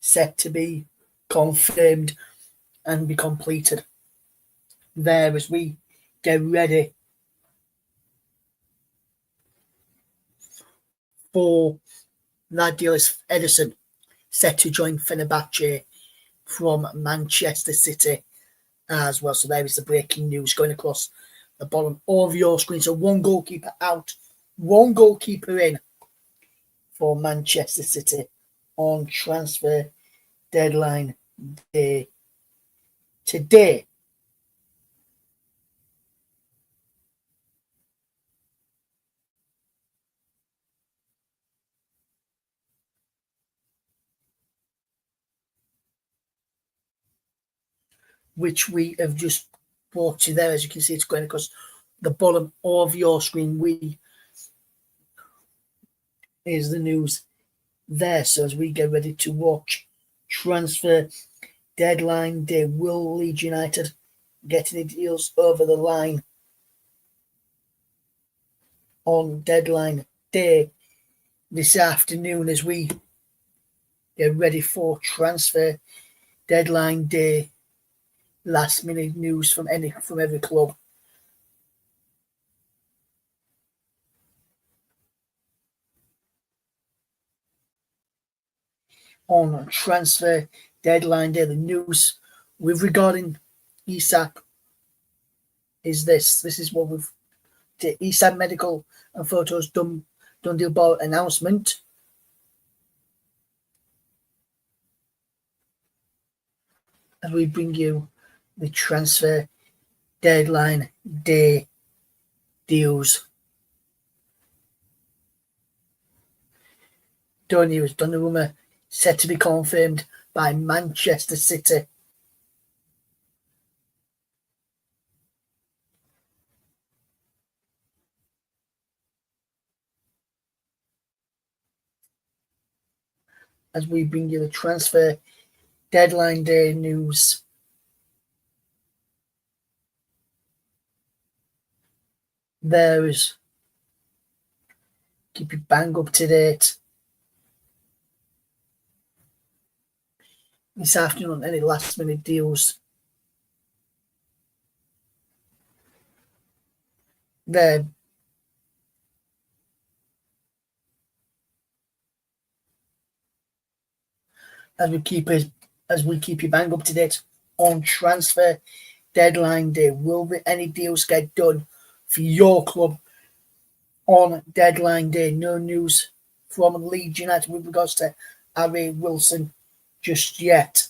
set to be confirmed and be completed there as we get ready for that deal is Edison set to join Fenerbahce from Manchester City as well. So there is the breaking news going across the bottom of your screen. So one goalkeeper out, one goalkeeper in for Manchester City on transfer deadline day today. Which we have just brought you there. As you can see, it's going across the bottom of your screen. We is the news there. So as we get ready to watch transfer deadline day, will Leeds United get any deals over the line on deadline day this afternoon as we get ready for transfer deadline day? Last minute news from every club. On transfer deadline day, the news with regarding Isak is this. This is what we've the Isak medical and photos done deal ball announcement. As we bring you the transfer deadline day deals. Donnarumma set to be confirmed by Manchester City. As we bring you the transfer deadline day news. There is keep you bang up to date. This afternoon, any last minute deals. There as we keep you bang up to date on transfer deadline day. Will any deals get done for your club on deadline day? No news from Leeds United with regards to Harry Wilson just yet.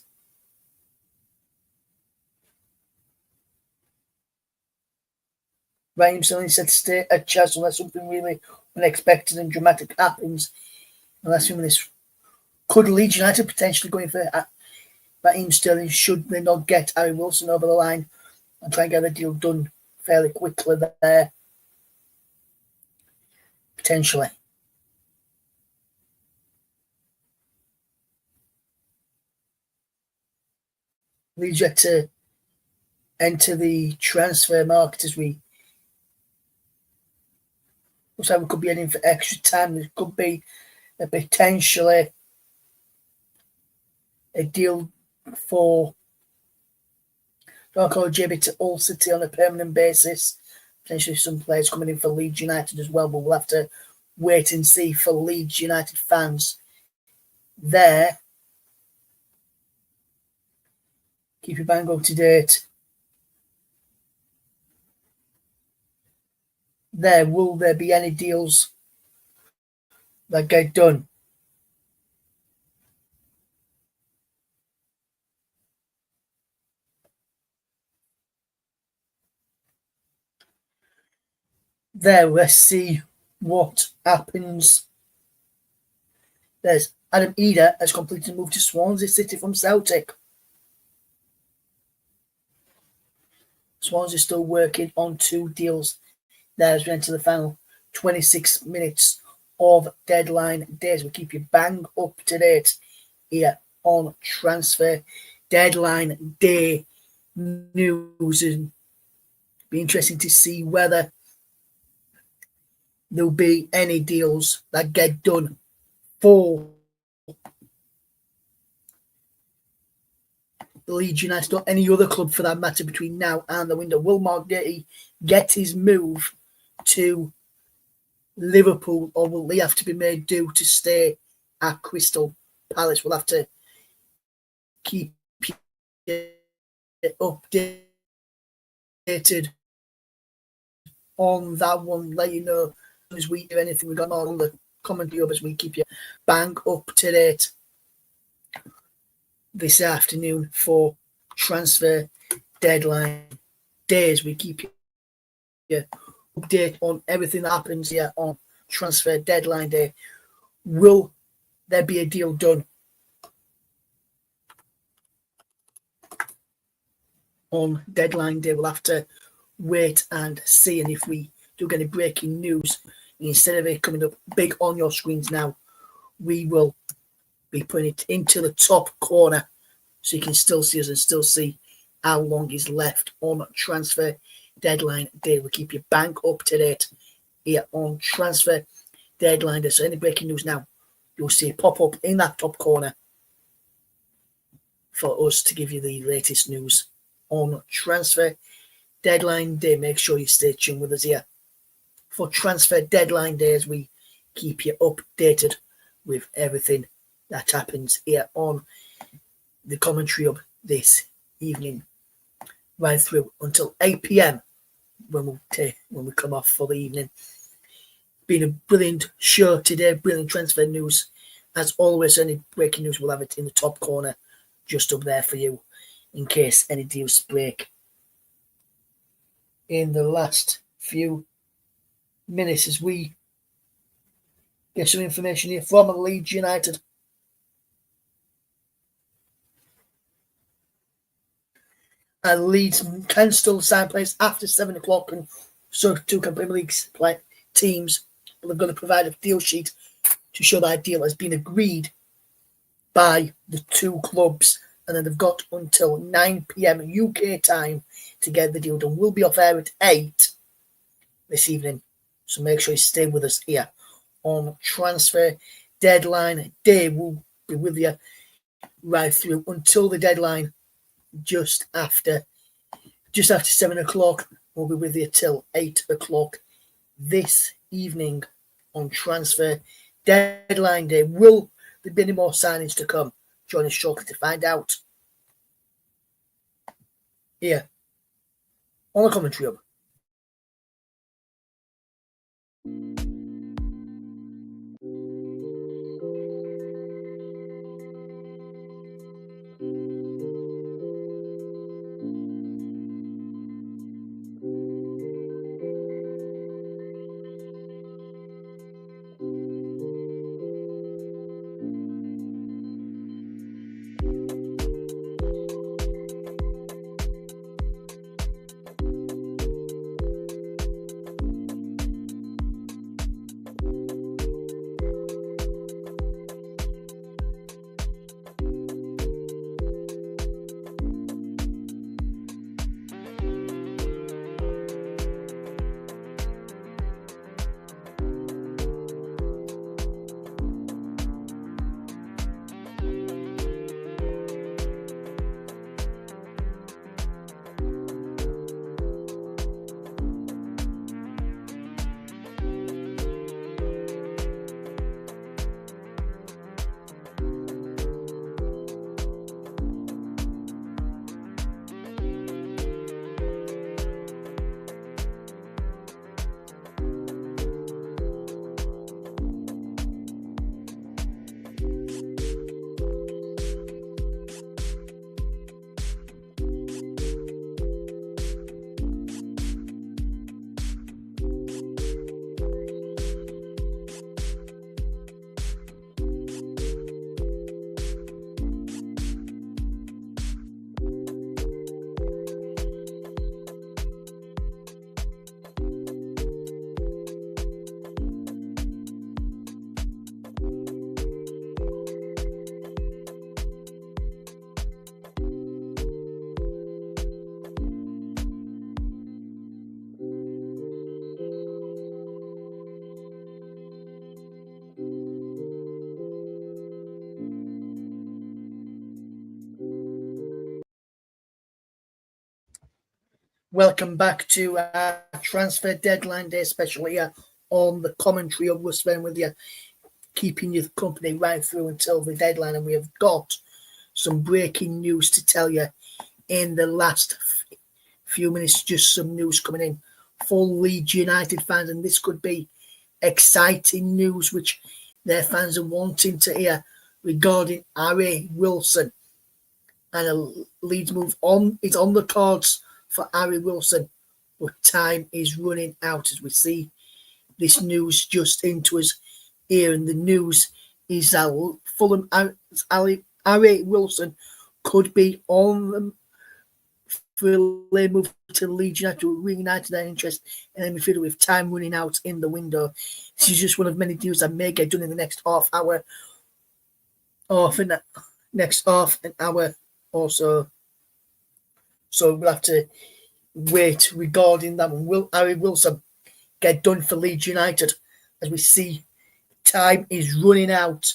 Raheem Sterling said to stay at Chelsea unless something really unexpected and dramatic happens. Unless this could Leeds United potentially going for Raheem Sterling should they not get Harry Wilson over the line and try and get the deal done fairly quickly there. Potentially. Leeds yet to enter the transfer market as we looks like we could be heading for extra time. There could be potentially a deal for Darko Jibi to Hull City on a permanent basis. Potentially some players coming in for Leeds United as well, but we'll have to wait and see for Leeds United fans there. Keep your bang up to date. There, will there be any deals that get done? There, let's see what happens. There's Adam Eder has completed a move to Swansea City from Celtic. Swansea still working on two deals there as we enter the final 26 minutes of deadline days. We keep you bang up to date here on transfer deadline day news. And be interesting to see whether there'll be any deals that get done for Leeds United or any other club for that matter between now and the window. Will Mark Getty get his move to Liverpool, or will he have to be made do to stay at Crystal Palace? We'll have to keep updated on that one, let you know as we do anything. We've got more on the commentary up as we keep you bang up to date this afternoon for transfer deadline days. We keep you update on everything that happens here on transfer deadline day. Will there be a deal done on deadline day? We'll have to wait and see. And if we do get any breaking news, instead of it coming up big on your screens now, we will be putting it into the top corner so you can still see us and still see how long is left on transfer deadline day. We'll keep you bang up to date here on transfer deadline day. So any breaking news now, you'll see it pop up in that top corner for us to give you the latest news on transfer deadline day. Make sure you stay tuned with us here for transfer deadline day as we keep you updated with everything that happens here on the commentary of this evening, right through until 8 p.m. when we come off for the evening. Been a brilliant show today, brilliant transfer news. As always, any breaking news, we'll have it in the top corner, just up there for you, in case any deals break in the last few minutes as we get some information here from Leeds United. And Leeds can still sign players after 7 o'clock, and so too can Premier League teams. But they've got to provide a deal sheet to show that deal has been agreed by the two clubs, and then they've got until 9 p.m. UK time to get the deal done. We'll be off air at 8 this evening, so make sure you stay with us here on transfer deadline day. We'll be with you right through until the deadline, just after 7 o'clock. We'll be with you till 8 o'clock this evening on transfer deadline day. Will there be any more signings to come? Join us shortly to find out here on the commentary hub. Welcome back to Transfer Deadline Day special here on the commentary of Russ with you, keeping you company right through until the deadline. And we have got some breaking news to tell you in the last few minutes. Just some news coming in for Leeds United fans, and this could be exciting news which their fans are wanting to hear regarding Harry Wilson. And a Leeds move on is on the cards for Harry Wilson, but time is running out as we see this news just into us here. And the news is that Fulham Harry Wilson could be on them for a late move to Leeds United to reunite their interest in the midfielder with time running out in the window. This is just one of many deals that may get done in the next half hour or for next half an hour or so. So we'll have to wait regarding that one. Will Harry Wilson get done for Leeds United? As we see, time is running out.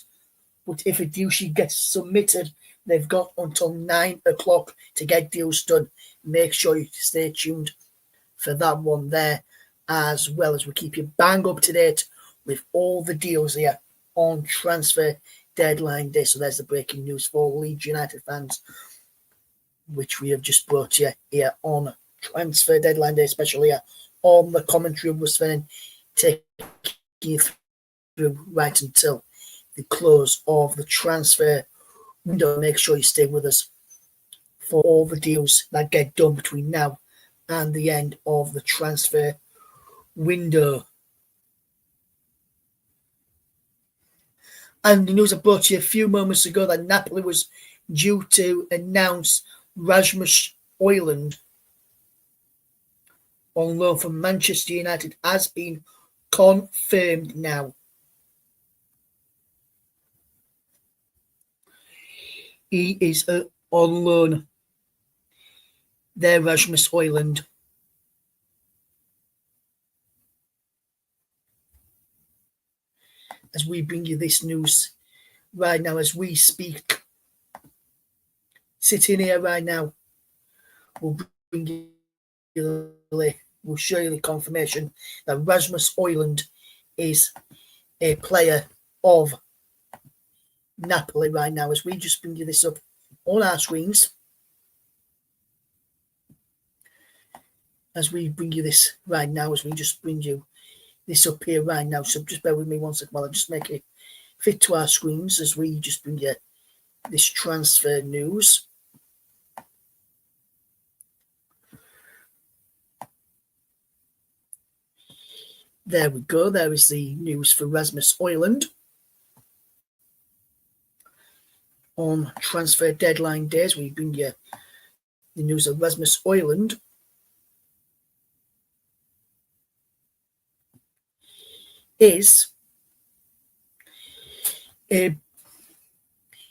But if a deal sheet gets submitted, they've got until 9 o'clock to get deals done. Make sure you stay tuned for that one there, as well as we keep you bang up to date with all the deals here on Transfer Deadline Day. So there's the breaking news for Leeds United fans, which we have just brought to you here on Transfer Deadline Day, especially here on the commentary of Russ Venning, taking you through right until the close of the transfer window. Make sure you stay with us for all the deals that get done between now and the end of the transfer window. And the news I brought to you a few moments ago that Napoli was due to announce Rasmus Højlund on loan from Manchester United has been confirmed now. He is on loan there, Rasmus Højlund. As we bring you this news right now, as we speak, sitting here right now, we'll show you the confirmation that Rasmus Højlund is a player of Napoli right now, as we just bring you this up on our screens. As we bring you this right now, as we just bring you this up here right now. So just bear with me one second while I just make it fit to our screens as we just bring you this transfer news. There we go. There is the news for Rasmus Højlund on Transfer Deadline Days. We bring you the news of Rasmus Højlund is a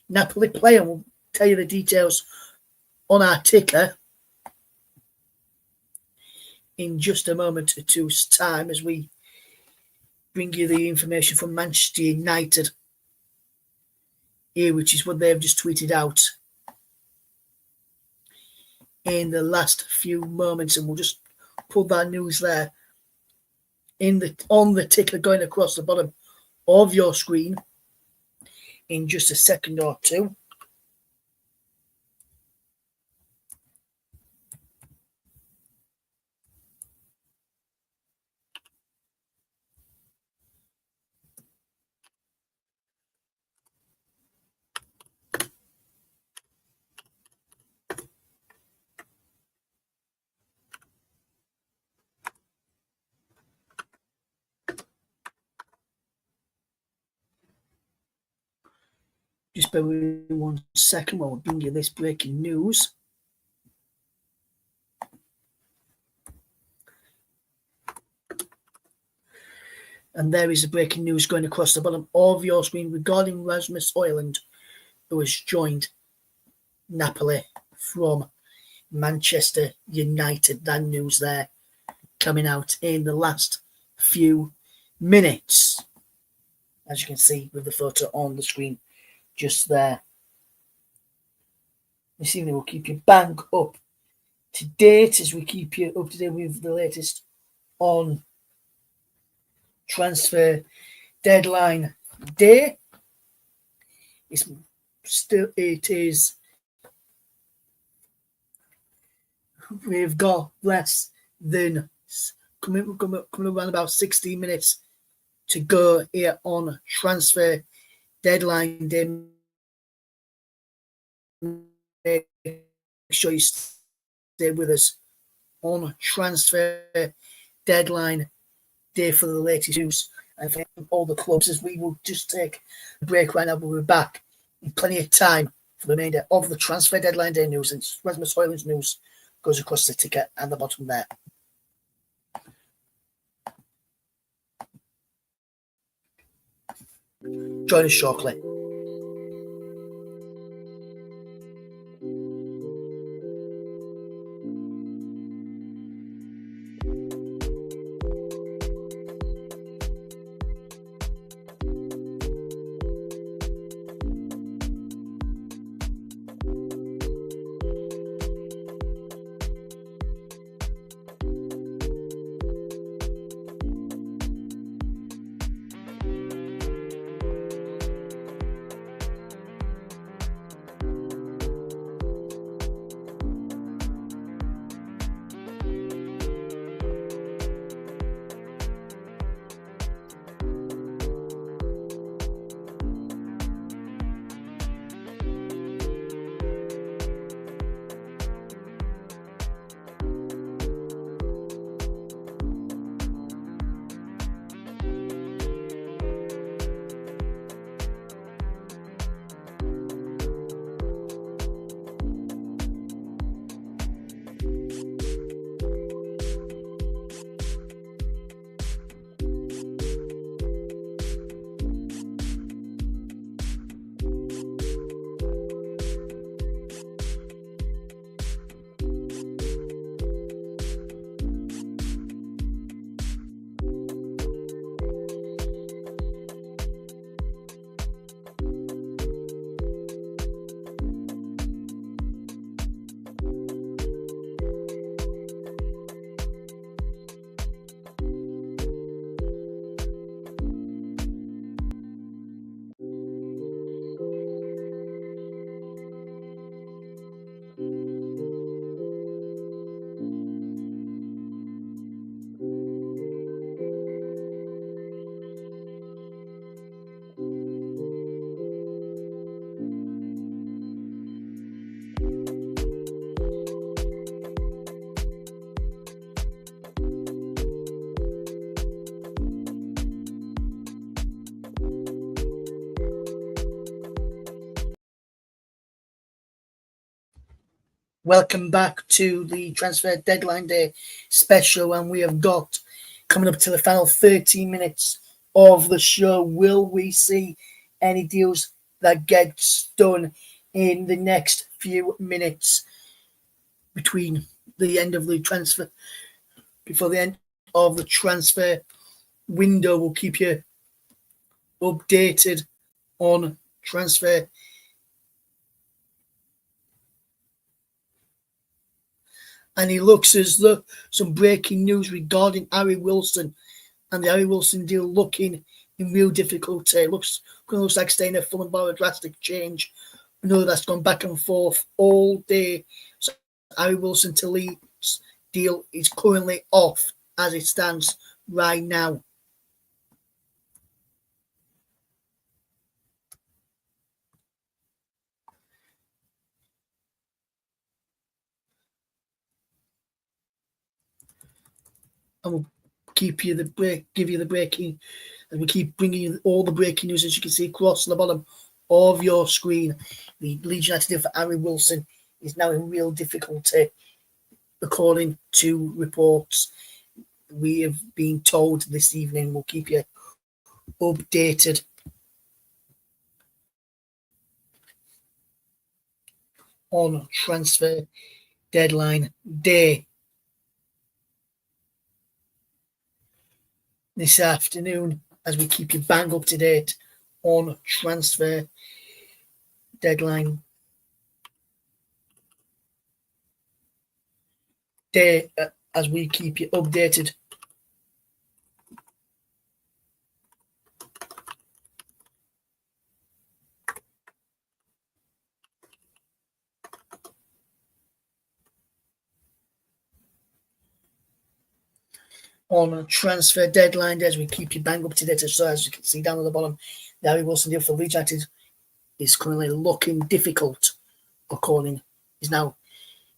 Napoli player. We'll tell you the details on our ticker in just a moment or two's time as we bring you the information from Manchester United here, which is what they've just tweeted out in the last few moments, and we'll just put that news there on the ticker going across the bottom of your screen in just a second or two. Just bear with me 1 second while we bring you this breaking news. And there is the breaking news going across the bottom of your screen regarding Rasmus Højlund, who has joined Napoli from Manchester United. That news there coming out in the last few minutes, as you can see with the photo on the screen just there. This evening will keep you bang up to date as we keep you up to date with the latest on transfer deadline day. It is. We've got less than coming around about 16 minutes to go here on transfer deadline day. Make sure you stay with us on transfer deadline day for the latest news and for all the clubs, as we will just take a break right now, but we're back in plenty of time for the remainder of the transfer deadline day news. And Rasmus Højlund's news goes across the ticket and the bottom there. Join us shortly. Welcome back to the transfer deadline day special, and we have got coming up to the final 13 minutes of the show. Will we see any deals that gets done in the next few minutes between the end of the transfer, before the end of the transfer window? We'll keep you updated on transfer. And he looks as though some breaking news regarding Harry Wilson and the Harry Wilson deal looking in real difficulty. Looks like staying at Fulham by a drastic change. We know that's gone back and forth all day. So Harry Wilson to Leeds deal is currently off as it stands right now. And we'll give you the breaking, and we keep bringing you all the breaking news, as you can see across the bottom of your screen. The Leeds United deal for Harry Wilson is now in real difficulty, according to reports we have been told this evening. We'll keep you updated on transfer deadline day this afternoon, as we keep you bang up to date on transfer deadline day as we keep you updated. On transfer deadline day, as we keep you bang up to date. So as you can see down at the bottom, the Harry Wilson deal for Leeds United is currently looking difficult, according is now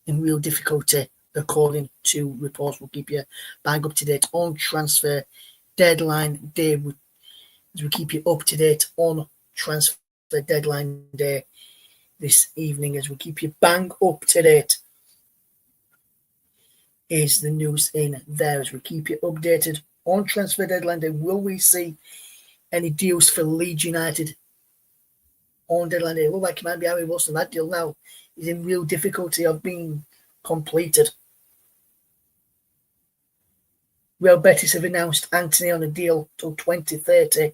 in real difficulty, according to reports. We'll keep you bang up to date on transfer deadline day as we keep you up to date on transfer deadline day this evening as we keep you bang up to date is the news in there as we keep you updated on transfer deadline day. Will we see any deals for Leeds United on deadline day? It looks like it might be Harry Wilson. That deal now is in real difficulty of being completed. Real Betis have announced Anthony on a deal till 2030,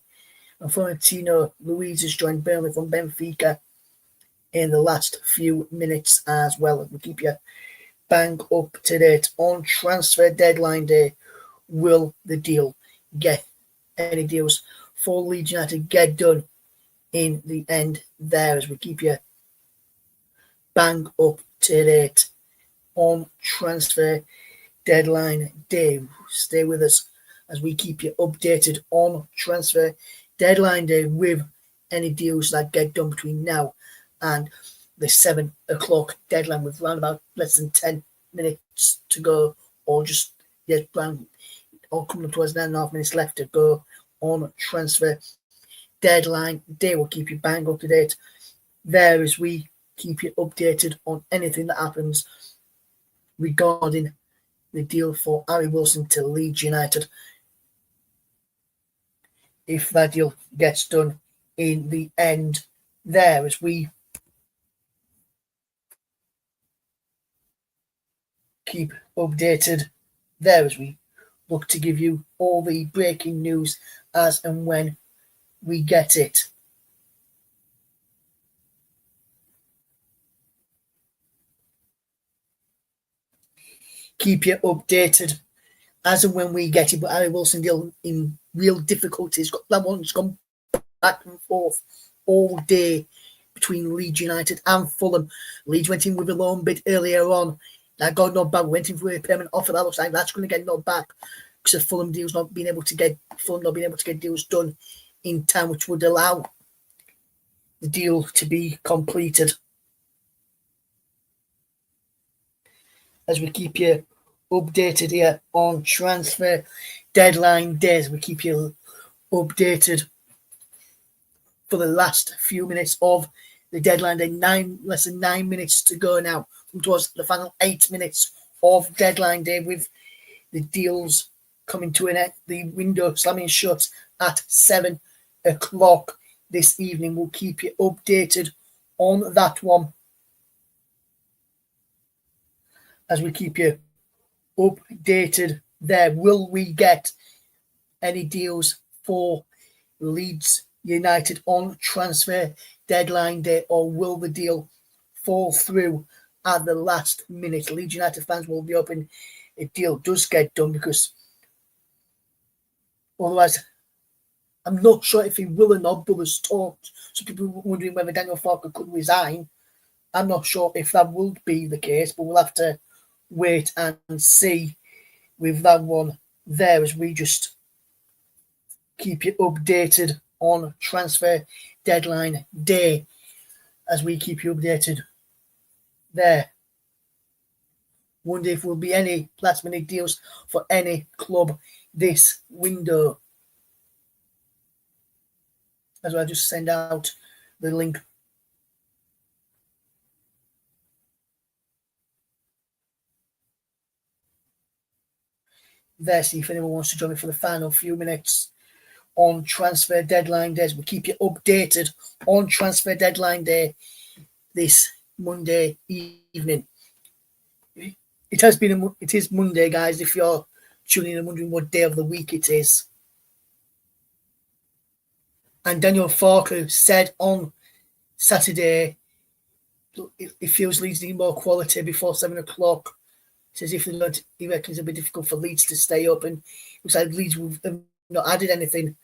and Florentino Luis has joined Burnley from Benfica in the last few minutes as well. We keep you bang up to date on transfer deadline day. Will the deal get any deals for Leeds United get done in the end there as we keep you bang up to date on transfer deadline day. Stay with us as we keep you updated on transfer deadline day with any deals that get done between now and the 7 o'clock deadline with around about less than 10 minutes to go, or just or coming up towards 9.5 minutes left to go on transfer deadline day. We'll keep you bang up to date there as we keep you updated on anything that happens regarding the deal for Harry Wilson to Leeds United. If that deal gets done in the end there as we keep updated there as we look to give you all the breaking news as and when we get it. Keep you updated as and when we get it. But Harry Wilson deal in real difficulties. That one's gone back and forth all day between Leeds United and Fulham. Leeds went in with a loan bid earlier on. That got knocked back. Went in for a payment offer. That looks like that's going to get knocked back because of Fulham not being able to get deals done in time, which would allow the deal to be completed. As we keep you updated here on transfer deadline days, we keep you updated for the last few minutes of the deadline day. Less than 9 minutes to go now towards the final 8 minutes of deadline day, with the deals coming to an end, the window slamming shut at 7 o'clock this evening. We'll keep you updated on that one as we keep you updated there. Will we get any deals for Leeds United on transfer deadline day, or will the deal fall through at the last minute? Leeds United fans will be hoping a deal does get done, because otherwise I'm not sure if he will or not. But there's talked, so people were wondering whether Daniel Farke could resign. I'm not sure if that will be the case, but we'll have to wait and see with that one there as we just keep you updated on transfer deadline day as we keep you updated there. Wonder if there will be any last minute deals for any club this window. As I just send out the link there, see if anyone wants to join me for the final few minutes on transfer deadline days. We keep you updated on transfer deadline day this Monday evening. It is Monday, guys, if you're tuning in and wondering what day of the week it is. And Daniel Farke said on Saturday it feels Leeds need more quality before 7 o'clock says if they're not, he reckons it'll be difficult for Leeds to stay up, and looks like Leeds have not added anything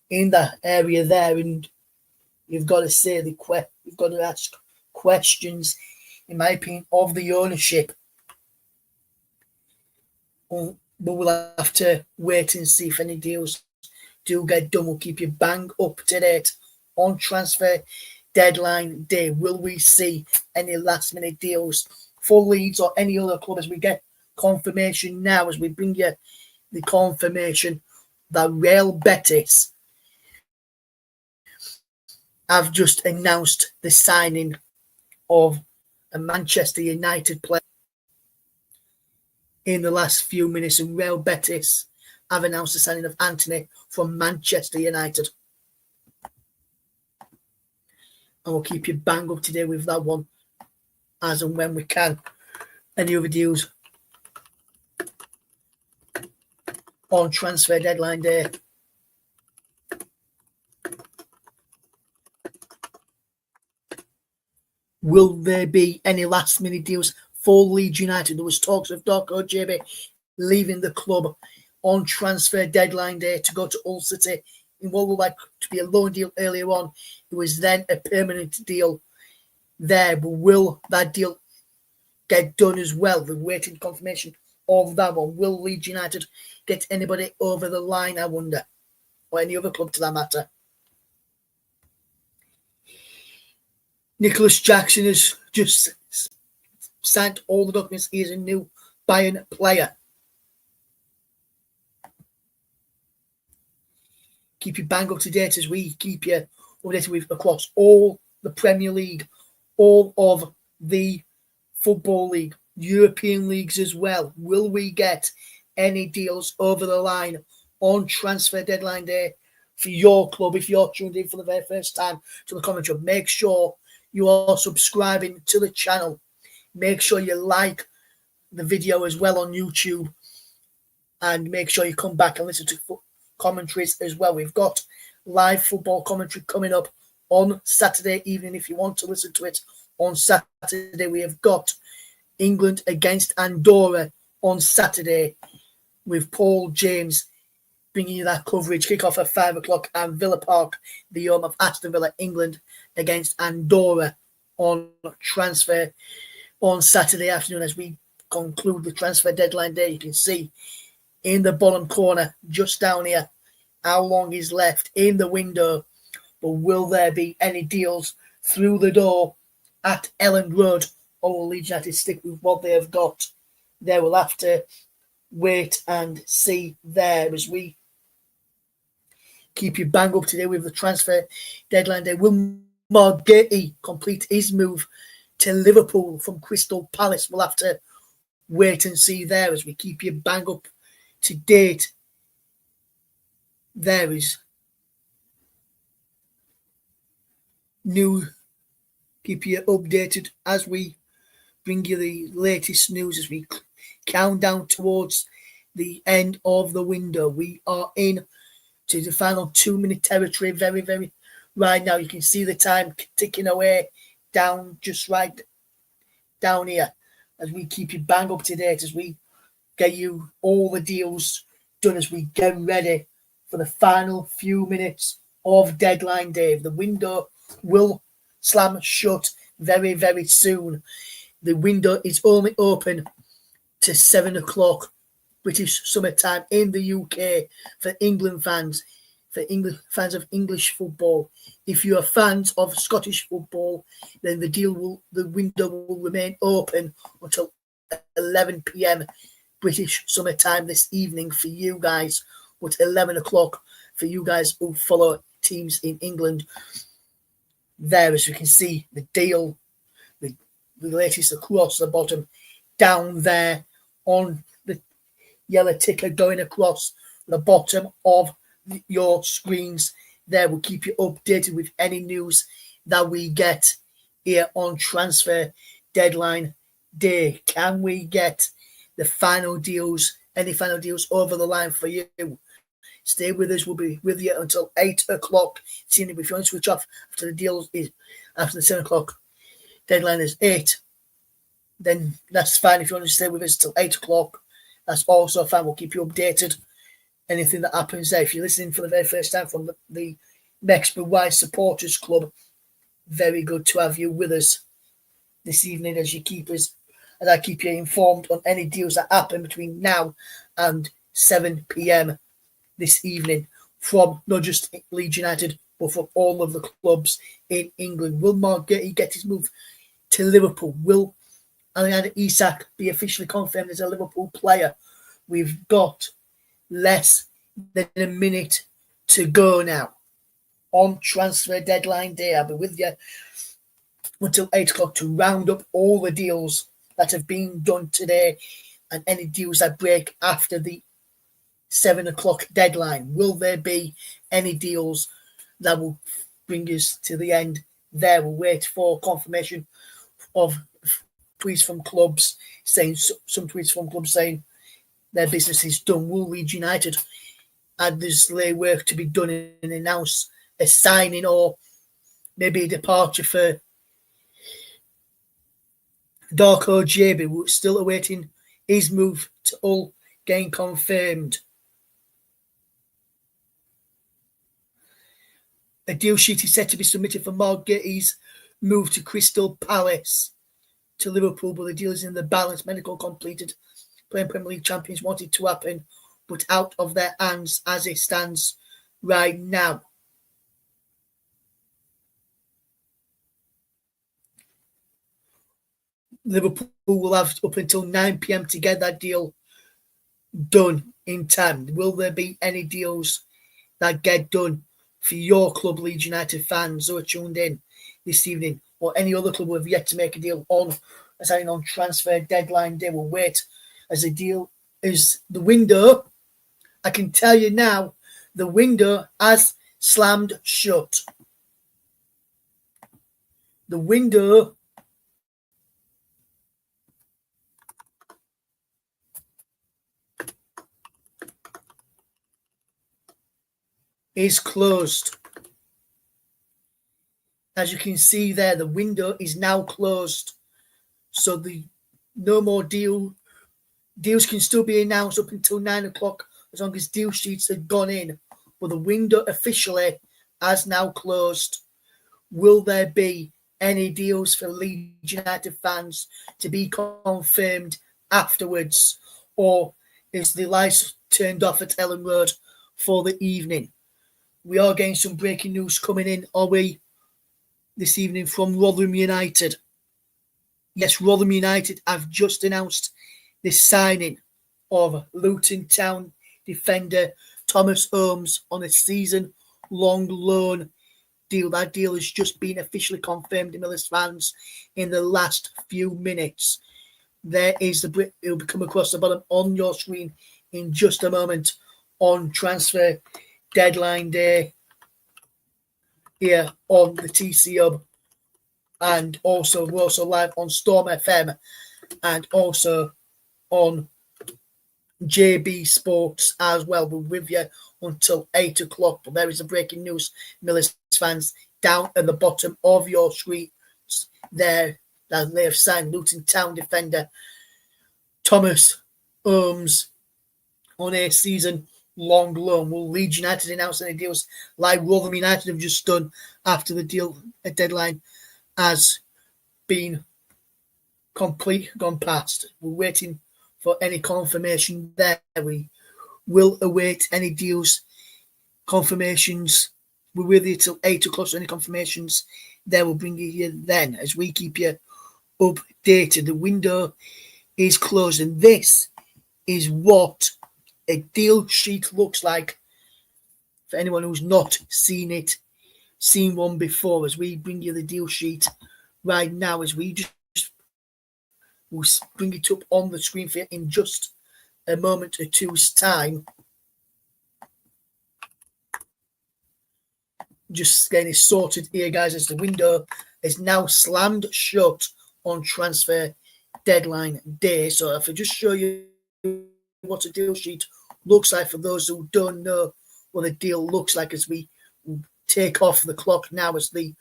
in that area there, and you've got to say you've got to ask questions, in my opinion, of the ownership. But we'll have to wait and see if any deals do get done. We'll keep you bang up to date on transfer deadline day. Will we see any last minute deals for Leeds or any other club as we get confirmation now, as we bring you the confirmation that Real Betis have just announced the signing of a Manchester United player in the last few minutes, and Real Betis have announced the signing of Anthony from Manchester United. And we'll keep you bang up to date with that one as and when we can. Any other deals on transfer deadline day? Will there be any last minute deals for Leeds United? There was talks of Darko JB leaving the club on transfer deadline day to go to Hull City in what looked like to be a loan deal earlier on. It was then a permanent deal there, but will that deal get done as well? We're waiting confirmation of that one. Will Leeds United get anybody over the line, I wonder, or any other club to that matter? Nicholas Jackson has just signed all the documents. He is a new Bayern player. Keep you bang up to date as we keep you updated with across all the Premier League, all of the Football League, European leagues as well. Will we get any deals over the line on transfer deadline day for your club? If you're tuned in for the very first time to the commentary, make sure you are subscribing to the channel. Make sure you like the video as well on YouTube, and make sure you come back and listen to commentaries as well. We've got live football commentary coming up on Saturday evening. If you want to listen to it on Saturday, we have got England against Andorra on Saturday with Paul James bringing you that coverage. Kick off at 5 o'clock at Villa Park, the home of Aston Villa. England against Andorra on transfer on Saturday afternoon. As we conclude the transfer deadline day, you can see in the bottom corner, just down here, how long is left in the window. But will there be any deals through the door at Elland Road, or will Leeds United stick with what they have got? They will have to wait and see there as we keep you bang up to date with the transfer deadline day. Will Margate complete his move to Liverpool from Crystal Palace? We'll have to wait and see there as we keep you bang up to date. There is new, keep you updated as we bring you the latest news as we count down towards the end of the window. We are in to the final 2-minute territory. Very, very right now. You can see the time ticking away down, just right down here, as we keep you bang up to date, as we get you all the deals done, as we get ready for the final few minutes of deadline day. The window will slam shut very, very soon. The window is only open to 7 o'clock British summertime in the UK for England fans, fans of English football. If you are fans of Scottish football, then the window will remain open until 11 p.m. British summertime this evening for you guys, but 11 o'clock for you guys who follow teams in England. There, as you can see, the deal, the latest across the bottom, down there on the yellow ticker going across the bottom of your screens. There, will keep you updated with any news that we get here on transfer deadline day. Can we get the final deals, any final deals over the line for you? Stay with us. We'll be with you until 8 o'clock. Seeing if you want to switch off after the deals is after the 7 o'clock deadline is 8. then that's fine. If you want to stay with us till 8 o'clock, that's also fine. We'll keep you updated. Anything that happens there. If you're listening for the very first time from the Mexborough Wise Supporters Club, very good to have you with us this evening as I keep you informed on any deals that happen between now and 7 p.m. this evening from not just Leeds United, but from all of the clubs in England. Will Mark Getty get his move to Liverpool? Will Alexander Isak be officially confirmed as a Liverpool player? We've got less than a minute to go now on transfer deadline day. I'll be with you until 8 o'clock to round up all the deals that have been done today and any deals that break after the 7 o'clock deadline. Will there be any deals that will bring us to the end there? We'll wait for confirmation of tweets from clubs saying, some tweets from clubs saying their business is done. Will Leeds United add this lay work to be done and announce a signing or maybe a departure for Darko JB? We're still awaiting his move to Hull getting confirmed. A deal sheet is set to be submitted for Mark Getty's move to Crystal Palace to Liverpool, but the deal is in the balance. Medical completed. Playing Premier League champions wanted to happen, but out of their hands as it stands right now. Liverpool will have up until 9 p.m. to get that deal done in time. Will there be any deals that get done for your club, Leeds United fans who are tuned in this evening, or any other club who have yet to make a deal on signing on transfer deadline day? Will wait as the deal is the window. I can tell you now, the window has slammed shut. The window is closed. As you can see there, the window is now closed. So no more deals can still be announced up until 9 o'clock as long as deal sheets have gone in. But the window officially has now closed. Will there be any deals for Leeds United fans to be confirmed afterwards? Or is the lights turned off at Ellen Road for the evening? We are getting some breaking news coming in, are we, this evening from Rotherham United? Yes, Rotherham United have just announced the signing of Luton Town defender Thomas Holmes on a season-long loan deal. That deal has just been officially confirmed to Millers fans in the last few minutes. There is it will come across the bottom on your screen in just a moment on transfer deadline day here on the TC Hub, and also we're also live on Storm FM and also on JB Sports as well. We're with you until 8 o'clock. But there is a breaking news, Millers fans, down at the bottom of your screen there, that they have signed Luton Town defender Thomas Holmes on a season-long loan. Will Leeds United announce any deals like Rotherham United have just done after the deal deadline has been gone past? We're waiting for any confirmation there. We will await any deals, confirmations. We're with you till 8 o'clock, so any confirmations there will bring you then as we keep you updated. The window is closed, and this is what a deal sheet looks like for anyone who's not seen one before, as we bring you the deal sheet right now, as we just will bring it up on the screen for you in just a moment or two's time. Just getting it sorted here, guys, as the window is now slammed shut on transfer deadline day. So if I just show you what a deal sheet looks like for those who don't know what a deal looks like, as we take off the clock now, as the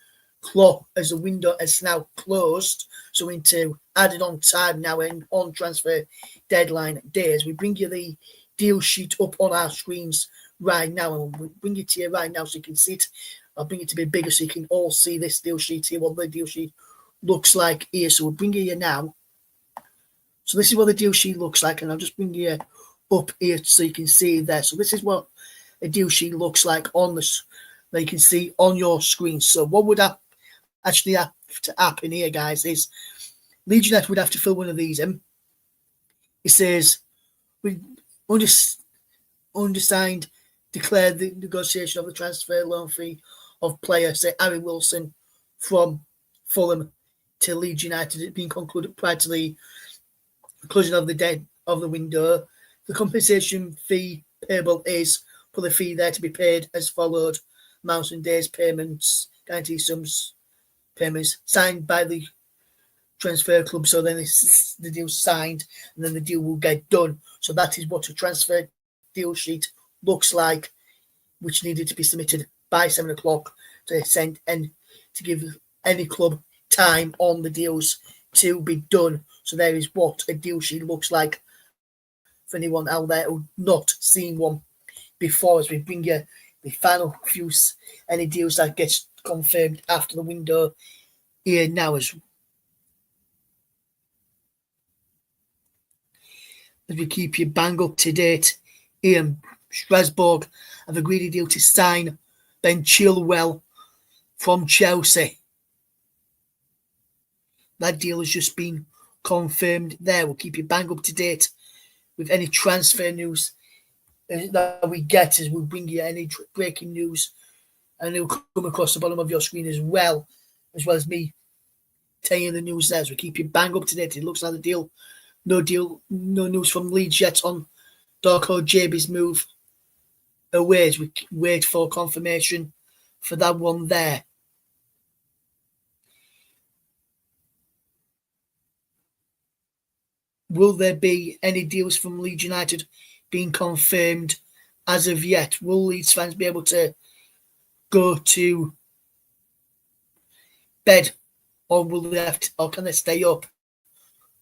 as the window is now closed, so into added on time now and on transfer deadline days, we bring you the deal sheet up on our screens right now, and we'll bring it to you right now so you can see it. I'll bring it to be bigger so you can all see this deal sheet here, what the deal sheet looks like here. So we'll bring it you now. So this is what the deal sheet looks like, and I'll just bring you up here so you can see it there. So this is what a deal sheet looks like on this that you can see on your screen. So what would actually have to happen here, guys, is Leeds United would have to fill one of these in. It says we undersigned declare the negotiation of the transfer loan fee of player, say Harry Wilson, from Fulham to Leeds United. It being concluded prior to the closing of the window. The compensation fee payable is for the fee there to be paid as followed: amounts and days payments, guarantee sums, payments signed by the transfer club. So then the deal's signed, and then the deal will get done. So that is what a transfer deal sheet looks like, which needed to be submitted by 7 o'clock to send and to give any club time on the deals to be done. So there is what a deal sheet looks like for anyone out there who's not seen one before, as we bring you the final few any deals that gets confirmed after the window here now. As we keep you bang up to date, Ian Strasbourg have agreed a deal to sign Ben Chilwell from Chelsea. That deal has just been confirmed there. We'll keep you bang up to date with any transfer news that we get as we bring you any breaking news, and it'll come across the bottom of your screen as well as me telling you the news there. So we keep you bang up to date. It looks like the no news from Leeds yet on Darko JB's move away as we wait for confirmation for that one there. Will there be any deals from Leeds United being confirmed as of yet? Will Leeds fans be able to go to bed, or will they have to, or can they stay up?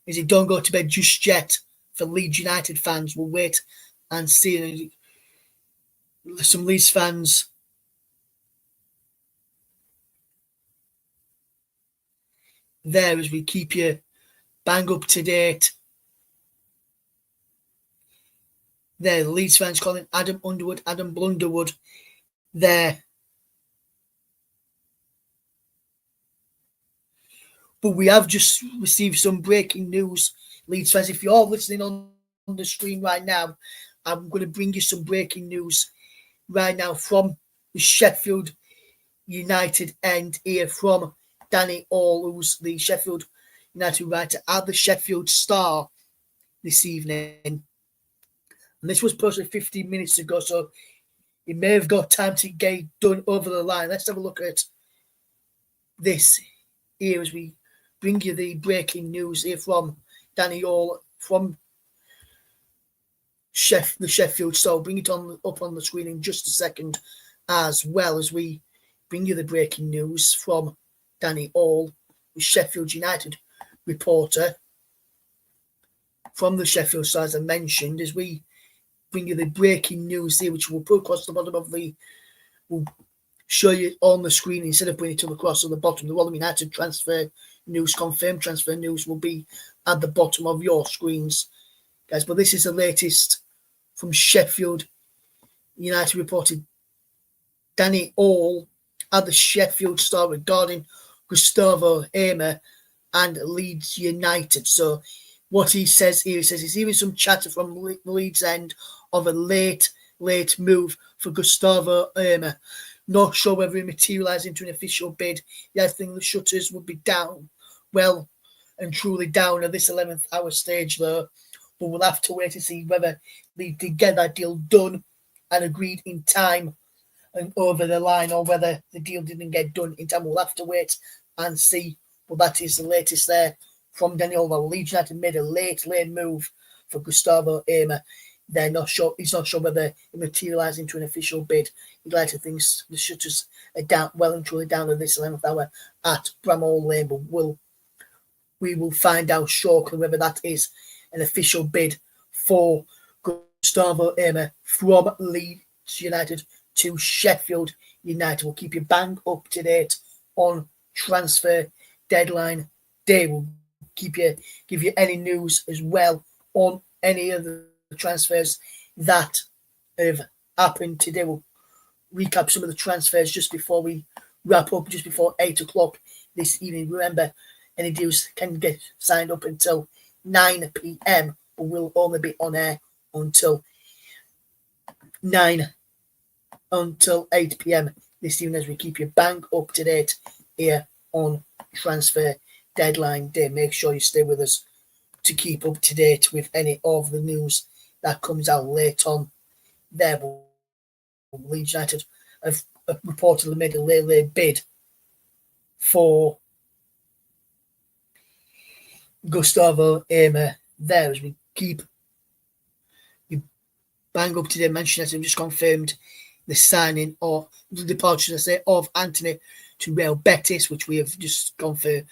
Is it don't go to bed just yet for Leeds United fans? We'll wait and see. Some Leeds fans there as we keep you bang up to date. There, the Leeds fans calling Adam Blunderwood there. But we have just received some breaking news, Leeds fans. If you're listening on the stream right now, I'm going to bring you some breaking news right now from the Sheffield United end here from Danny All, who's the Sheffield United writer at the Sheffield Star this evening. And this was posted 15 minutes ago, so he may have got time to get done over the line. Let's have a look at this here as we bring you the breaking news here from Danny All from the Sheffield Star. Bring it up on the screen in just a second, as well as we bring you the breaking news from Danny All, the Sheffield United reporter from the Sheffield Star, as I mentioned, as we bring you the breaking news here, which we'll put across the bottom of we'll show you on the screen instead of putting it across on the bottom. The Rotherham United transfer news, confirmed transfer news, will be at the bottom of your screens, guys. But this is the latest from Sheffield United reported Danny All at the Sheffield Star regarding Gustavo Hamer and Leeds United. So what he says here, he says he's hearing some chatter from the Leeds end of a late move for Gustavo Hamer. Not sure whether it materialised into an official bid. Yeah, I think the shutters would be down, well and truly down at this 11th hour stage though. But we'll have to wait to see whether they did get that deal done and agreed in time and over the line, or whether the deal didn't get done in time. We'll have to wait and see. But that is the latest there from Daniel. Well, Leeds United made a late move for Gustavo Hamer. they're not sure. He's not sure whether it materialise into an official bid. He'd like to think the shutters are down, well and truly down at this 11th hour at Bramall Lane, but we will find out shortly whether that is an official bid for Gustavo Amer from Leeds United to Sheffield United. We'll keep you bang up to date on transfer deadline day. We'll give you any news as well on any of the transfers that have happened today. We'll recap some of the transfers just before we wrap up, just before 8 o'clock this evening. Remember, any deals can get signed up until 9 p.m, but will only be on air until 8 p.m. this evening as we keep you bang up to date here on transfer deadline day. Make sure you stay with us to keep up to date with any of the news that comes out late on there. Leeds United have reportedly made a late bid for Gustavo Amer there as we keep you bang up to date. Manchester United have just confirmed the signing or the departure, of Anthony to Real Betis, which we have just confirmed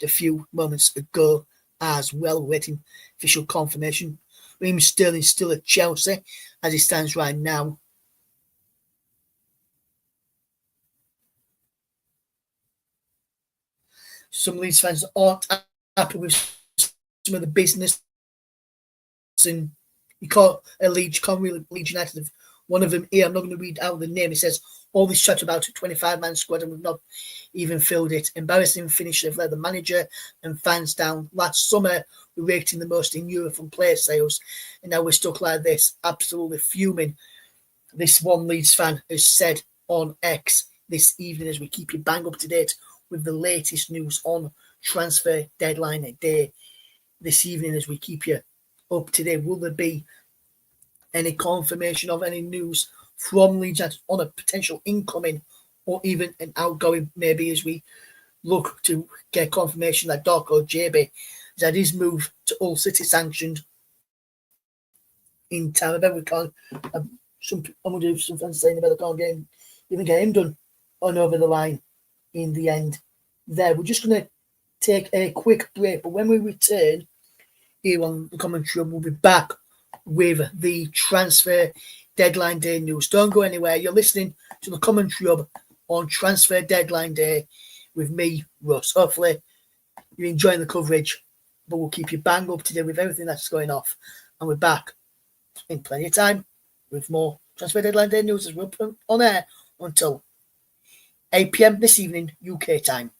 a few moments ago as well. We're waiting official confirmation. Raheem Sterling still at Chelsea as it stands right now. Some Leeds fans aren't happy with some of the business, and you can't Leeds United. One of them here, I'm not going to read out the name. It says, all this chat about a 25-man squad and we've not even filled it. Embarrassing finish. They've let the manager and fans down. Last summer, we raked in the most in Europe from player sales, and now we're stuck like this. Absolutely fuming. This one Leeds fan has said on X this evening as we keep you bang up to date with the latest news on transfer deadline day this evening as we keep you up to date. Will there be any confirmation of any news from Leeds on a potential incoming or even an outgoing, maybe, as we look to get confirmation that Darko JB has had his move to Hull City sanctioned in time. I bet we can't. I'm going to do some fans saying about the can't even get him done on over the line in the end. There, we're just going to take a quick break, but when we return here on the commentary, we'll be back with the transfer deadline day news. Don't go anywhere. You're listening to the commentary hub on transfer deadline day with me, Russ. Hopefully you're enjoying the coverage, but we'll keep you bang up to date with everything that's going off. And we're back in plenty of time with more transfer deadline day news as we're on air until 8 p.m. this evening, UK time.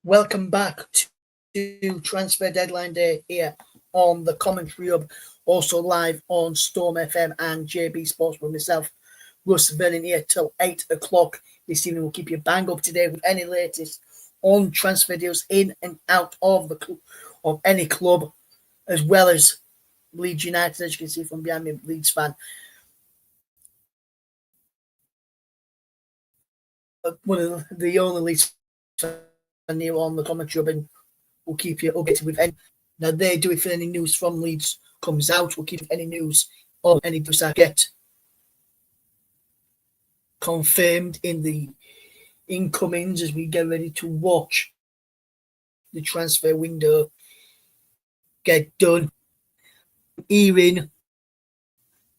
Welcome back to Transfer Deadline Day here on the Commentary Hub, also live on Storm FM and JB Sports with myself, Russ, burning here till 8 o'clock this evening. We'll keep you bang up to date with any latest on transfer deals in and out of of any club, as well as Leeds United, as you can see from behind me, Leeds fan. One of the only Leeds fan here on the Commentary Hub, and we'll keep you updated with any. Now they do, if any news from Leeds comes out, we'll keep any news or any news that get confirmed in the incomings as we get ready to watch the transfer window get done. Earing,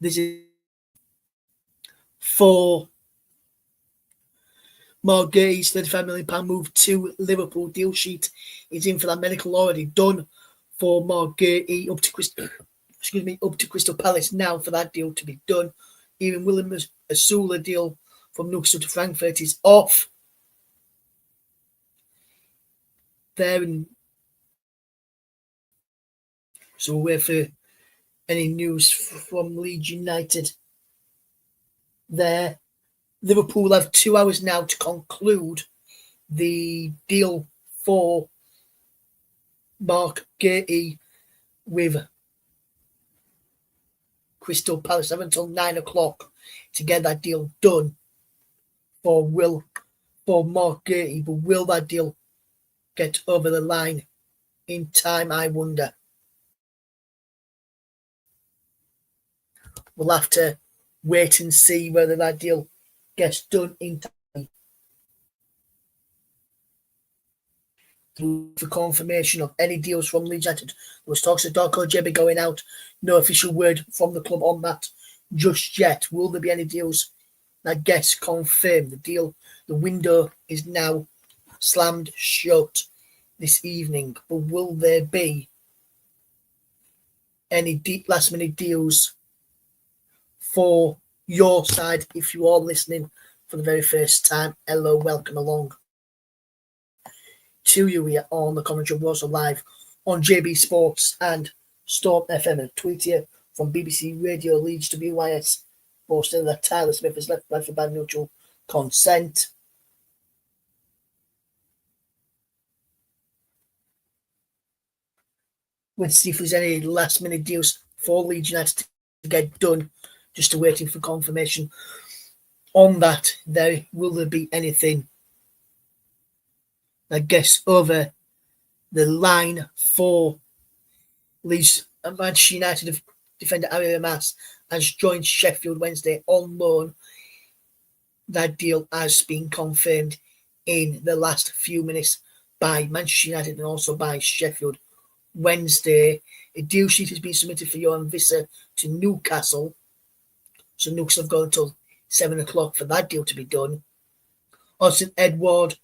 this is for Mark Gay's £35 million move to Liverpool. Deal sheet is in for that medical already done for Mark Gay up to Crystal Palace now for that deal to be done. Even William Asula deal from Newcastle to Frankfurt is off. There, and so we'll wait for any news from Leeds United there. Liverpool will have 2 hours now to conclude the deal for Mark Gay with Crystal Palace. Have until 9 o'clock to get that deal done for Mark Gay. But will that deal get over the line in time, I wonder? We'll have to wait and see whether that deal gets done in time. For confirmation of any deals from Leeds United. There was talks of Darko Jebby going out. No official word from the club on that just yet. Will there be any deals that gets confirmed? The window is now slammed shut this evening. But will there be any deep last minute deals for your side? If you are listening for the very first time, hello, welcome along to you here on the Commentary. We're also live on JB Sports and Storm FM, and tweet here from BBC Radio Leeds WYS, posting that Tyler Smith is left back for bad neutral consent. Let's see if there's any last minute deals for Leeds United to get done. Just waiting for confirmation on that. Will there be anything that gets over the line for Leeds? Manchester United defender Ari Mas has joined Sheffield Wednesday on loan. That deal has been confirmed in the last few minutes by Manchester United and also by Sheffield Wednesday. A deal sheet has been submitted for Johan Visser to Newcastle. So Newcastle have gone until 7 o'clock for that deal to be done. Austin Edward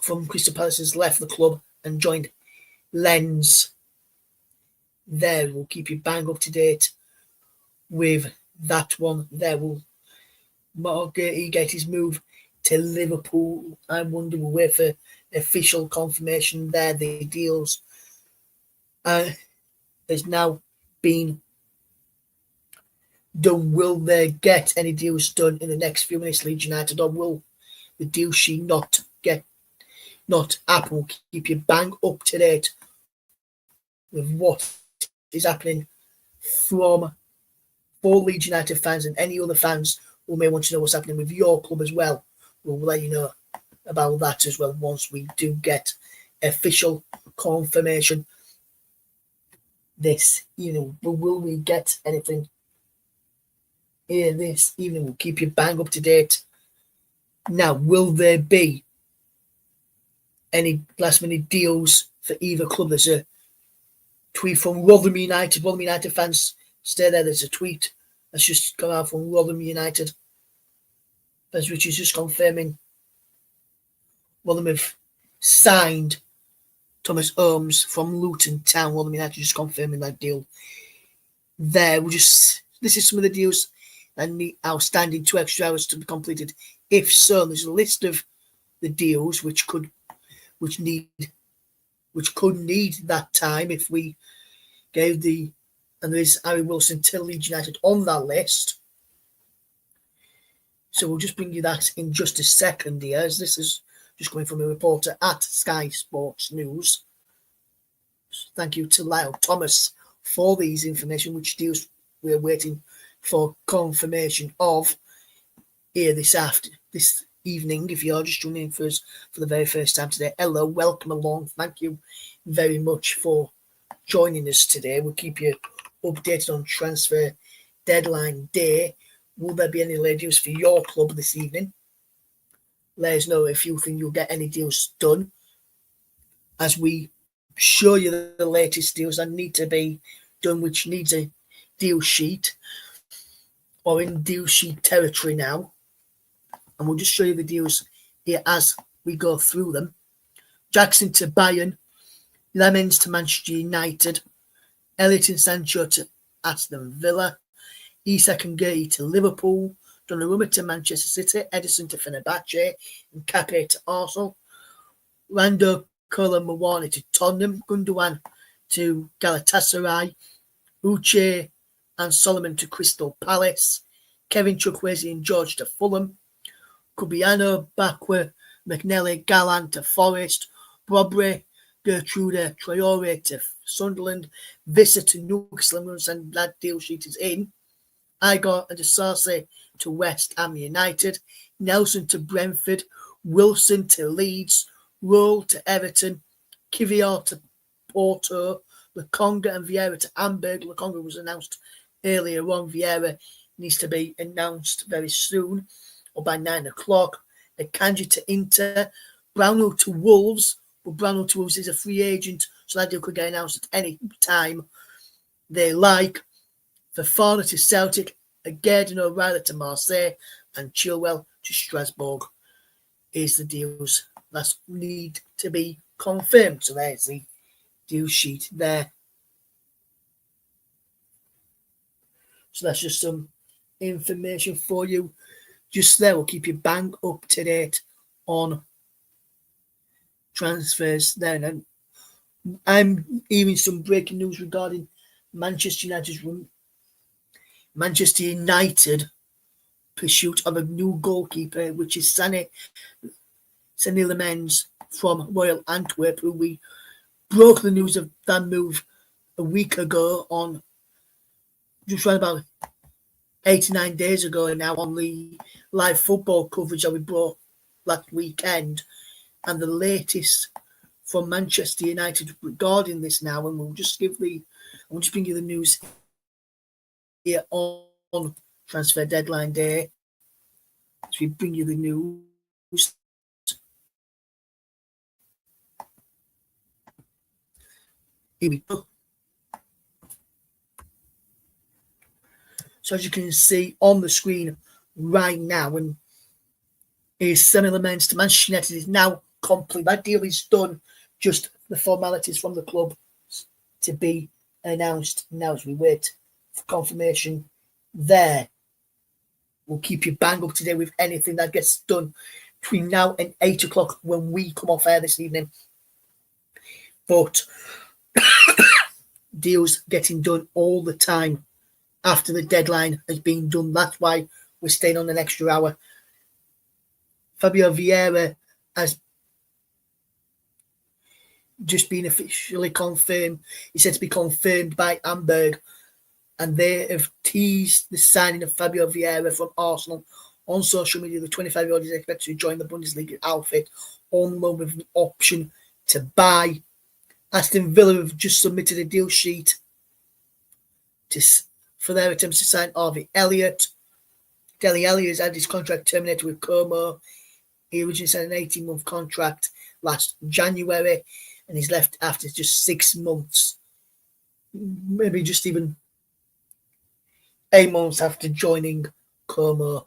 from Crystal Palace has left the club and joined Lens. There, we'll keep you bang up to date with that one. There will Mark Gay get his move to Liverpool. I wonder, we'll wait for official confirmation there. The deals has now been done. Will they get any deals done in the next few minutes, Leeds United, or will the deal sheet not happen? We'll keep you bang up to date with what is happening for Leeds United fans and any other fans who may want to know what's happening with your club as well. We'll let you know about that as well once we do get official confirmation this evening. But will we get anything here this evening? We'll keep you bang up to date. Now, will there be any last minute deals for either club? There's a tweet from Rotherham United. Rotherham United fans, stay there. There's a tweet that's just come out from Rotherham United, which is just confirming Rotherham have signed Thomas Holmes from Luton Town. Rotherham United just confirming that deal there. This is some of the deals that need outstanding 2 extra hours to be completed. If so, there's a list of the deals which which could need that time if we gave and there is Harry Wilson to Leeds United on that list. So we'll just bring you that in just a second here, as this is just coming from a reporter at Sky Sports News. Thank you to Lyle Thomas for these information, which deals we're waiting for confirmation of here this evening. If you're just tuning in for us for the very first time today, hello, welcome along. Thank you very much for joining us today. We'll keep you updated on transfer deadline day. Will there be any late deals for your club this evening? Let us know if you think you'll get any deals done, as we show you the latest deals that need to be done, which needs a deal sheet or in deal sheet territory now. And we'll just show you the deals here as we go through them. Jackson to Bayern, Lemons to Manchester United, Elliott and Sancho to Aston Villa, Isak and Gay to Liverpool, Donnarumma to Manchester City, Edison to Fenerbahce, and Kape to Arsenal, Rando Mawani to Tottenham, Gundogan to Galatasaray, Uche and Solomon to Crystal Palace, Kevin Chukwueze and George to Fulham, Cubiano, Bakwa, McNally, Gallant to Forest, Bobry, Gertrude, Traore to Sunderland, Visser to Newcastle, and that deal sheet is in. Igor and Asase to West Ham United, Nelson to Brentford, Wilson to Leeds, Roll to Everton, Kivior to Porto, Lokonga and Vieira to Hamburg. Lokonga was announced earlier on. Vieira needs to be announced very soon, or by 9 o'clock. Akanji to Inter, Brownhill to Wolves, but Brownhill to Wolves is a free agent, so that deal could get announced at any time they like. Fafana to Celtic, Agard and O'Reilly to Marseille, and Chilwell to Strasbourg is the deals that need to be confirmed. So there's the deal sheet there. So that's just some information for you. Just there, we'll keep you bang up to date on transfers there. And I'm hearing some breaking news regarding Manchester United pursuit of a new goalkeeper, which is Sané Lemens from Royal Antwerp, who we broke the news of that move a week ago on just around about 89 days ago now on the live football coverage that we brought last weekend. And the latest from Manchester United regarding this now, and we'll just bring you the news here on transfer deadline day. So we bring you the news. Here we go. So as you can see on the screen right now, and is Sané Lemens to Manchester United is now complete. That deal is done. Just the formalities from the club to be announced now as we wait for confirmation there. We'll keep you bang up to date with anything that gets done between now and 8 o'clock when we come off air this evening. But deals getting done all the time after the deadline has been done. That's why we're staying on an extra hour. Fabio Vieira has just been officially confirmed. He said to be confirmed by Hamburg, and they have teased the signing of Fabio Vieira from Arsenal on social media. The 25-year-old is expected to join the Bundesliga outfit on loan with an option to buy. Aston Villa have just submitted a deal sheet for their attempts to sign Harvey Elliott. Dele Alli has had his contract terminated with Como. He originally signed an 18-month contract last January, and he's left after just 6 months, maybe just even 8 months after joining Como.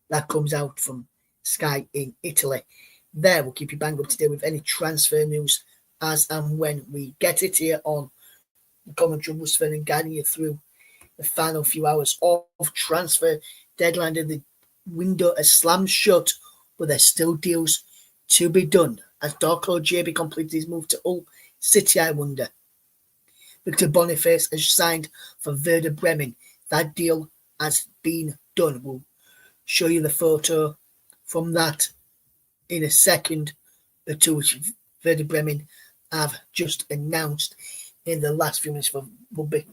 That comes out from Sky in Italy. There, we'll keep you bang up to date with any transfer news as and when we get it here on the commentary. Russ and guiding you through the final few hours of transfer deadline. And the window is slammed shut, but there's still deals to be done. as Darko JB completed his move to Hull City, I wonder. Victor Boniface has signed for Werder Bremen. That deal has been done. We'll show you the photo from that in a second or two, which Werder Bremen have just announced in the last few minutes. For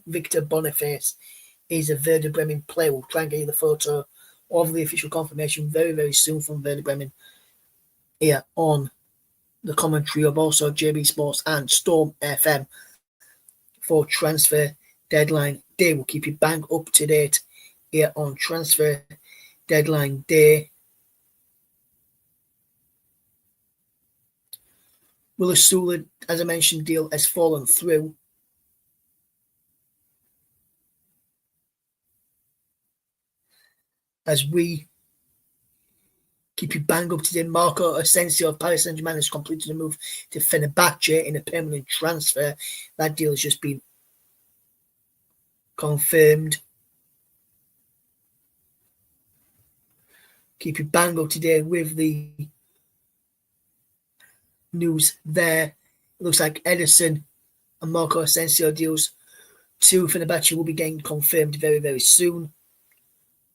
Victor Boniface is a Werder Bremen player. We'll try and get you the photo of the official confirmation very, very soon from Werder Bremen here on the commentary of also JB Sports and Storm FM for transfer deadline day. We'll keep you bang up to date here on transfer deadline day. Willis Sula, as I mentioned, deal has fallen through. As we keep you bang up to date, Marco Asensio of Paris Saint-Germain has completed a move to Fenerbahce in a permanent transfer. That deal has just been confirmed. Keep you bang up to date with the news there. It looks like Ederson and Marco Asensio deals to Fenerbahce will be getting confirmed very, very soon.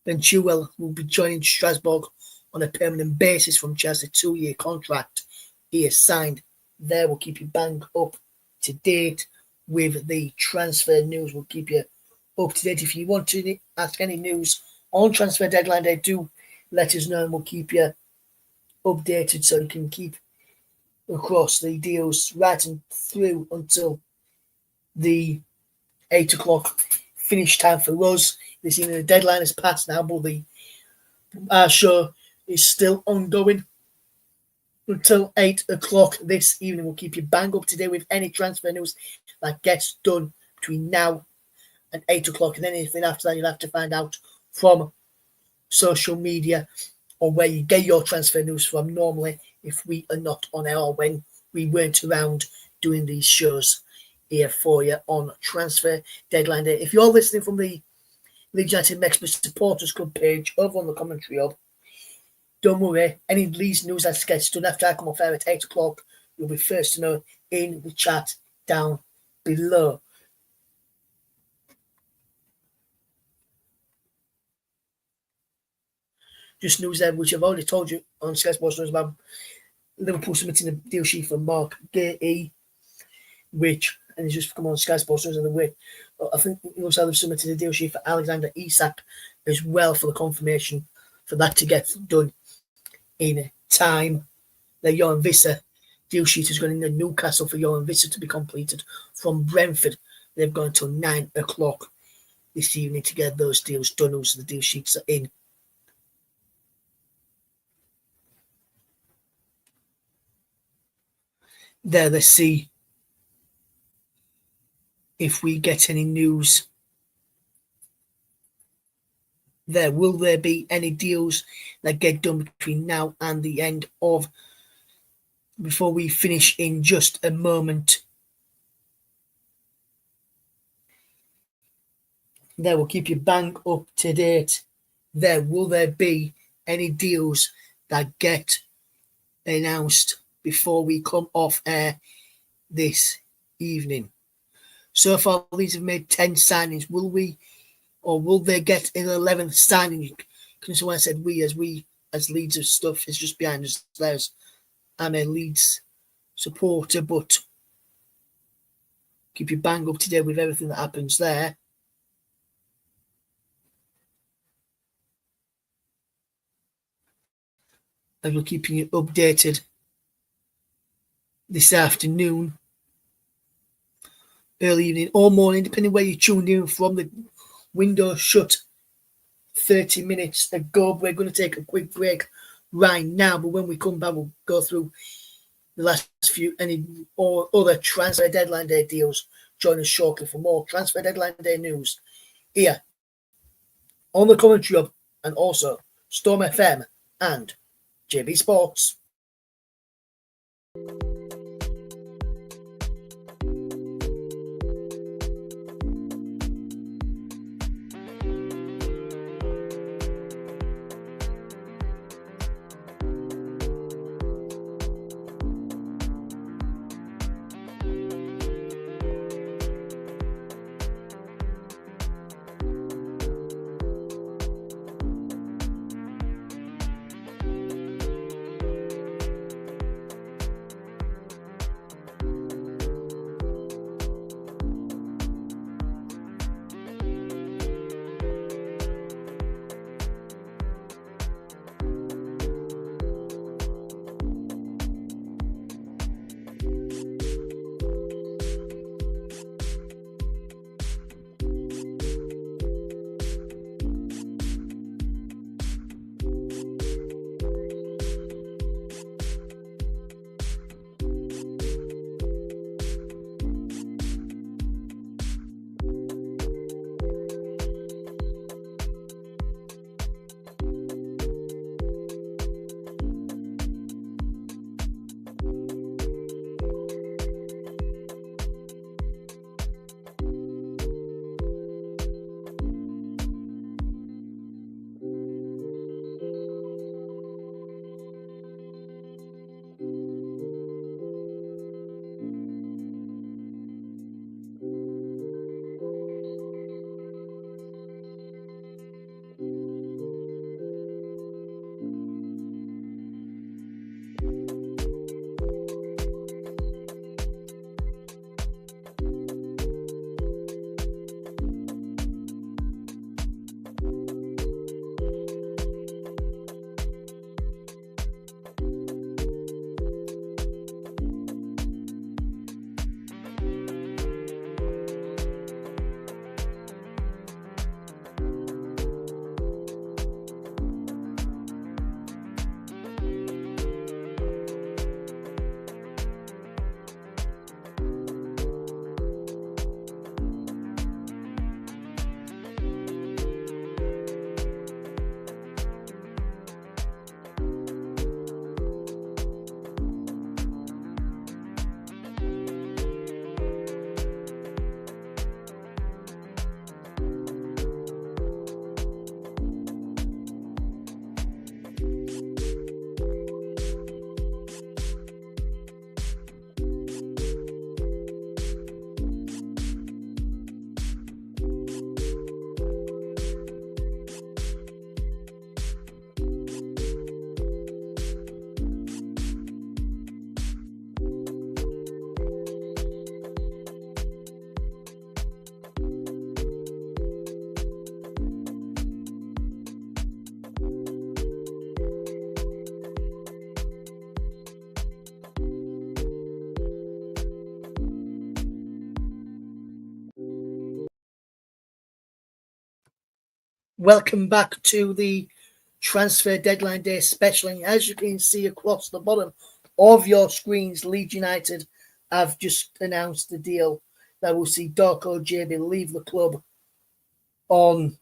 Ben Chilwell will be joining Strasbourg on a permanent basis from Chelsea, 2-year contract he has signed. There will keep you bang up to date with the transfer news. We'll keep you up to date. If you want to ask any news on transfer deadline day, do let us know and we'll keep you updated so you can keep across the deals right and through until the 8 o'clock finish time for us. This evening the deadline has passed now, but our show is still ongoing until 8 o'clock this evening. We'll keep you bang up to date with any transfer news that gets done between now and 8 o'clock, and anything after that you'll have to find out from social media or where you get your transfer news from normally if we are not on air or when we weren't around doing these shows here for you on transfer deadline day. If you're listening from the Leeds United Mexbus Supporters Club page over on the commentary hub, don't worry, any Leeds news that gets done after I come off air at 8 o'clock, you'll be first to know in the chat down below. Just news there, which I've already told you on Sky Sports News about Liverpool submitting a deal sheet for Mark Gay, which, and he's just come on Sky Sports News on the way. I think he also have submitted a deal sheet for Alexander Isak as well for the confirmation for that to get done in time. The Johan Visser deal sheet is going in Newcastle for Johan Visser to be completed from Brentford. They've gone until 9 o'clock this evening to get those deals done. Also, the deal sheets are in. There, let's see if we get any news there. Will there be any deals that get done between now and the end of, before we finish in just a moment? There, will keep you bang up to date. There, will there be any deals that get announced before we come off air this evening? So far, Leeds have made 10 signings. Will we, or will they get an 11th signing? Because when I said we as Leeds of stuff is just behind us. There's, I'm a Leeds supporter, but keep you bang up to date with everything that happens there. And we're keeping you updated this afternoon, early evening or morning, depending where you tuned in from. The window shut 30 minutes ago. We're going to take a quick break right now, but when we come back, we'll go through the last few any or other transfer deadline day deals. Join us shortly for more transfer deadline day news here on the commentary hub and also Storm FM and JB Sports. Welcome back to the transfer deadline day special. And as you can see across the bottom of your screens, Leeds United have just announced the deal that will see Darko JB leave the club on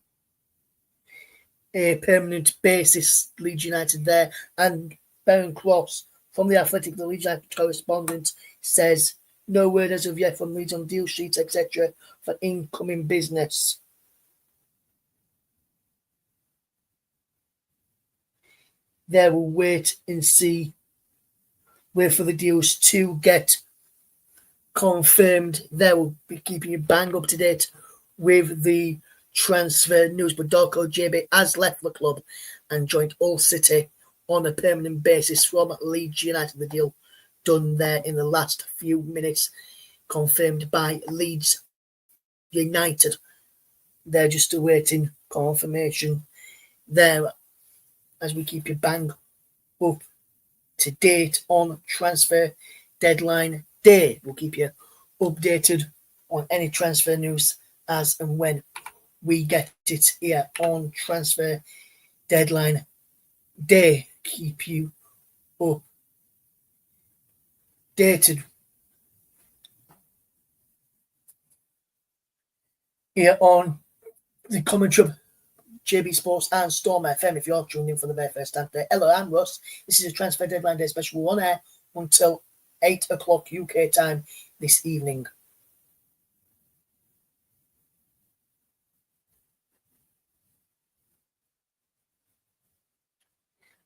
a permanent basis. Leeds United there, and Baron Cross from the Athletic, the Leeds United correspondent, says no word as of yet from Leeds on deal sheets, etc., for incoming business. They will wait and see, wait for the deals to get confirmed. They will be keeping you bang up to date with the transfer news. But Darko JB has left the club and joined Hull City on a permanent basis from Leeds United. The deal done there in the last few minutes, confirmed by Leeds United. They're just awaiting confirmation there as we keep you bang up to date on transfer deadline day. We'll keep you updated on any transfer news as and when we get it here on transfer deadline day. Keep you updated here on the commentary of JB Sports and Storm FM. If you're tuning in for the very first time today, hello, I'm Russ. This is a transfer deadline day special on air until 8 o'clock UK time this evening.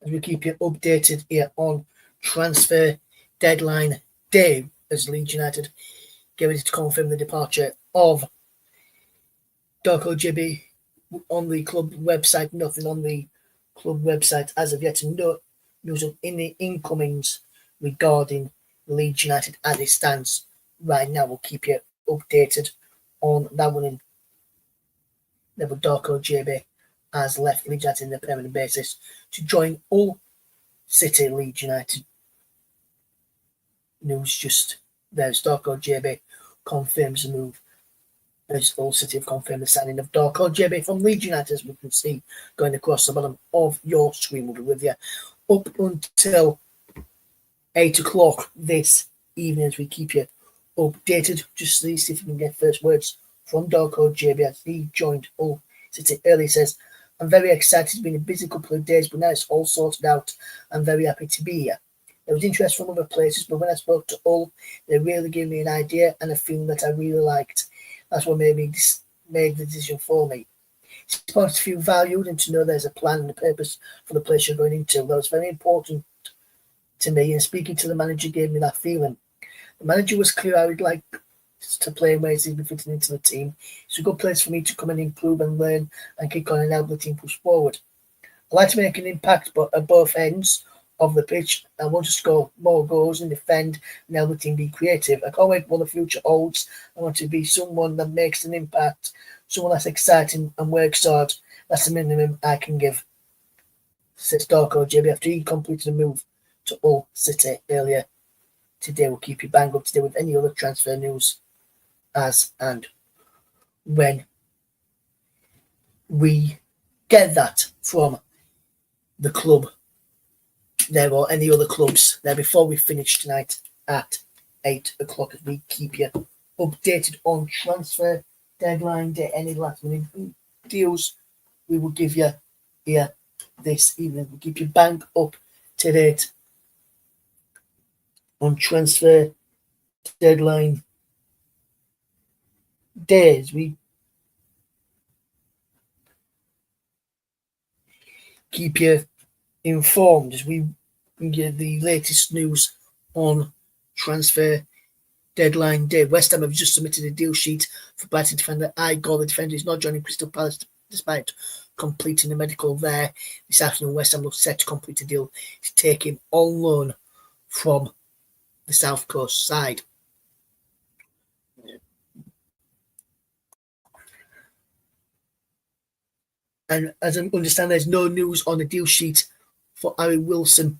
As we keep you updated here on transfer deadline day, as Leeds United get ready to confirm the departure of Darko JB on the club website. Nothing on the club website as of yet. No news of any incomings regarding Leeds United as it stands right now. We'll keep you updated on that one. In Never Darko JB has left Leeds United on a permanent basis to join Hull City. Leeds United news just there's Darko JB confirms the move. As Hull City have confirmed the signing of Darko JB from Leeds United, as we can see going across the bottom of your screen. We'll be with you up until 8 o'clock this evening as we keep you updated. Just see if you can get first words from Darko JB as he joined Hull City early. He says, I'm very excited. It's been a busy couple of days, but now it's all sorted out. I'm very happy to be here. There was interest from other places, but when I spoke to Hull, they really gave me an idea and a feeling that I really liked. That's what made the decision for me. It's supposed to feel valued and to know there's a plan and a purpose for the place you're going into. That was very important to me, and speaking to the manager gave me that feeling. The manager was clear I would like to play in ways he'd be fitting into the team. It's a good place for me to come and improve and learn and kick on and help the team push forward. I like to make an impact but at both ends of the pitch. I want to score more goals and defend and help the team be creative. I can't wait for what the future holds. I want to be someone that makes an impact, someone that's exciting and works hard. That's the minimum I can give, says Darko JB after he completed a move to Hull City earlier today. We'll keep you bang up to date with any other transfer news as and when we get that from the club there or any other clubs there before we finish tonight at 8 o'clock, as we keep you updated on transfer deadline day. Any last minute deals we will give you here this evening. We'll keep you bang up to date on transfer deadline days. We keep you informed as we bring you the latest news on transfer deadline day. West Ham have just submitted a deal sheet for Brighton defender Igor. The defender is not joining Crystal Palace despite completing the medical there. This afternoon, West Ham looks set to complete a deal to take him on loan from the South Coast side. And as I understand, there's no news on the deal sheet for Harry Wilson.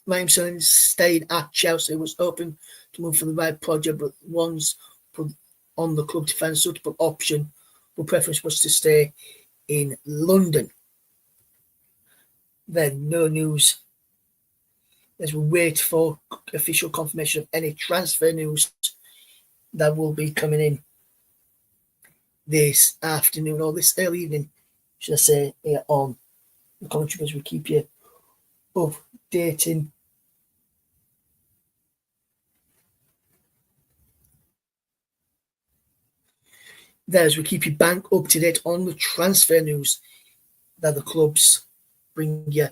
Williamson stayed at Chelsea, was open to move for the right project, but once put on the club to find a suitable option but preference was to stay in London. Then no news as we wait for official confirmation of any transfer news that will be coming in this afternoon or this early evening, should I say, here on the commentary, as we keep you updating. There, as we keep you bang up to date on the transfer news that the clubs bring you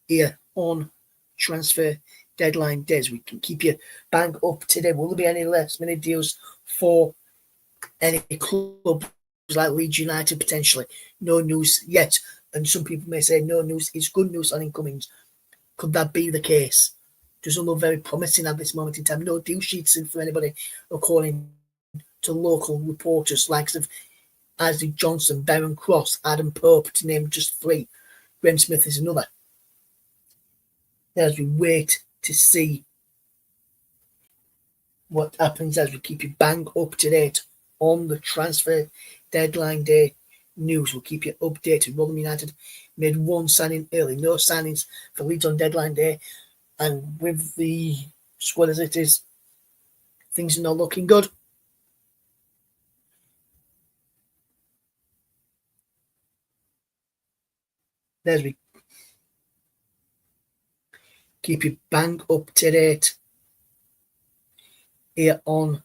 here on transfer deadline days. We can keep you bang up to date. Will there be any last minute deals for any clubs like Leeds United potentially? No news yet. And some people may say no news is good news on incomings. Could that be the case? Doesn't look very promising at this moment in time. No deal sheets in for anybody, according to local reporters likes of Isaac Johnson, Baron Cross, Adam Pope, to name just three. Graham Smith is another. As we wait to see what happens, as we keep you bang up to date on the transfer deadline day news. We'll keep you updated. Rotherham United made one signing early. No signings for Leeds on deadline day. And with the squad as it is, things are not looking good. There's we keep you bang up to date here on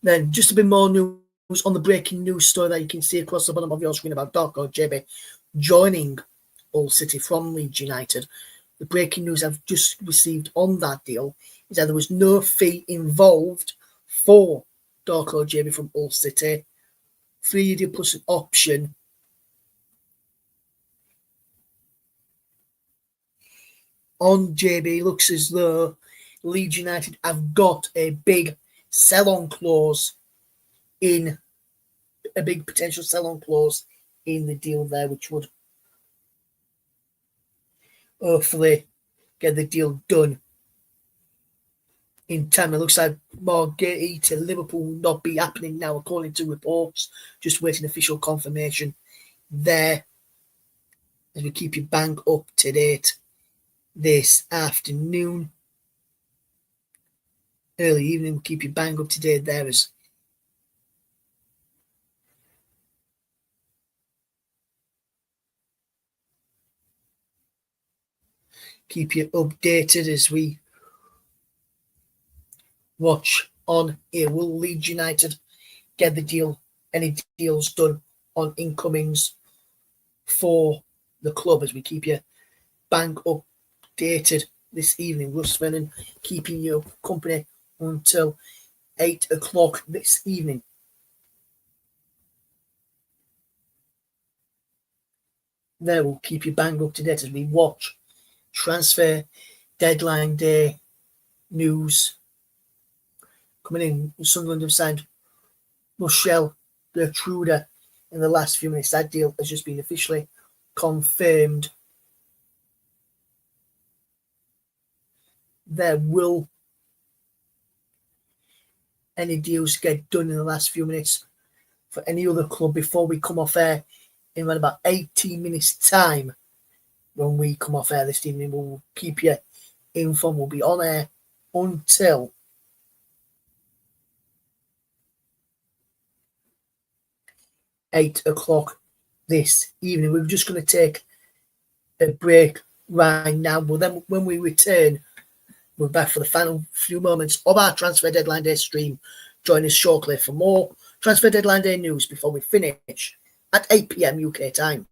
then just a bit more news on the breaking news story that you can see across the bottom of your screen about Darko JB joining Hull City from Leeds United. The breaking news I've just received on that deal is that there was no fee involved for Darko JB from Hull City. 3-year deal plus an option. On JB, looks as though Leeds United have got a big sell-on clause in a big potential sell-on clause in the deal there, which would hopefully get the deal done in time. It looks like Margate to Liverpool will not be happening now, according to reports. Just waiting official confirmation there as we keep you bang up to date this afternoon. Early evening, we'll keep you bang up to date there as keep you updated as we watch on here. Will Leeds United get the deal, any deals done on incomings for the club, as we keep you bang updated this evening? Russ Vernon keeping you company until 8 o'clock this evening. There, we'll keep you bang up to date as we watch transfer deadline day news coming in. Sunderland have signed Michelle Gertruda in the last few minutes. That deal has just been officially confirmed. There will any deals get done in the last few minutes for any other club before we come off air in around about 18 minutes time. When we come off air this evening, we'll keep you informed. We'll be on air until 8 o'clock this evening. We're just going to take a break right now, but then when we return, we're back for the final few moments of our Transfer Deadline Day stream. Join us shortly for more Transfer Deadline Day news before we finish at 8 p.m. UK time.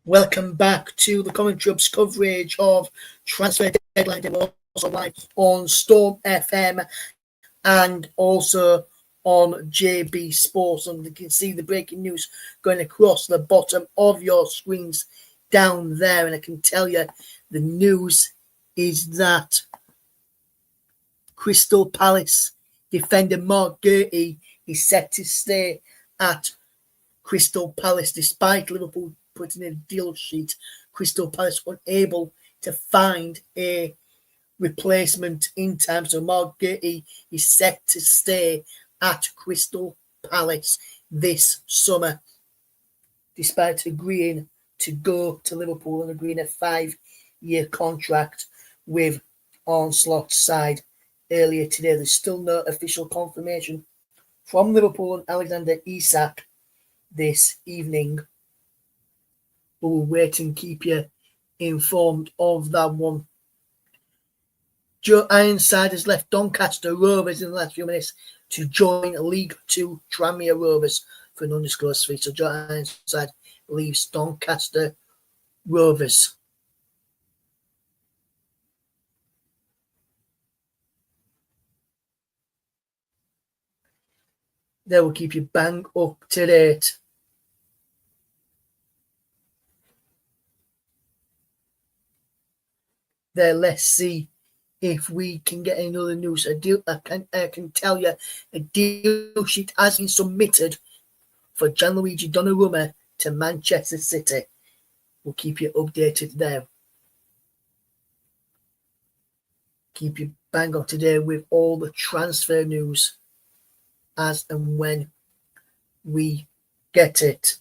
Welcome back to the Commentary Hub's coverage of Transfer Deadline Day, also live on Storm FM and also on JB Sports. And you can see the breaking news going across the bottom of your screens down there. And I can tell you the news is that Crystal Palace defender Mark Gertie is set to stay at Crystal Palace despite Liverpool putting in a deal sheet. Crystal Palace unable to find a replacement in time. So Mark Gertie is set to stay at Crystal Palace this summer, despite agreeing to go to Liverpool and agreeing a 5-year contract with Onslaught side earlier today. There's still no official confirmation from Liverpool and Alexander Isak this evening. But we'll wait and keep you informed of that one. Joe Ironside has left Doncaster Rovers in the last few minutes to join League Two Tranmere Rovers for an undisclosed fee. So Joe Ironside leaves Doncaster Rovers. They will keep you bang up to date. There, let's see if we can get any other news. I can tell you a deal sheet has been submitted for Gianluigi Donnarumma to Manchester City. We'll keep you updated there. Keep you bang up to date with all the transfer news as and when we get it.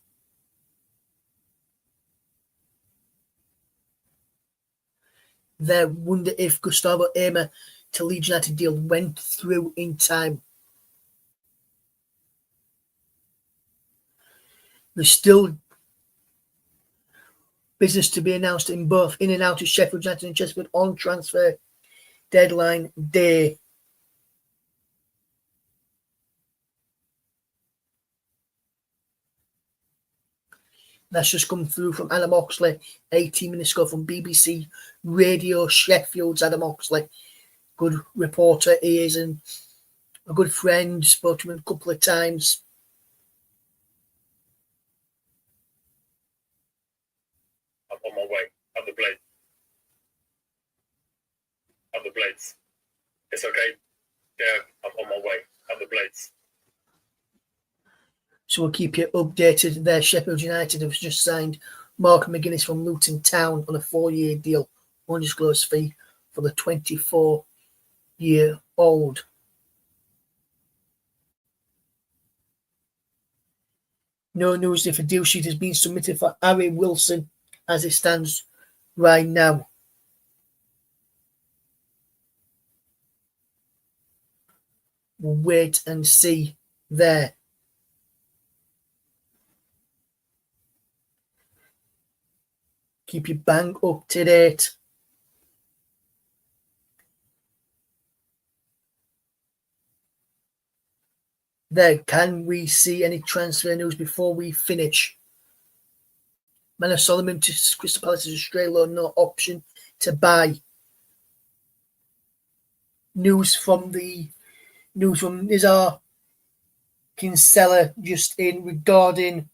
There, wonder if Gustavo Eimer to Leeds United deal went through in time. There's still business to be announced in and out of Sheffield United and Chesterfield on transfer deadline day. That's just come through from Adam Oxley 18 minutes ago from BBC Radio Sheffield's Adam Oxley. Good reporter he is and a good friend. Spoke to him a couple of times. I'm on my way. I'm the blade. I'm the blades. It's okay. Yeah, I'm on my way. I'm the blades. So we'll keep you updated there. Sheffield United have just signed Mark McGuinness from Luton Town on a 4-year deal, undisclosed fee for the 24-year-old. No news if a deal sheet has been submitted for Harry Wilson as it stands right now. We'll wait and see there. Keep you bang up to date. There, can we see any transfer news before we finish? Manor Solomon to Crystal Palace Australia, no option to buy. News from Nizar Kinsella just in regarding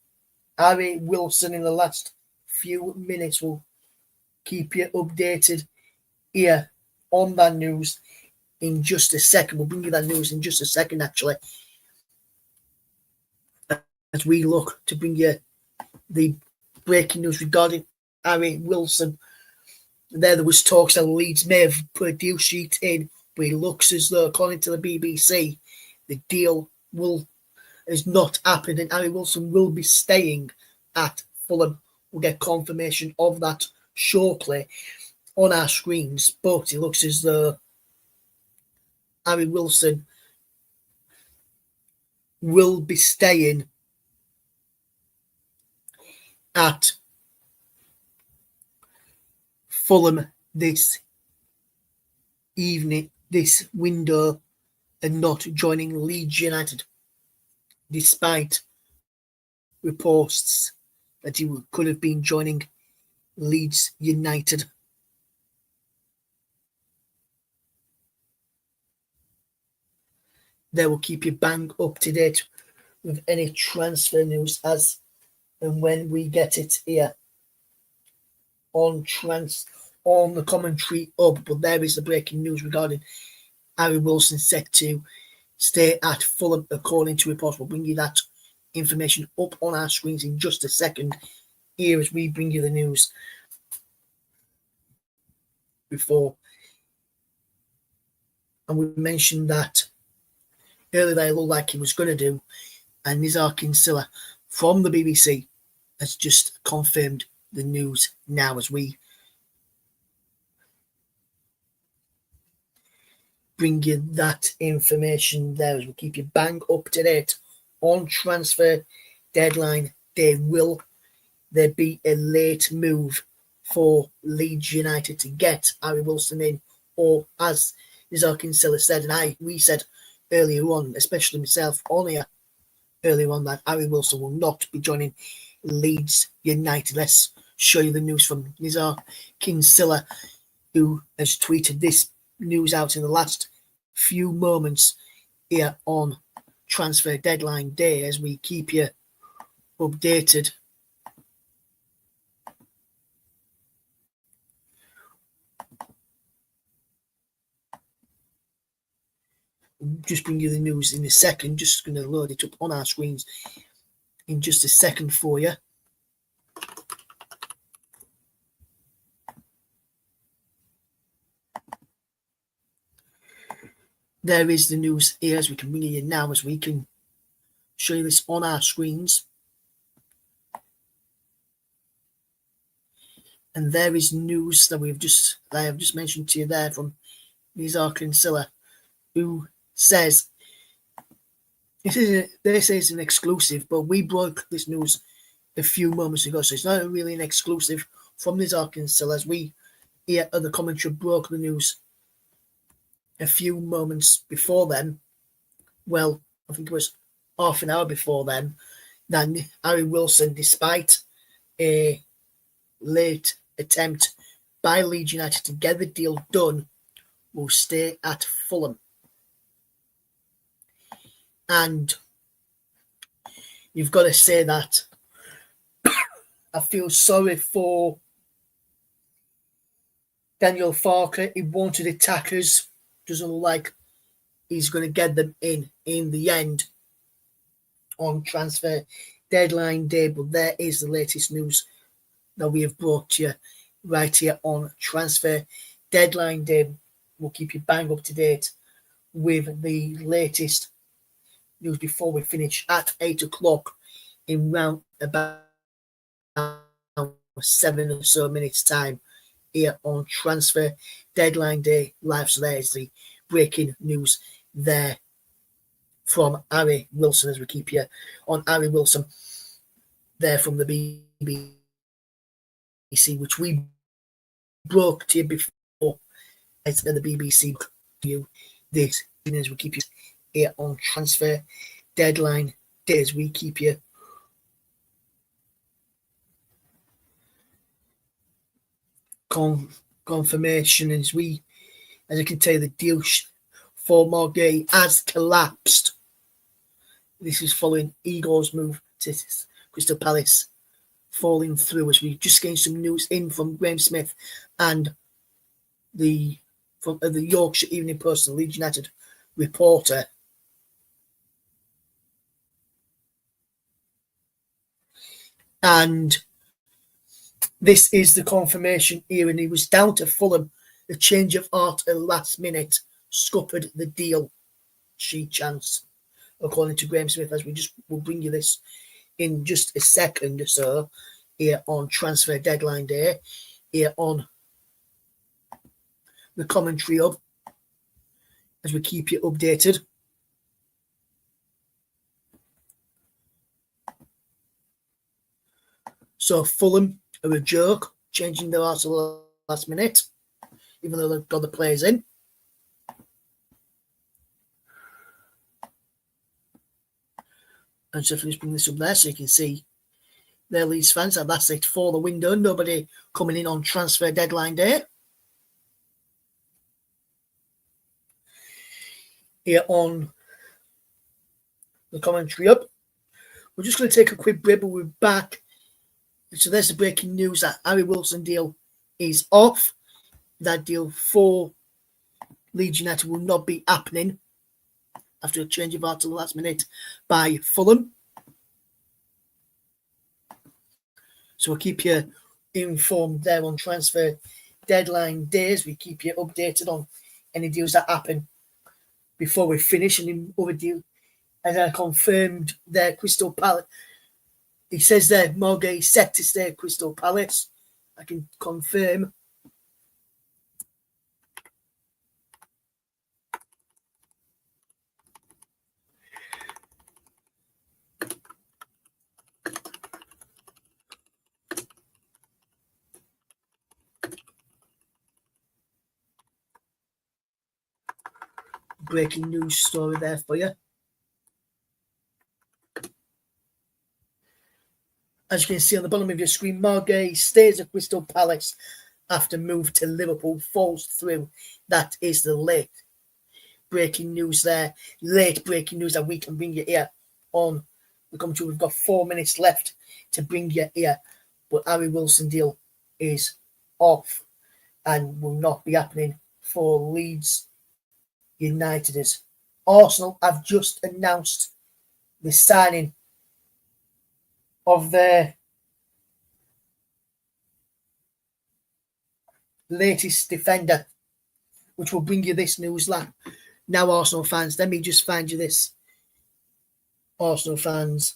Harry Wilson in the last few minutes. We'll keep you updated here on that news in just a second. We'll bring you that news in just a second, actually, as we look to bring you the breaking news regarding Harry Wilson. There was talks that Leeds may have put a deal sheet in, but it looks as though, according to the BBC, the deal has not happened and Harry Wilson will be staying at Fulham. We'll get confirmation of that shortly on our screens, but it looks as though Harry Wilson will be staying at Fulham this evening, this window, and not joining Leeds United, despite reports that he could have been joining Leeds United. They will keep you bang up to date with any transfer news as and when we get it here on the commentary hub. But there is the breaking news regarding Harry Wilson set to stay at Fulham according to reports. We'll bring you that information up on our screens in just a second here as we bring you the news before. And we mentioned that earlier that it looked like he was going to do, and Nizar Kinsella from the BBC has just confirmed the news now as we bring you that information there as we keep you bang up to date on transfer deadline day. Will there be a late move for Leeds United to get Harry Wilson in, or as Nizar Kinsella said, and we said earlier on, especially myself on here earlier on, that Harry Wilson will not be joining Leeds United. Let's show you the news from Nizar Kinsella, who has tweeted this news out in the last few moments here on transfer deadline day as we keep you updated. Just bring you the news in a second. Just going to load it up on our screens in just a second for you. There is the news here as we can bring it in now as we can show you this on our screens. And there is news that I have just mentioned to you there from Nizar Kinsella, who says this is an exclusive, but we broke this news a few moments ago, so it's not really an exclusive from Nizar Kinsella as we here at the commentary broke the news a few moments before then. Well, I think it was half an hour before then, that Harry Wilson, despite a late attempt by Leeds United to get the deal done, will stay at Fulham. And you've got to say that I feel sorry for Daniel Farke. He wanted attackers. Doesn't look like he's going to get them in the end on transfer deadline day. But there is the latest news that we have brought to you right here on transfer deadline day. We'll keep you bang up to date with the latest news before we finish at 8 o'clock in round about 7 or so minutes time here on transfer deadline day live. So there's the breaking news there from Harry Wilson as we keep you on Harry Wilson there from the BBC, which we broke to you before at the BBC to you this as we keep you here on transfer deadline days. We keep you confirmation as I can tell you, the deal for Morgay has collapsed. This is following Igor's move to Crystal Palace falling through, as we just gained some news in from Graham Smith and the Yorkshire Evening Post, the Leeds United reporter. And this is the confirmation here, and he was down to Fulham. The change of heart at last minute scuppered the deal. She chance, according to Graham Smith, as we'll bring you this in just a second or so here on transfer deadline day, here on the commentary hub, as we keep you updated. So Fulham are a joke, changing their hearts at the last minute, even though they've got the players in. And so let's bring this up there so you can see there, Leeds fans, and that's it for the window. Nobody coming in on transfer deadline day. Here on the commentary up. We're just going to take a quick break, but we're back. So there's the breaking news that Harry Wilson deal is off. That deal for Leeds United will not be happening after a change of heart to the last minute by Fulham. So we'll keep you informed there on transfer deadline days. We keep you updated on any deals that happen before we finish. And in other deal, as I confirmed there, Crystal Palace. He says there, Morgan is set to stay at Crystal Palace. I can confirm. Breaking news story there for you. As you can see on the bottom of your screen, Morgan stays at Crystal Palace after move to Liverpool falls through. That is the late breaking news there. Late breaking news that we can bring you here on the commentary. We've got 4 minutes left to bring you here. But Harry Wilson deal is off and will not be happening for Leeds Uniteders. Arsenal have just announced the signing of their latest defender, which will bring you this news now, Arsenal fans. Let me just find you this, Arsenal fans.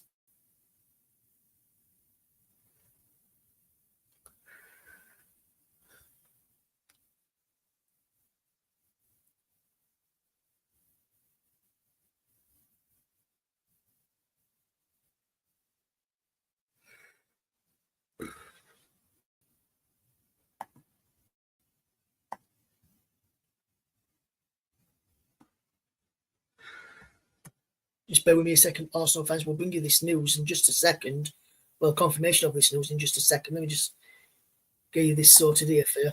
Just bear with me a second, Arsenal fans. We'll bring you this news in just a second. Well, confirmation of this news in just a second. Let me just get you this sorted here for you.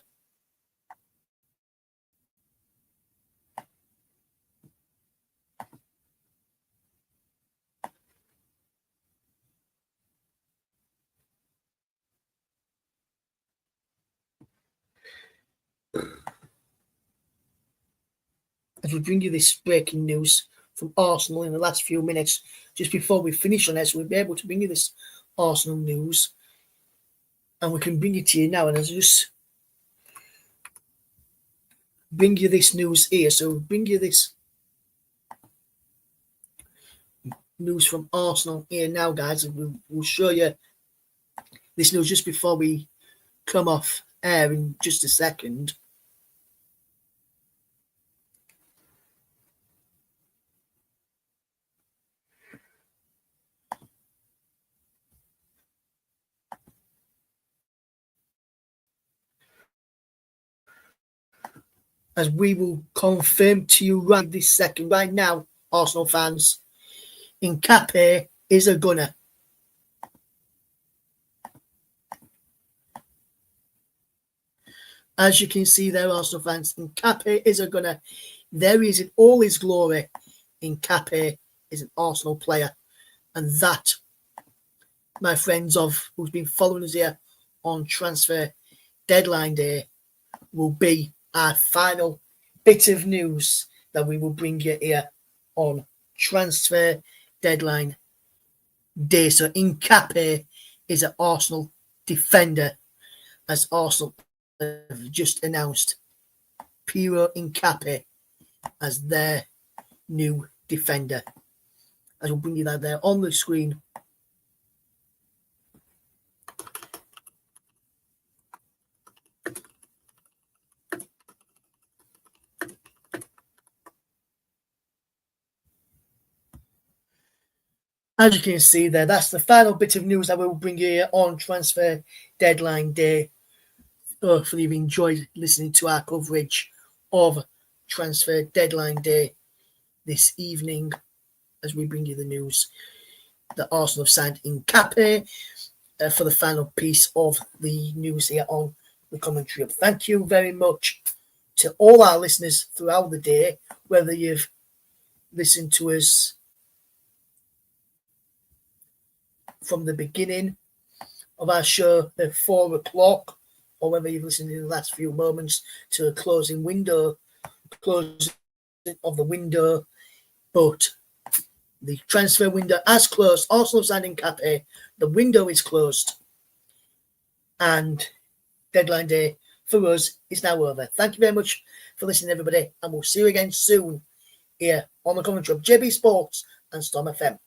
As we bring you this breaking news from Arsenal in the last few minutes, just before we finish on this, we'll be able to bring you this Arsenal news, and we can bring it to you now. And I'll just bring you this news here. So we'll bring you this news from Arsenal here now, guys, and we'll show you this news just before we come off air in just a second. As we will confirm to you right this second, right now, Arsenal fans, Nkapé is a gunner. As you can see there, Arsenal fans, Nkapé is a gunner. There he is in all his glory. Nkapé is an Arsenal player. And that, my friends who's been following us here on transfer deadline day, will be our final bit of news that we will bring you here on transfer deadline day. So Nkapé is an Arsenal defender, as Arsenal have just announced Pierre Nkapé as their new defender. As we'll bring you that there on the screen. As you can see there, that's the final bit of news that we will bring you here on transfer deadline day. Hopefully you've enjoyed listening to our coverage of transfer deadline day this evening as we bring you the news that Arsenal have signed Nkapé for the final piece of the news here on the commentary. Thank you very much to all our listeners throughout the day, whether you've listened to us from the beginning of our show at 4 o'clock, or whether you've listened in the last few moments to a closing of the window. But the transfer window has closed. Arsenal signing Cafe. The window is closed. And deadline day for us is now over. Thank you very much for listening, everybody. And we'll see you again soon here on the commentary of JB Sports and Storm FM.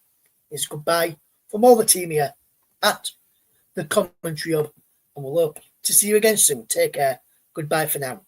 It's goodbye from all the team here at the commentary hub. And we'll hope to see you again soon. Take care. Goodbye for now.